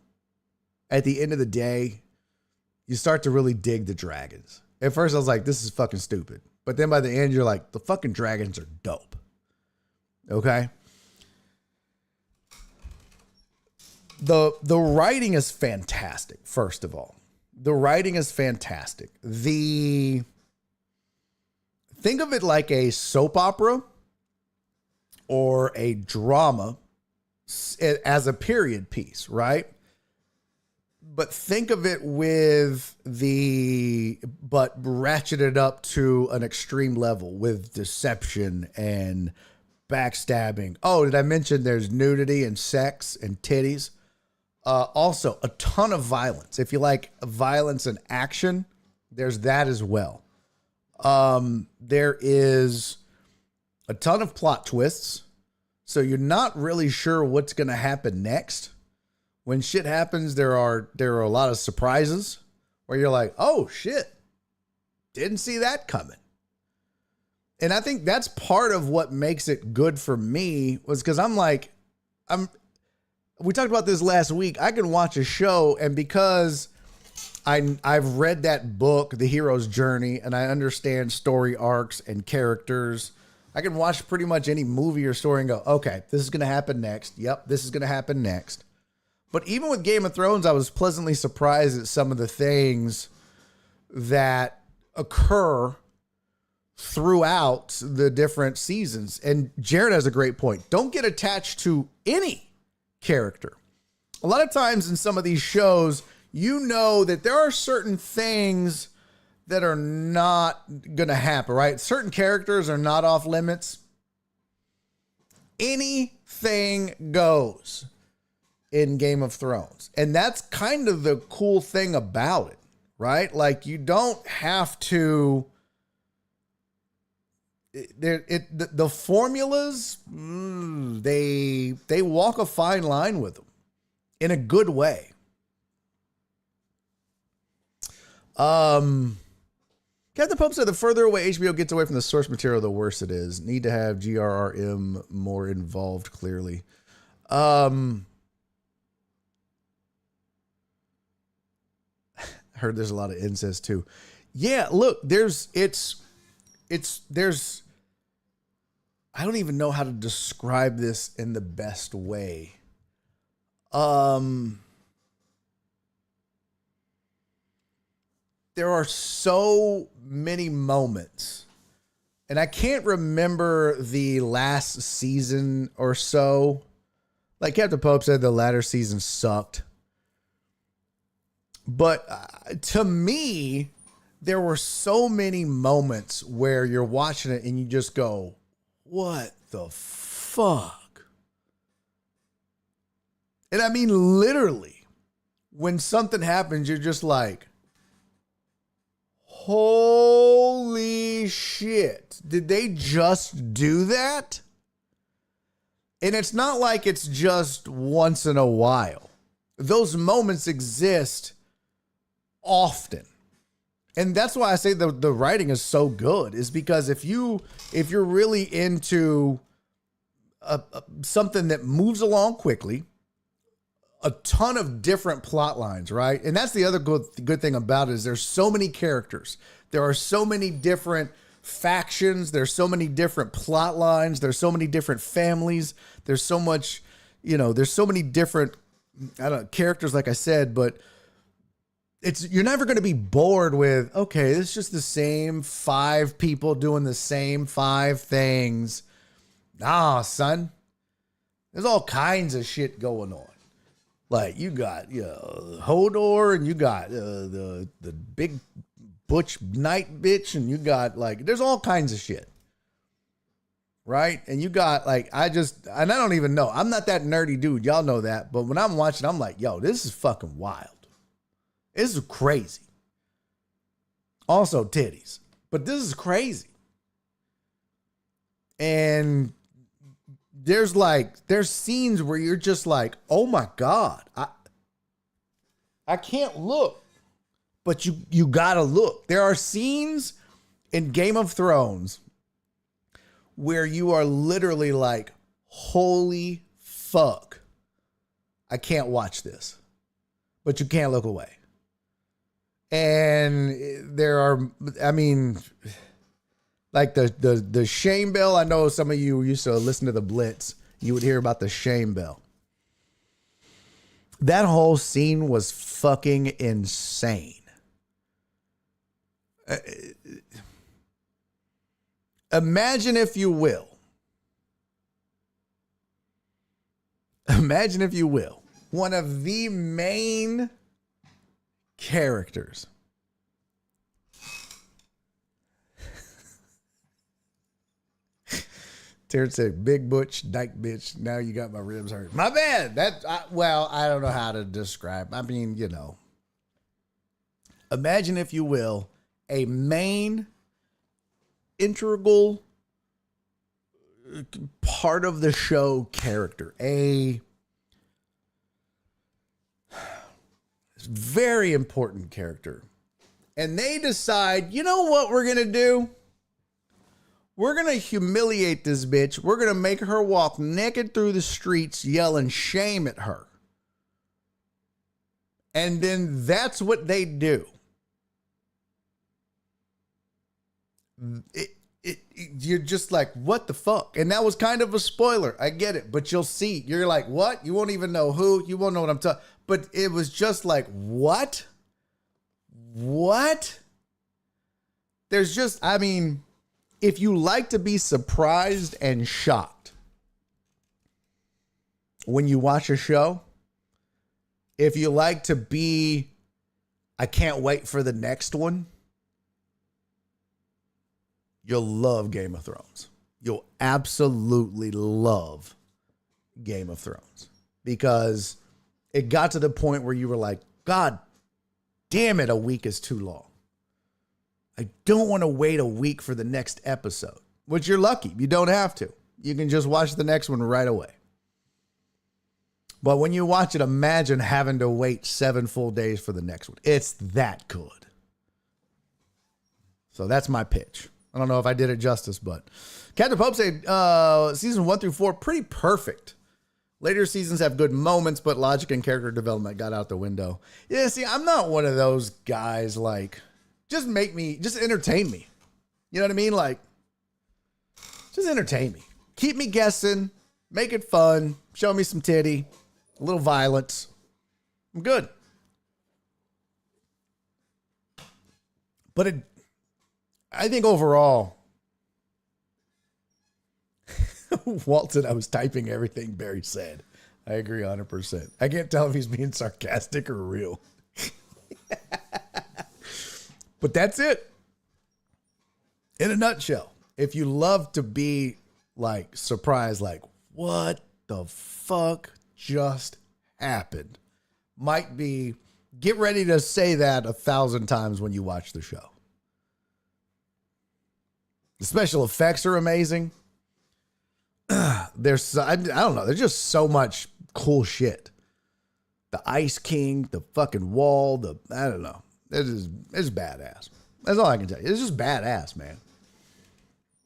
At the end of the day, you start to really dig the dragons. At first, I was like, this is fucking stupid. But then by the end, you're like, the fucking dragons are dope. Okay? The writing is fantastic, first of all. The writing is fantastic. Think of it like a soap opera or a drama as a period piece, right? But think of it but ratcheted up to an extreme level with deception and backstabbing. Oh, did I mention there's nudity and sex and titties? Also, a ton of violence. If you like violence and action, there's that as well. There is a ton of plot twists, so you're not really sure what's going to happen next. When shit happens, there are a lot of surprises where you're like, oh shit, didn't see that coming. And I think that's part of what makes it good for me, was because we talked about this last week. I can watch a show, and because I've read that book, The Hero's Journey, and I understand story arcs and characters, I can watch pretty much any movie or story and go, okay, this is going to happen next. Yep, this is going to happen next. But even with Game of Thrones, I was pleasantly surprised at some of the things that occur throughout the different seasons. And Jared has a great point. Don't get attached to any character. A lot of times in some of these shows, that there are certain things that are not going to happen, right? Certain characters are not off limits. Anything goes in Game of Thrones. And that's kind of the cool thing about it, right? Like, you don't have to... The formulas, they walk a fine line with them in a good way. Captain Pope said the further away HBO gets away from the source material, the worse it is. Need to have GRRM more involved, clearly. Heard there's a lot of incest too. Yeah, look, there's I don't even know how to describe this in the best way. There are so many moments, and I can't remember the last season or so. Like Captain Pope said, the latter season sucked. But to me, there were so many moments where you're watching it and you just go, what the fuck? And I mean, literally, when something happens, you're just like, holy shit. Did they just do that? And it's not like it's just once in a while. Those moments exist often. And that's why I say the writing is so good, is because if you're really into something that moves along quickly, a ton of different plot lines, right? And that's the other good thing about it, is there's so many characters. There are so many different factions. There's so many different plot lines. There's so many different families. There's so much, there's so many different, characters, like I said, but you're never going to be bored with, okay, this is just the same 5 people doing the same 5 things. Nah, son. There's all kinds of shit going on. Like, you got Hodor, and you got the big butch night bitch, and you got, there's all kinds of shit. right? And you got like, and I don't even know. I'm not that nerdy dude. Y'all know that. But when I'm watching, I'm like, yo, this is fucking wild. This is crazy. Also titties. But this is crazy. And there's scenes where you're just like, oh my God, I can't look, but you gotta look. There are scenes in Game of Thrones where you are literally like, holy fuck, I can't watch this, but you can't look away. And there are, I mean, like the shame bell. I know some of you used to listen to the Blitz. You would hear about the shame bell. That whole scene was fucking insane. Imagine if you will, one of the main characters. Terrence said, big butch, dyke bitch. Now you got my ribs hurt. My bad. I don't know how to describe. I mean, you know. Imagine, if you will, a main integral part of the show character. A very important character. And they decide, you know what we're going to do? We're going to humiliate this bitch. We're going to make her walk naked through the streets yelling shame at her. And then that's what they do. You're just like, what the fuck? And that was kind of a spoiler. I get it. But you'll see. You're like, what? You won't even know who. You won't know what I'm talking. But it was just like, what? What? There's just, I mean, if you like to be surprised and shocked when you watch a show, if you like to be, I can't wait for the next one, you'll love Game of Thrones. You'll absolutely love Game of Thrones, because it got to the point where you were like, God damn it, a week is too long. I don't want to wait a week for the next episode, which you're lucky. You don't have to. You can just watch the next one right away. But when you watch it, imagine having to wait 7 full days for the next one. It's that good. So that's my pitch. I don't know if I did it justice, but Captain Pope said season 1 through 4, pretty perfect. Later seasons have good moments, but logic and character development got out the window. Yeah, see, I'm not one of those guys like, just entertain me. You know what I mean? Like, just entertain me. Keep me guessing. Make it fun. Show me some titty. A little violence. I'm good. But I think overall, Walt said I was typing everything Barry said. I agree 100%. I can't tell if he's being sarcastic or real. But that's it. In a nutshell, if you love to be like surprised, like what the fuck just happened, might be, get ready to say that 1,000 times when you watch the show. The special effects are amazing. I don't know. There's just so much cool shit. The Ice King, the fucking wall, I don't know. It's badass. That's all I can tell you. It's just badass, man.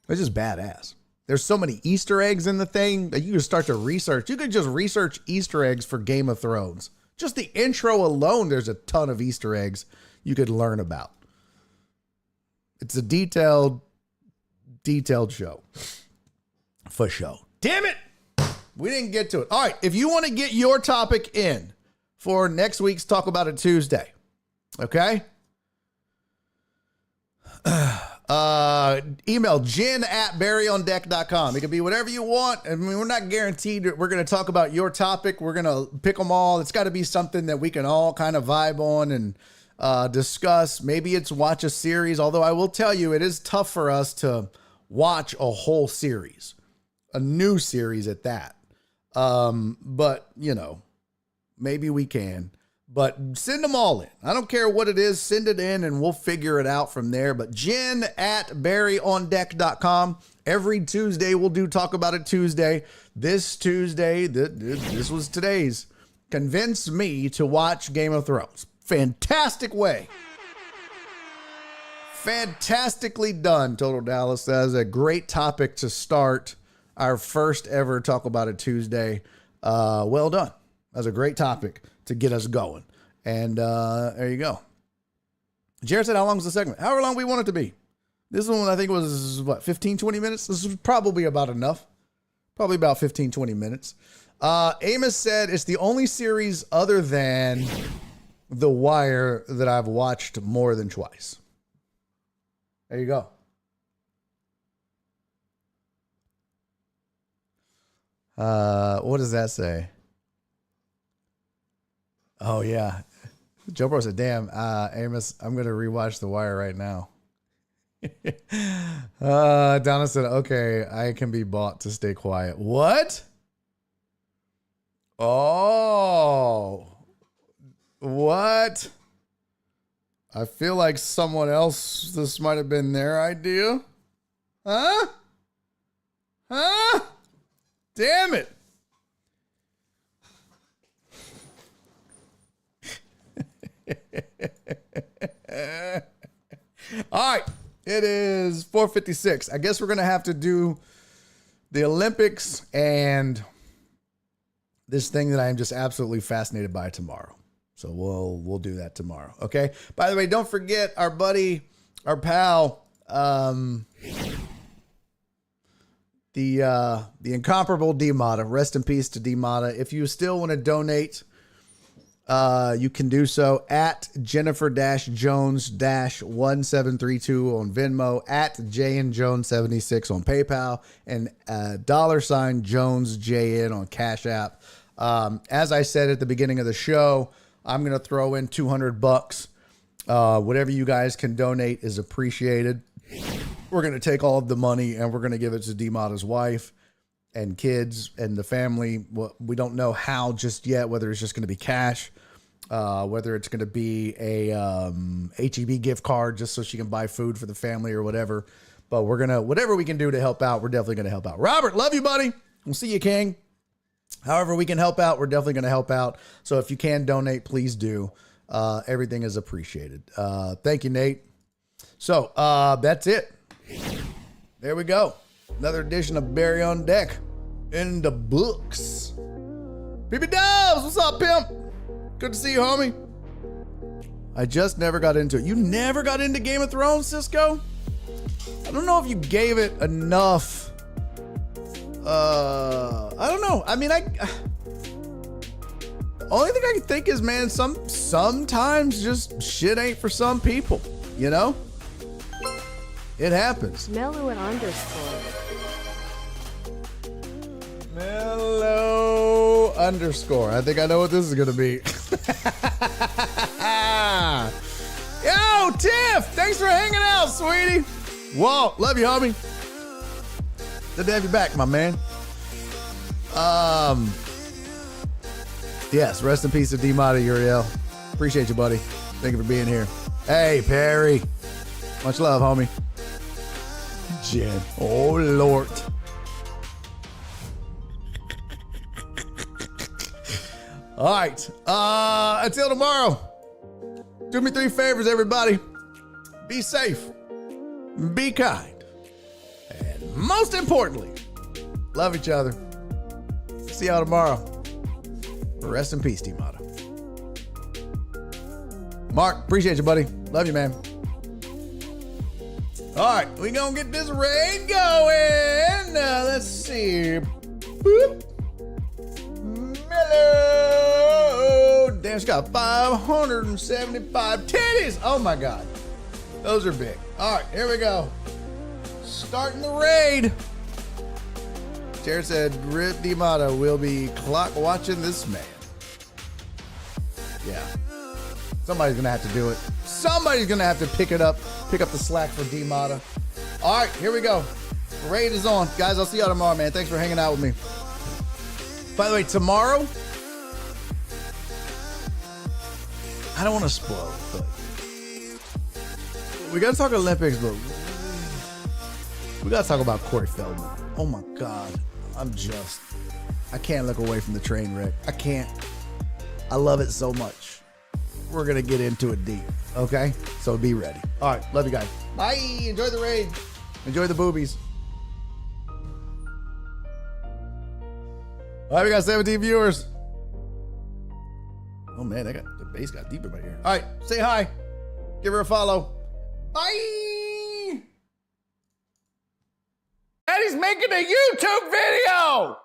It's just badass. There's so many Easter eggs in the thing that you can start to research. You could just research Easter eggs for Game of Thrones. Just the intro alone, there's a ton of Easter eggs you could learn about. It's a detailed show. For show. Damn it! We didn't get to it. All right, if you want to get your topic in for next week's Talk About It Tuesday, okay? Email jen@barryondeck.com. It can be whatever you want. I mean, we're not guaranteed that we're going to talk about your topic. We're going to pick them all. It's got to be something that we can all kind of vibe on and discuss. Maybe it's watch a series, although I will tell you, it is tough for us to watch a whole series. a new series at that. But, maybe we can. But send them all in. I don't care what it is. Send it in and we'll figure it out from there. But Jen at barryondeck.com. Every Tuesday we'll do Talk About It Tuesday. This Tuesday, this was today's. Convince me to watch Game of Thrones. Fantastic way. Fantastically done, Total Dallas. That is a great topic to start our first ever Talk About It Tuesday. Well done. That's a great topic to get us going. And there you go. Jared said, how long is the segment? However long we want it to be. This one, I think, was, 15, 20 minutes? This is probably about enough. Probably about 15, 20 minutes. Amos said, it's the only series other than The Wire that I've watched more than twice. There you go. What does that say? Oh, yeah. Joe Bro said, damn, Amos, I'm going to rewatch The Wire right now. Donna said, okay, I can be bought to stay quiet. What? Oh. What? I feel like someone else, this might have been their idea. Huh? Huh? Damn it. All right. It is 4:56. I guess we're going to have to do the Olympics and this thing that I am just absolutely fascinated by tomorrow. So we'll do that tomorrow. Okay. By the way, don't forget our buddy, our pal, the incomparable DMata. Rest in peace to DMata. If you still want to donate, you can do so at Jennifer-Jones-1732 on Venmo, at JNJones76 on PayPal, and $JonesJN on Cash App. As I said at the beginning of the show, I'm going to throw in $200. Whatever you guys can donate is appreciated. We're going to take all of the money and we're going to give it to DMata's wife and kids and the family. Well, we don't know how just yet, whether it's just going to be cash, whether it's going to be a HEB gift card just so she can buy food for the family or whatever. But we're going to, whatever we can do to help out, we're definitely going to help out. Robert, love you, buddy. We'll see you, King. However we can help out, we're definitely going to help out. So if you can donate, please do. Everything is appreciated. Thank you, Nate. So that's it. There we go. Another edition of Barry on Deck in the books. PB Dubs, what's up, pimp? Good to see you, homie. I just never got into it. You never got into Game of Thrones, Cisco? I don't know if you gave it enough. I don't know. I mean, the only thing I can think is, man, sometimes just shit ain't for some people, you know? It happens. Mellow and underscore. Mellow underscore. I think I know what this is going to be. Yo, Tiff, thanks for hanging out, sweetie. Walt, love you, homie. Good to have you back, my man. Yes, rest in peace to DMata, Uriel. Appreciate you, buddy. Thank you for being here. Hey, Perry. Much love, homie. Jen. Oh, Lord. All right. Until tomorrow, do me 3 favors, everybody. Be safe. Be kind. And most importantly, love each other. See y'all tomorrow. Rest in peace, DMata. Mark, appreciate you, buddy. Love you, man. All right, we gonna get this raid going. Let's see. Boop. Mellow. Damn, she got 575 titties. Oh my God. Those are big. All right, here we go. Starting the raid. Jared said, Rip DMata will be clock watching this man. Yeah. Somebody's gonna have to do it. Somebody's gonna have to pick the slack for DMata. All right, here we go. Raid is on. Guys, I'll see y'all tomorrow, man. Thanks for hanging out with me. By the way, tomorrow, I don't want to spoil it, but we got to talk Olympics, but we got to talk about Corey Feldman. Oh my God. I can't look away from the train wreck. I can't. I love it so much. We're going to get into it deep, okay? So be ready. All right. Love you guys. Bye. Enjoy the raid. Enjoy the boobies. All right, we got 17 viewers. Oh man, the bass got deep in my ear. All right, say hi. Give her a follow. Bye. And he's making a YouTube video.